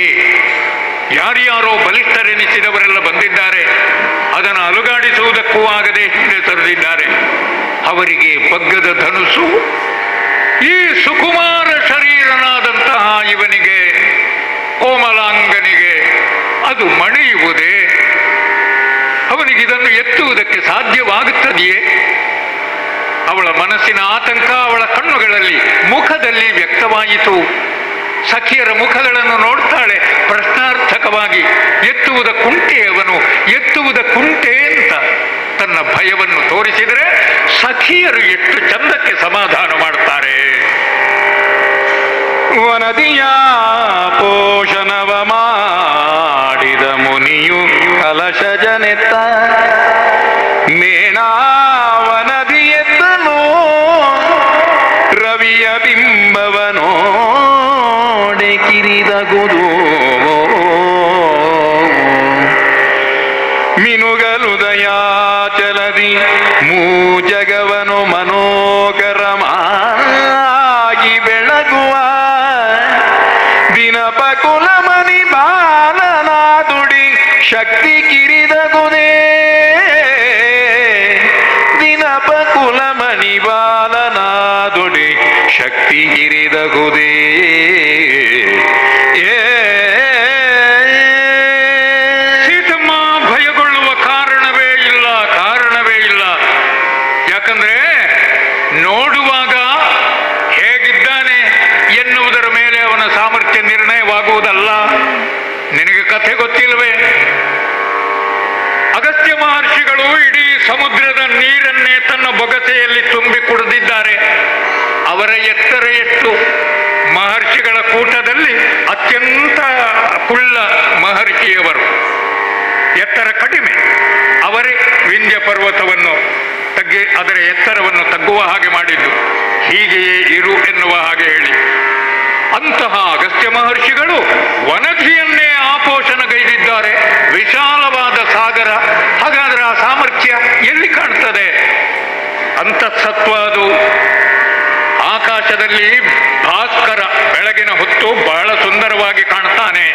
ಯಾರ್ಯಾರೋ ಬಲಿಷ್ಠರೆನಿಸಿದವರೆಲ್ಲ ಬಂದಿದ್ದಾರೆ. ಅದನ್ನು ಅಲುಗಾಡಿಸುವುದಕ್ಕೂ ಆಗದೆ ಹಿಂದೆ ಸರಿದಿದ್ದಾರೆ. ಅವರಿಗೆ ಬಗ್ಗದ ಧನುಸ್ಸು ಈ ಸುಕುಮಾರ ಶರೀರನಾದಂತಹ ಇವನಿಗೆ, ಕೋಮಲಾಂಗನಿಗೆ ಅದು ಮಣಿಯುವುದೇ? ಇದನ್ನು ಎತ್ತುವುದಕ್ಕೆ ಸಾಧ್ಯವಾಗುತ್ತದೆಯೇ? ಅವಳ ಮನಸ್ಸಿನ ಆತಂಕ ಅವಳ ಕಣ್ಣುಗಳಲ್ಲಿ, ಮುಖದಲ್ಲಿ ವ್ಯಕ್ತವಾಯಿತು. ಸಖಿಯರ ಮುಖಗಳನ್ನು ನೋಡ್ತಾಳೆ ಪ್ರಶ್ನಾರ್ಥಕವಾಗಿ. ಎತ್ತುವುದ ಕುಂಟೆ ಅವನು, ಎತ್ತುವುದ ಕುಂಟೆ ಅಂತ ತನ್ನ ಭಯವನ್ನು ತೋರಿಸಿದರೆ ಸಖಿಯರು ಎಷ್ಟು ಚಂದಕ್ಕೆ ಸಮಾಧಾನ ಮಾಡ್ತಾರೆ. ವನದಿಯ ಪೋಷಣವ ಮಾಡಿದ ಮುನಿಯು ಕಲಶ ಜನೆತ್ತ ನೇಣಾವನದಿ ಎತ್ತನು ರವಿಯ ಬಿಂಬವನೋಡೆ ಕಿರಿದಗುದು ಮಿನುಗಲುದಯಾಚಲದಿ ಮೂಜಗವನು ಮನೋಕರಮಾಗಿ ಬೆಳಗುವ ದಿನಪ ಕುಲಮಣಿ ಬಾಲನಾದುಡಿ ಶಕ್ತಿ ಕಿರಿದಗುದೇ ದಿನಪ ಕುಲಮಣಿ ಬಾಲನಾದುಡಿ ಶಕ್ತಿ ಕಿರಿದಗುದೇ ಸೀತಮ್ಮ ಭಯಗೊಳ್ಳುವ ಕಾರಣವೇ ಇಲ್ಲ. ಯಾಕಂದ್ರೆ ನೋಡುವಾಗ ಹೇಗಿದ್ದಾನೆ ಎನ್ನುವುದರ ಮೇಲೆ ಅವನ ಸಾಮರ್ಥ್ಯ ನಿರ್ಣಯವಾಗುವುದಲ್ಲ. ನಿನಗೆ ಕಥೆ ಗೊತ್ತಿಲ್ವೇ? ಅಗಸ್ತ್ಯ ಮಹರ್ಷಿಗಳು ಇಡೀ ಸಮುದ್ರದ ನೀರನ್ನೇ ತನ್ನ ಬೊಗಸೆಯಲ್ಲಿ ತುಂಬಿ ಕುಡಿದಿದ್ದಾರೆ. ಅವರ ಎತ್ತರ ಎಷ್ಟು? ಮಹರ್ಷಿಗಳ ಕೂಟದಲ್ಲಿ ಅತ್ಯಂತ ಕುಳ್ಳ ಮಹರ್ಷಿಯವರು, ಎತ್ತರ ಕಡಿಮೆ. ಅವರೇ ವಿಂಧ್ಯ ಪರ್ವತವನ್ನು ಅದರ ಎತ್ತರವನ್ನು ತಗ್ಗುವ ಹಾಗೆ ಮಾಡಿದ್ದು, ಹೀಗೆಯೇ ಇರು ಎನ್ನುವ ಹಾಗೆ ಹೇಳಿ. ಅಂತಹ ಅಗಸ್ತ್ಯ ಮಹರ್ಷಿಗಳು ವನಧಿಯನ್ನೇ ಆಪೋಷಣಗೈದಿದ್ದಾರೆ. ವಿಶಾಲವಾದ ಸಾಗರ, ಹಾಗಾದ್ರೆ ಆ ಸಾಮರ್ಥ್ಯ ಎಲ್ಲಿ ಕಾಣ್ತದೆ? ಅಂತಃಸತ್ವ ಅದು. ಆಕಾಶದಲ್ಲಿ ಭಾಸ್ಕರ ಬೆಳಗಿನ ಹೊತ್ತು ಬಹಳ ಸುಂದರವಾಗಿ ಕಾಣ್ತಾನೆ.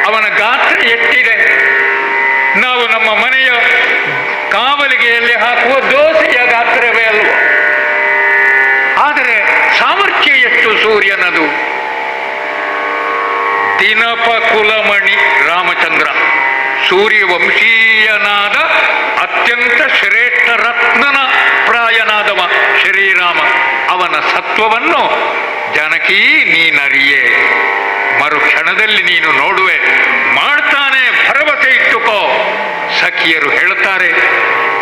ಅವನ ಗಾತ್ರ ಎಷ್ಟಿದೆ? ನಾವು ನಮ್ಮ ಮನೆಯ ಕಾವಲಿಗೆಯಲ್ಲಿ ಹಾಕುವ ದೋಸೆಯ ಗಾತ್ರವೇ ಅಲ್ವ? ಆದರೆ ಸಾಮರ್ಥ್ಯ ಎಷ್ಟು ಸೂರ್ಯನದು? ದಿನಪ ಕುಲಮಣಿ ರಾಮಚಂದ್ರ, ಸೂರ್ಯವಂಶೀಯನಾದ ಅತ್ಯಂತ ಶ್ರೇಷ್ಠ ರತ್ನನ ಪ್ರಾಯನಾದವ ಶ್ರೀರಾಮ. ಅವನ ಸತ್ವವನ್ನು ಜಾನಕಿ ನೀನರಿಯೇ, ಮರುಕ್ಷಣದಲ್ಲಿ ನೀನು ನೋಡುವೆ. ಮಾಡ್ತಾನೆ, ಭರವಸೆ ಇಟ್ಟುಕೋ. ಸಖಿಯರು ಹೇಳುತ್ತಾರೆ.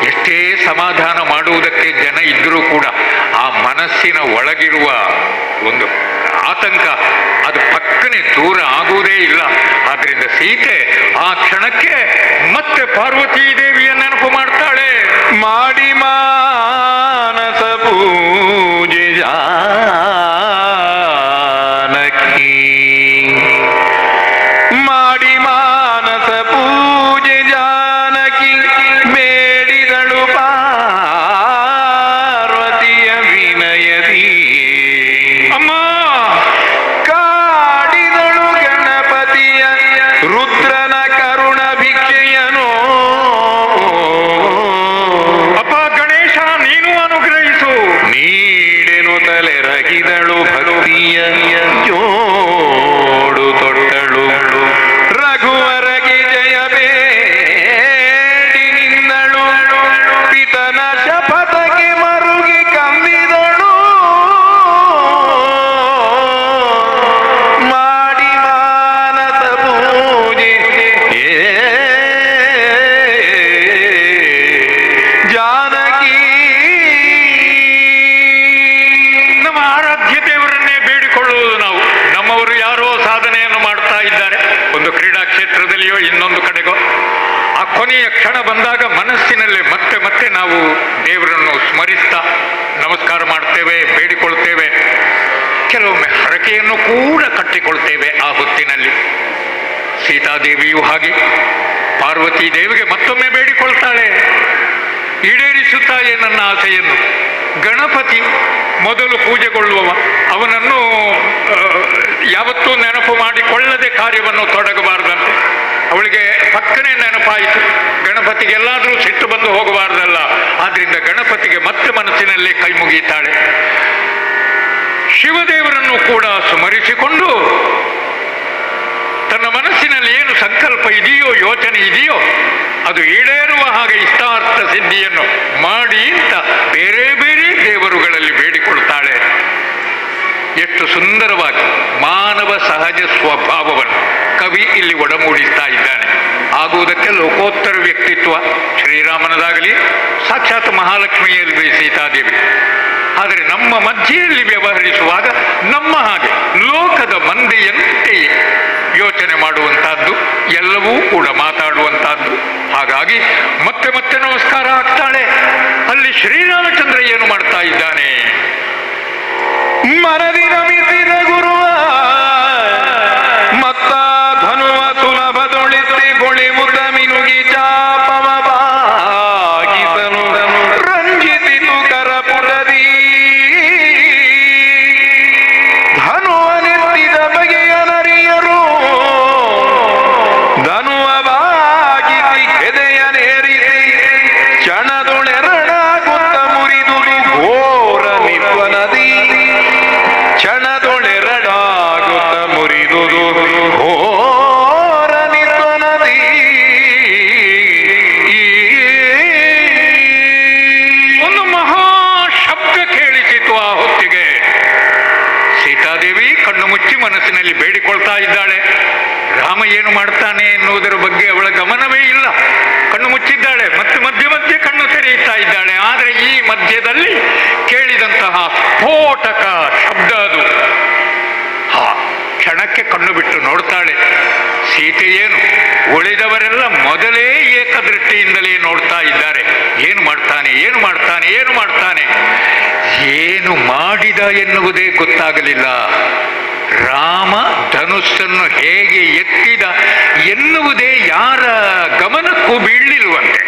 ಎಷ್ಟೇ ಸಮಾಧಾನ ಮಾಡುವುದಕ್ಕೆ ಜನ ಇದ್ದರೂ ಕೂಡ ಆ ಮನಸ್ಸಿನ ಒಳಗಿರುವ ಒಂದು ಆತಂಕ ಅದು ಪಕ್ಕನೆ ದೂರ ಆಗುವುದೇ ಇಲ್ಲ. ಆದ್ರಿಂದ ಸೀತೆ ಆ ಕ್ಷಣಕ್ಕೆ ಮತ್ತೆ ಪಾರ್ವತೀ ದೇವಿಯ ನೆನಪು ಮಾಡ್ತಾಳೆ. ಮಾಡಿ ಮಾನಸ ಪೂಜೆ ಜಾನಕಿ, ಮಾಡಿ ಮಾನಸ ಪೂಜೆ ಜಾನಕಿ ಬೇಡಿದಳು ಪಾರ್ವತಿಯ ವಿನಯದಿ. ಅಮ್ಮ, ಕಾಡಿದಳು ಗಣಪತಿಯ ರುದ್ರನ ಕರುಣ ಭಿಕ್ಷೆಯನೋ. ಅಪ್ಪ ಗಣೇಶ, ನೀನು ಅನುಗ್ರಹಿಸು. ನೀಡೆನು ತಲೆರಗಿದಳು ಭಕ್ತಿಯ ಜೋಡು ತೊಟ್ಟಳು ರಘುವರಗೆ ಜಯ ಬೇಡಿ ನಿನ್ನಳು ಪಿತನ ಶಪಥಕ್ಕೆ ಮರುಗಿ ಕಂಬಿದಳು. ಮಾಡಿ ಮಾನಸ ಪೂಜೆ ಜಾನಕಿ. ನಮ್ಮ ಆರಾಧ್ಯ ದೇವರನ್ನೇ ಬೇಡಿಕೊಳ್ಳುವುದು ನಾವು. ನಮ್ಮವರು ಯಾರೋ ಸಾಧನೆಯನ್ನು ಮಾಡ್ತಾ ಇದ್ದಾರೆ, ಒಂದು ಕ್ರೀಡಾ ಕ್ಷೇತ್ರದಲ್ಲಿಯೋ ಇನ್ನೊಂದು ಕಡೆಗೋ. ಆ ಕೊನೆಯ ಕ್ಷಣ ಬಂದಾಗ ಮನಸ್ಸಿನಲ್ಲಿ ಮತ್ತೆ ಮತ್ತೆ ನಾವು ದೇವರನ್ನು ಸ್ಮರಿಸ್ತಾ ನಮಸ್ಕಾರ ಮಾಡ್ತೇವೆ, ಬೇಡಿಕೊಳ್ತೇವೆ. ಕೆಲವೊಮ್ಮೆ ಹರಕೆಯನ್ನು ಕೂಡ ಕಟ್ಟಿಕೊಳ್ತೇವೆ ಆ ಹೊತ್ತಿನಲ್ಲಿ. ಸೀತಾದೇವಿಯೂ ಹಾಗೆ ಪಾರ್ವತೀ ದೇವಿಗೆ ಮತ್ತೊಮ್ಮೆ ಬೇಡಿಕೊಳ್ತಾಳೆ, ಈಡೇರಿಸುತ್ತಾಯೇ ನನ್ನ ಆಸೆಯನ್ನು. ಗಣಪತಿ ಮೊದಲು ಪೂಜೆಗೊಳ್ಳುವವ, ಅವನನ್ನು ಯಾವತ್ತೂ ನೆನಪು ಮಾಡಿಕೊಳ್ಳದೆ ಕಾರ್ಯವನ್ನು ತೊಡಗಬಾರದಂತೆ. ಅವಳಿಗೆ ಪಕ್ಕನೆ ನೆನಪಾಯಿತು, ಗಣಪತಿಗೆಲ್ಲಾದರೂ ಸಿಟ್ಟು ಬಂದು ಹೋಗಬಾರ್ದಲ್ಲ. ಆದ್ರಿಂದ ಗಣಪತಿಗೆ ಮತ್ತೆ ಮನಸ್ಸಿನಲ್ಲಿ ಕೈ ಮುಗಿಯುತ್ತಾಳೆ. ಶಿವದೇವರನ್ನು ಕೂಡ ಸ್ಮರಿಸಿಕೊಂಡು ತನ್ನ ಮನಸ್ಸಿನ ಮನಸ್ಸಿನಲ್ಲಿ ಏನು ಸಂಕಲ್ಪ ಇದೆಯೋ, ಯೋಚನೆ ಇದೆಯೋ, ಅದು ಈಡೇರುವ ಹಾಗೆ ಇಷ್ಟಾರ್ಥ ಸಿದ್ಧಿಯನ್ನು ಮಾಡಿ ಅಂತ ಬೇರೆ ಬೇರೆ ದೇವರುಗಳಲ್ಲಿ ಬೇಡಿಕೊಳ್ತಾಳೆ. ಎಷ್ಟು ಸುಂದರವಾಗಿ ಮಾನವ ಸಹಜ ಸ್ವಭಾವವನ್ನು ಕವಿ ಇಲ್ಲಿ ಒಡಮೂಡಿಸ್ತಾ ಇದ್ದಾನೆ. ಆಗುವುದಕ್ಕೆ ಲೋಕೋತ್ತರ ವ್ಯಕ್ತಿತ್ವ ಶ್ರೀರಾಮನದಾಗಲಿ, ಸಾಕ್ಷಾತ್ ಮಹಾಲಕ್ಷ್ಮಿಯಲ್ಲಿ ಸೀತಾದೇವಿ. ಆದರೆ ನಮ್ಮ ಮಧ್ಯೆಯಲ್ಲಿ ವ್ಯವಹರಿಸುವಾಗ ನಮ್ಮ ಹಾಗೆ ಲೋಕದ ಮಂದಿಯಂತೆಯೇ ಯೋಚನೆ ಮಾಡುವಂತಹದ್ದು, ಎಲ್ಲವೂ ಕೂಡ ಮಾತಾಡುವಂತಹದ್ದು. ಹಾಗಾಗಿ ಮತ್ತೆ ಮತ್ತೆ ನಮಸ್ಕಾರ ಆಗ್ತಾಳೆ. ಅಲ್ಲಿ ಶ್ರೀರಾಮಚಂದ್ರ ಏನು ಮಾಡ್ತಾ ಇದ್ದಾನೆ? ಮರದಿ ನಮಿಸಿದ ಗುರುವ ಮತ್ತ ಧನುವ ಸುಲಭದೊಳಿಸಿ ಗೊಳಿವುದ ಮಿನುಗಿ ಚಾಪವ ಬಾಗಿಸಲು ರಂಜಿಸಿತು ಕರಪುರದಿ ಧನುವನೆತ್ತಿದ ಬಗೆಯ ನರಿಯರು ಧನುವ ಬಾಗಿಸಿ ಹೆದೆಯನೇರಿಸಿ ಕ್ಷಣದೊಳೆರಡಾಗುತ್ತ ಮುರಿದುದು ಘೋರ ನಿತ್ವನದಿ ಕ್ಷಣದೊಳೆರಡಾಗುತ್ತ ಮುರಿದುದು ಘೋರ ನಿತ್ವನದಿ. ಒಂದು ಮಹಾ ಶಬ್ದ ಕೇಳಿಸಿತು ಆ ಹೊತ್ತಿಗೆ. ಸೀತಾದೇವಿ ಕಣ್ಣು ಮುಚ್ಚಿ ಮನಸ್ಸಿನಲ್ಲಿ ಬೇಡಿಕೊಳ್ತಾ ಇದ್ದಾಳೆ. ರಾಮ ಏನು ಮಾಡ್ತಾನೆ ಎನ್ನುವುದರ ಬಗ್ಗೆ ಅವಳ ಗಮನವೇ ಇಲ್ಲ. ಕಣ್ಣು ಮುಚ್ಚಿದ್ದಾಳೆ, ಮತ್ತೆ ಮಧ್ಯೆ ಮಧ್ಯೆ ಕಣ್ಣು ತೆರೆಯುತ್ತಾ ಇದ್ದಾಳೆ. ಆದರೆ ಈ ಮಧ್ಯದಲ್ಲಿ ಕೇಳಿದಂತಹ ಸ್ಫೋಟಕ ಶಬ್ದ ಅದು. ಕ್ಷಣಕ್ಕೆ ಕಣ್ಣು ಬಿಟ್ಟು ನೋಡ್ತಾಳೆ. ಸೀತೆ ಏನು, ಉಳಿದವರೆಲ್ಲ ಮೊದಲೇ ಏಕದೃಷ್ಟಿಯಿಂದಲೇ ನೋಡ್ತಾ ಇದ್ದಾರೆ. ಏನು ಮಾಡ್ತಾನೆ, ಏನು ಮಾಡ್ತಾನೆ, ಏನು ಮಾಡ್ತಾನೆ, ಏನು ಮಾಡಿದ ಎನ್ನುವುದೇ ಗೊತ್ತಾಗಲಿಲ್ಲ. ರಾಮ ಧನುಸ್ಸನ್ನು ಹೇಗೆ ಎತ್ತಿದ ಎನ್ನುವುದೇ ಯಾರ ಗಮನಕ್ಕೂ ಬೀಳಲಿಲ್ವಂತೆ.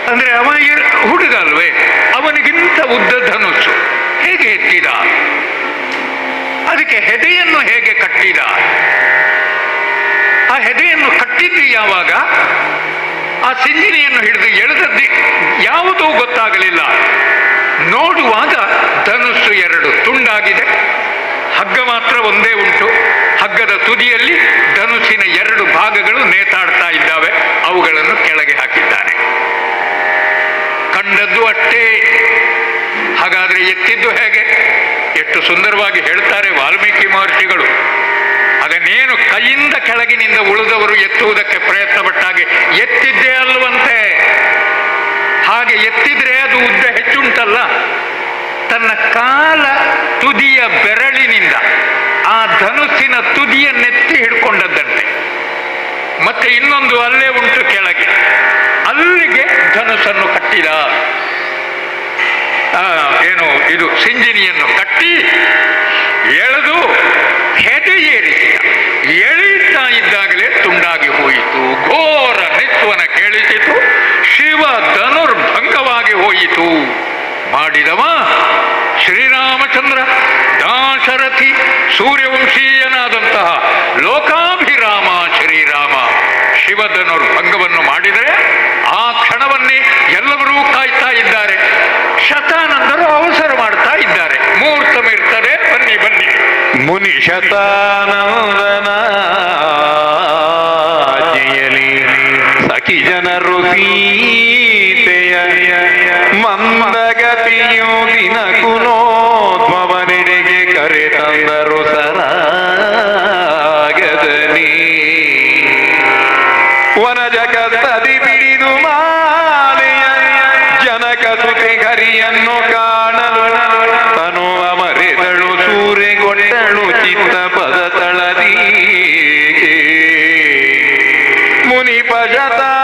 ಅಂದ್ರೆ ಅವ ಹುಡುಗ ಅಲ್ವೇ, ಅವನಿಗಿಂತ ಉದ್ದ ಧನುಸ್ಸು ಹೇಗೆ ಎತ್ತಿದ, ಅದಕ್ಕೆ ಹೆದೆಯನ್ನು ಹೇಗೆ ಕಟ್ಟಿದ, ಆ ಹೆದೆಯನ್ನು ಕಟ್ಟಿದ್ದು ಯಾವಾಗ, ಆ ಸಿಂಜಿನಿಯನ್ನು ಹಿಡಿದು ಎಳೆದದ್ದು ಯಾವುದೂ ಗೊತ್ತಾಗಲಿಲ್ಲ. ನೋಡುವಾಗ ಧನುಸ್ಸು ಎರಡು ತುಂಡಾಗಿದೆ, ಹಗ್ಗ ಮಾತ್ರ ಒಂದೇ ಉಂಟು. ಹಗ್ಗದ ತುದಿಯಲ್ಲಿ ಧನುಸ್ಸಿನ ಎರಡು ಭಾಗಗಳು ನೇತಾಡ್ತಾ ಇದ್ದಾವೆ. ಅವುಗಳನ್ನು ಕೆಳಗೆ ಹಾಕಿದ್ದಾನೆ. ಕಂಡದ್ದು ಅಷ್ಟೇ. ಹಾಗಾದ್ರೆ ಎತ್ತಿದ್ದು ಹೇಗೆ? ಎಷ್ಟು ಸುಂದರವಾಗಿ ಹೇಳ್ತಾರೆ ವಾಲ್ಮೀಕಿ ಮಹರ್ಷಿಗಳು. ಅದನ್ನೇನು ಕೈಯಿಂದ ಕೆಳಗಿನಿಂದ ಉಳಿದವರು ಎತ್ತುವುದಕ್ಕೆ ಪ್ರಯತ್ನ ಪಟ್ಟಾಗೆ ಎತ್ತಿದ್ದೇ ಅಲ್ವಂತೆ. ಹಾಗೆ ಎತ್ತಿದ್ರೆ ಅದು ಉದ್ದ ಹೆಚ್ಚುಂಟಲ್ಲ, ತನ್ನ ಕಾಲ ತುದಿಯ ಬೆರಳಿನಿಂದ ಆ ಧನುಸ್ಸಿನ ತುದಿಯನ್ನೆತ್ತಿ ಹಿಡ್ಕೊಂಡದ್ದಂತೆ. ಮತ್ತೆ ಇನ್ನೊಂದು ಅಲ್ಲೇ ಉಂಟು ಕೆಳಗೆ, ಅಲ್ಲಿಗೆ ಧನುಸ್ಸನ್ನು ಕಟ್ಟಿದ. ಏನು ಇದು ಸಿಂಜಿನಿಯನ್ನು ಕಟ್ಟಿ ಎಳೆದು ಹೆದೆ ಏರಿಸಿದ. ಎಳೆಯುತ್ತಾ ಇದ್ದಾಗಲೇ ತುಂಡಾಗಿ ಹೋಯಿತು. ಘೋರ ನಿತ್ವನ ಕೇಳಿಸಿತು. ಶಿವ ಧನುರ್ಭಂಗವಾಗಿ ಹೋಯಿತು. ಮಾಡಿದವ ಶ್ರೀರಾಮಚಂದ್ರ, ದಾಶರಥಿ, ಸೂರ್ಯವಂಶೀಯನಾದಂತಹ ಲೋಕಾಭಿರಾಮ ಶ್ರೀರಾಮ. ಶಿವಧನುರ್ಭಂಗವನ್ನು ಮಾಡಿದರೆ ಆ ಕ್ಷಣವನ್ನೇ ಎಲ್ಲವರೂ ಕಾಯ್ತಾ ಇದ್ದಾರೆ. ಶತಾನಂದರು ಅವಸರ ಮಾಡ್ತಾ ಇದ್ದಾರೆ. ಮುಹೂರ್ತಮ ಇರ್ತಾರೆ, ಬನ್ನಿ ಬನ್ನಿ. ಮುನಿ ಶತಾನಂದನ ಜಯಲಿ ಸಖಿ ಜನರು ಸೀತೆಯ ಮಂದಗತಿಯು ದಿನಕುನೋದ್ಭವನೆಡೆಗೆ ಕರೆ ತಂದರು ಸರಾಗದನಿ ವನಜ ಕತ್ತದಿ ಬಿಡಿದು ಮಾಲೆಯ ಜನಕ ಸುತೆ ಗರಿಯನ್ನು ಕಾಣಲು ತನುವ ಮರೆದಳು ಸೂರೆಗೊಂಡಳು ಚಿತ್ತ ಪದ ತಳದಿ ಮುನಿ ಪಶತಾನಂದಾಜಯಲಿ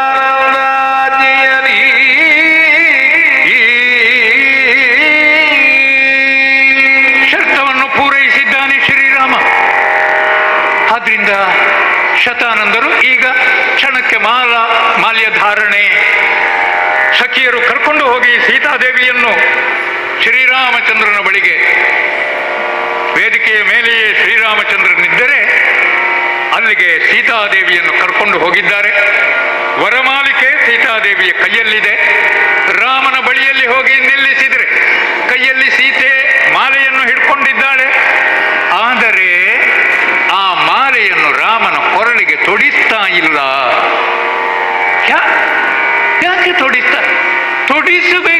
ಶರ್ತವನ್ನು ಪೂರೈಸಿದ್ದಾನೆ ಶ್ರೀರಾಮ. ಆದ್ರಿಂದ ಶತಾನಂದರು ಈಗ ಕ್ಷಣಕ್ಕೆ ಮಾಲ್ಯ ಧಾರಣೆ. ಸಖಿಯರು ಕರ್ಕೊಂಡು ಹೋಗಿ ಸೀತಾದೇವಿಯನ್ನು ಶ್ರೀರಾಮಚಂದ್ರನ ಬಳಿಗೆ, ವೇದಿಕೆಯ ಮೇಲೆಯೇ ಶ್ರೀರಾಮಚಂದ್ರನಿದ್ದರೆ ಅಲ್ಲಿಗೆ ಸೀತಾದೇವಿಯನ್ನು ಕರ್ಕೊಂಡು ಹೋಗಿದ್ದಾರೆ. ವರಮಾಲಿಕೆ ಸೀತಾದೇವಿಯ ಕೈಯಲ್ಲಿದೆ. ರಾಮನ ಬಳಿಯಲ್ಲಿ ಹೋಗಿ ನಿಲ್ಲಿಸಿದರೆ ಕೈಯಲ್ಲಿ ಸೀತೆ ಮಾಲೆಯನ್ನು ಹಿಡ್ಕೊಂಡಿದ್ದಾಳೆ. ಆದರೆ ಆ ಮಾಲೆಯನ್ನು ರಾಮನ ಕೊರಳಿಗೆ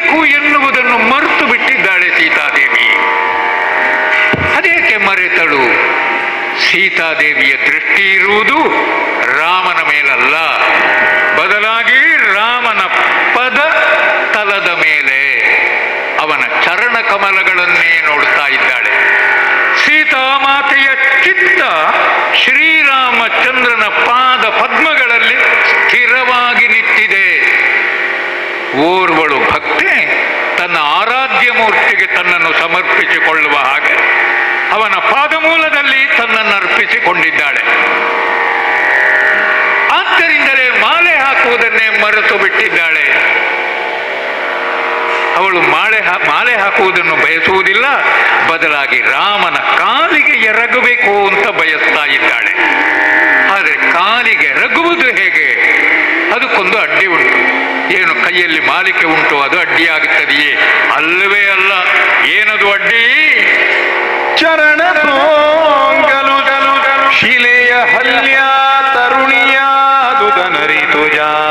ಬೇಕು ಎನ್ನುವುದನ್ನು ಮರೆತು ಬಿಟ್ಟಿದ್ದಾಳೆ ಸೀತಾದೇವಿ. ಅದೇಕೆ ಮರೆತಳು? ಸೀತಾದೇವಿಯ ದೃಷ್ಟಿ ಇರುವುದು ರಾಮನ ಮೇಲಲ್ಲ, ಬದಲಾಗಿ ರಾಮನ ಪದ ತಲದ ಮೇಲೆ, ಅವನ ಚರಣ ಕಮಲಗಳನ್ನೇ ನೋಡ್ತಾ ಇದ್ದಾಳೆ. ಸೀತಾಮಾತೆಯ ಚಿತ್ತ ಶ್ರೀರಾಮಚಂದ್ರನ ಪಾದ ಪದ್ಮಗಳಲ್ಲಿ ಸ್ಥಿರವಾಗಿ ನಿಂತಿದೆ. ಓರ್ವಳು ಭಕ್ತೆ ತನ್ನ ಆರಾಧ್ಯ ಮೂರ್ತಿಗೆ ತನ್ನನ್ನು ಸಮರ್ಪಿಸಿಕೊಳ್ಳುವ ಹಾಗೆ ಅವನ ಪಾದಮೂಲದಲ್ಲಿ ತನ್ನನ್ನು ಅರ್ಪಿಸಿಕೊಂಡಿದ್ದಾಳೆ. ಆದ್ದರಿಂದಲೇ ಮಾಲೆ ಹಾಕುವುದನ್ನೇ ಮರೆತು ಬಿಟ್ಟಿದ್ದಾಳೆ. ಅವಳು ಮಾಲೆ ಹಾಕುವುದನ್ನು ಬಯಸುವುದಿಲ್ಲ, ಬದಲಾಗಿ ರಾಮನ ಕಾಲಿಗೆ ಎರಗಬೇಕು ಅಂತ ಬಯಸ್ತಾ ಇದ್ದಾಳೆ. ಆದರೆ ಕಾಲಿಗೆ ಎರಗುವುದು ಹೇಗೆ? ಅದಕ್ಕೊಂದು ಅಡ್ಡಿ ಉಂಟು. ಏನು ಕೈಯಲ್ಲಿ ಮಾಲಿಕೆ ಉಂಟು ಅದು ಅಡ್ಡಿಯಾಗುತ್ತದೆಯೇ? ಅಲ್ಲವೇ ಅಲ್ಲ. ಏನದು ಅಡ್ಡಿ? ಚರಣ ಸೋಂಗಲು ಶಿಲೆಯ ಹಲ್ಯ ತರುಣಿಯಾದುದನರಿತು ಜಾನಕಿ.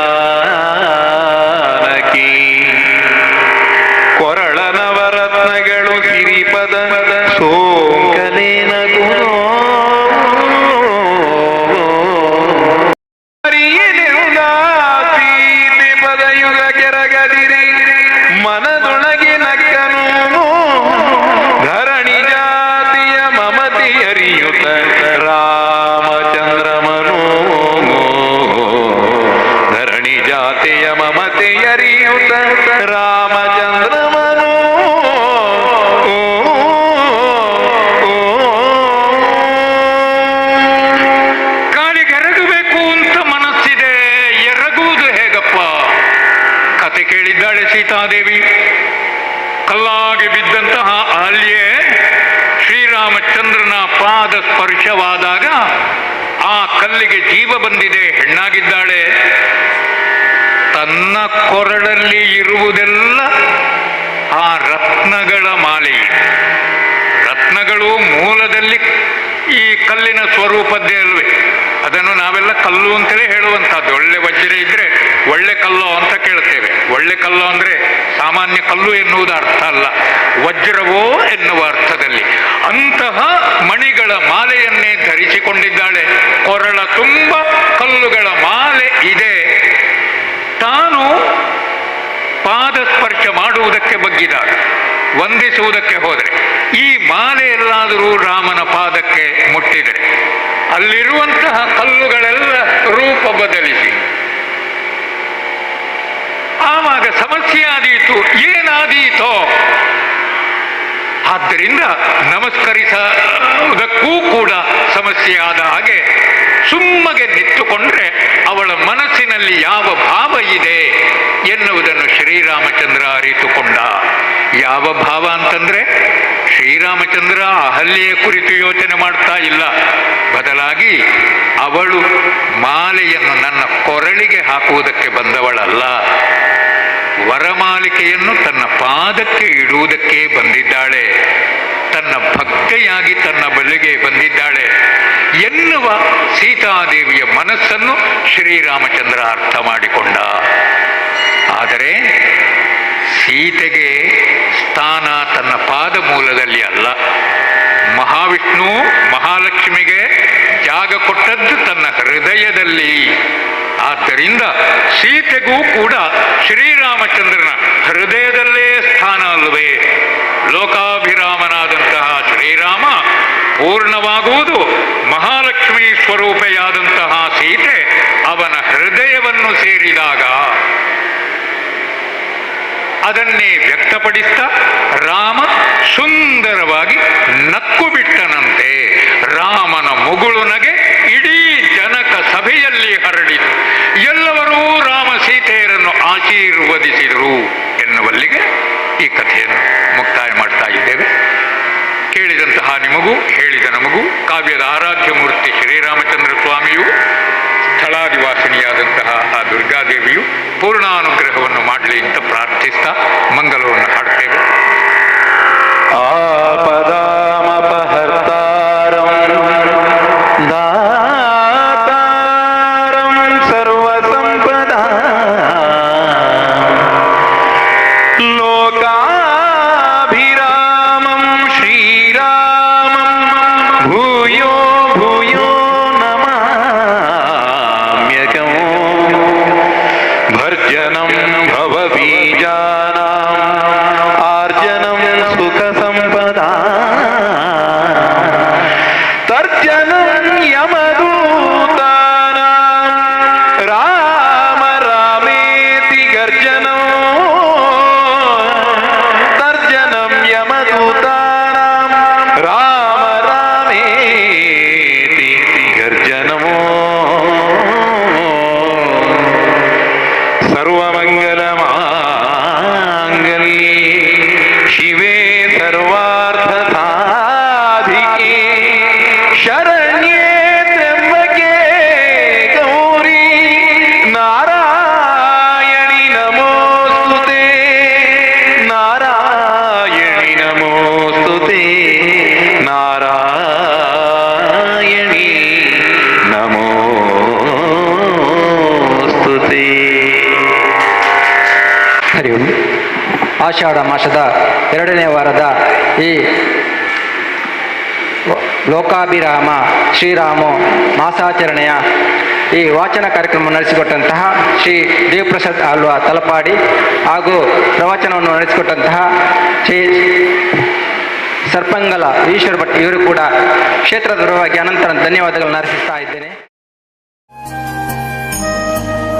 ಕೊರಳ ನವರತ್ನಗಳು ಸಿರಿಪದ ಸೋಂಕಲೇನದು ಸೀತೆ ಪದಯುಗ ಕೆರಗದಿರಿ ಮನದೊಳಗೆ ನಕ್ಕನು ಧರಣಿ ಜಾತಿಯ ಮಮತೆ ಅರಿಯುತ್ತ ರಾಮಚಂದ್ರಮನು. ಧರಣಿ ಜಾತಿಯ ಮಮತೆ ಅರಿಯುತ್ತ ರಾಮಚಂದ್ರಮನು. ಕಾಲಿಗೆ ಎರಗಬೇಕು ಅಂತ ಮನಸ್ಸಿದೆ, ಎರಗುವುದು ಹೇಗಪ್ಪ? ಕತೆ ಕೇಳಿದ್ದಾಳೆ ಸೀತಾದೇವಿ. ಕಲ್ಲಾಗಿ ಬಿದ್ದಂತಹ ಅಹಲ್ಯೆ ಶ್ರೀರಾಮಚಂದ್ರನ ಪಾದ ಸ್ಪರ್ಶವಾದಾಗ ಆ ಕಲ್ಲಿಗೆ ಜೀವ ಬಂದಿದೆ, ಹೆಣ್ಣಾಗಿದ್ದಾಳೆ. ತನ್ನ ಕೊರಳಲ್ಲಿ ಇರುವುದೆಲ್ಲ ಆ ರತ್ನಗಳ ಮಾಲೆ. ರತ್ನಗಳು ಮೂಲದಲ್ಲಿ ಈ ಕಲ್ಲಿನ ಸ್ವರೂಪದ್ದೇ ಅಲ್ವೇ? ಅದನ್ನು ನಾವೆಲ್ಲ ಕಲ್ಲು ಅಂತಲೇ ಹೇಳುವಂಥದ್ದು. ಒಳ್ಳೆ ವಜ್ರ ಇದ್ರೆ ಒಳ್ಳೆ ಕಲ್ಲು ಅಂತ ಕೇಳ್ತೇವೆ. ಒಳ್ಳೆ ಕಲ್ಲು ಅಂದ್ರೆ ಸಾಮಾನ್ಯ ಕಲ್ಲು ಎನ್ನುವುದು ಅರ್ಥ ಅಲ್ಲ, ವಜ್ರವೋ ಎನ್ನುವ ಅರ್ಥದಲ್ಲಿ. ಅಂತಹ ಮಣಿಗಳ ಮಾಲೆಯನ್ನೇ ಧರಿಸಿಕೊಂಡಿದ್ದಾಳೆ. ಕೊರಳ ತುಂಬ ಕಲ್ಲುಗಳ ಮಾಲೆ ಇದೆ. ತಾನು ಪಾದ ಸ್ಪರ್ಶ ಮಾಡುವುದಕ್ಕೆ ಬಗ್ಗಿದಾಗ, ವಂದಿಸುವುದಕ್ಕೆ ಹೋದರೆ, ಈ ಮಾಲೆ ಎಲ್ಲಾದರೂ ರಾಮನ ಪಾದಕ್ಕೆ ಮುಟ್ಟಿದರೆ ಅಲ್ಲಿರುವಂತಹ ಕಲ್ಲುಗಳೆಲ್ಲ ರೂಪ ಬದಲಿಸಿ ಆವಾಗ ಸಮಸ್ಯೆ ಆದೀತು. ಏನಾದೀತೋ? ಆದ್ದರಿಂದ ನಮಸ್ಕರಿಸುವುದಕ್ಕೂ ಕೂಡ ಸಮಸ್ಯೆ ಆದ ಹಾಗೆ ಸುಮ್ಮಗೆ ನಿಂತುಕೊಂಡ್ರೆ ಅವಳ ಮನಸ್ಸಿನಲ್ಲಿ ಯಾವ ಭಾವ ಇದೆ ಎನ್ನುವುದನ್ನು ಶ್ರೀರಾಮಚಂದ್ರ ಅರಿತುಕೊಂಡ. ಯಾವ ಭಾವ ಅಂತಂದ್ರೆ, ಶ್ರೀರಾಮಚಂದ್ರ ಅಹಲ್ಯೆಯ ಕುರಿತು ಯೋಚನೆ ಮಾಡ್ತಾ ಇಲ್ಲ, ಬದಲಾಗಿ ಅವಳು ಮಾಲೆಯನ್ನು ನನ್ನ ಕೊರಳಿಗೆ ಹಾಕುವುದಕ್ಕೆ ಬಂದವಳಲ್ಲ, ವರಮಾಲಿಕೆಯನ್ನು ತನ್ನ ಪಾದಕ್ಕೆ ಇಡುವುದಕ್ಕೆ ಬಂದಿದ್ದಾಳೆ, ತನ್ನ ಭಕ್ತೆಯಾಗಿ ತನ್ನ ಬಳಿಗೆ ಬಂದಿದ್ದಾಳೆ ಎನ್ನುವ ಸೀತಾದೇವಿಯ ಮನಸ್ಸನ್ನು ಶ್ರೀರಾಮಚಂದ್ರ ಅರ್ಥ ಮಾಡಿಕೊಂಡ. ಆದರೆ ಸೀತೆಗೆ ಸ್ಥಾನ ತನ್ನ ಪಾದ ಮೂಲದಲ್ಲಿ ಅಲ್ಲ. ಮಹಾವಿಷ್ಣು ಮಹಾಲಕ್ಷ್ಮಿಗೆ ಜಾಗ ಕೊಟ್ಟದ್ದು ತನ್ನ ಹೃದಯದಲ್ಲಿ. ಆದ್ದರಿಂದ ಸೀತೆಗೂ ಕೂಡ ಶ್ರೀರಾಮಚಂದ್ರನ ಹೃದಯದಲ್ಲೇ ಸ್ಥಾನ ಅಲ್ಲವೇ? ಲೋಕಾಭಿರಾಮನಾದಂತಹ ಶ್ರೀರಾಮ ಪೂರ್ಣವಾಗುವುದು ಮಹಾಲಕ್ಷ್ಮಿ ಸ್ವರೂಪೆಯಾದಂತಹ ಸೀತೆ ಅವನ ಹೃದಯವನ್ನು ಸೇರಿದಾಗ. ಅದನ್ನೇ ವ್ಯಕ್ತಪಡಿಸ್ತಾ ರಾಮ ಸುಂದರವಾಗಿ ನಕ್ಕು ಬಿಟ್ಟನಂತೆ. ರಾಮನ ಮುಗುಳು ನಗೆ ಇಡೀ ಜನಕ ಸಭೆಯಲ್ಲಿ ಹರಡಿತು. ಎಲ್ಲವರೂ ರಾಮ ಸೀತೆಯರನ್ನು ಆಶೀರ್ವದಿಸಿದರು ಎನ್ನುವಲ್ಲಿಗೆ ಈ ಕಥೆಯನ್ನು ಮುಕ್ತಾಯ ಮಾಡ್ತಾ ಇದ್ದೇವೆ. ಕೇಳಿದಂತಹ ನಿಮಗೂ ಹೇಳಿದ ನಮಗೂ ಕಾವ್ಯದ ಆರಾಧ್ಯ ಮೂರ್ತಿ ಶ್ರೀರಾಮಚಂದ್ರ ಸ್ವಾಮಿಯು ಸ್ಥಳಾದಿವಾಸಿನಿಯಾದಂತಹ ಆ ದುರ್ಗಾದೇವಿಯು ಪೂರ್ಣಾನುಗ್ರಹವನ್ನು ಮಾಡಲಿ ಅಂತ ಪ್ರಾರ್ಥಿಸ್ತಾ ಮಂಗಲವನ್ನು ಹಾಡ್ತೇವೆ. ಆಪದಾಮಪಹರ್ತಾರಂ ದಾತಾರಂ ಸರ್ವಸಂಪದಾ ಆಷಾಢ ಮಾಸದ 2ನೇ ವಾರದ ಈ ಲೋಕಾಭಿರಾಮ ಶ್ರೀರಾಮ ಮಾಸಾಚರಣೆಯ ಈ ವಾಚನ ಕಾರ್ಯಕ್ರಮ ನಡೆಸಿಕೊಟ್ಟಂತಹ ಶ್ರೀ ದೇವಪ್ರಸಾದ್ ಆಳ್ವ ತಲಪಾಡಿ ಹಾಗೂ ಪ್ರವಚನವನ್ನು ನಡೆಸಿಕೊಟ್ಟಂತಹ ಶ್ರೀ ಸರ್ಪಂಗಲ ಈಶ್ವರ ಭಟ್ ಇವರು ಕೂಡ ಕ್ಷೇತ್ರದ ಪರವಾಗಿ ಅನಂತರ ಧನ್ಯವಾದಗಳನ್ನು ಅರ್ಪಿಸ್ತಾ ಇದ್ದೇನೆ.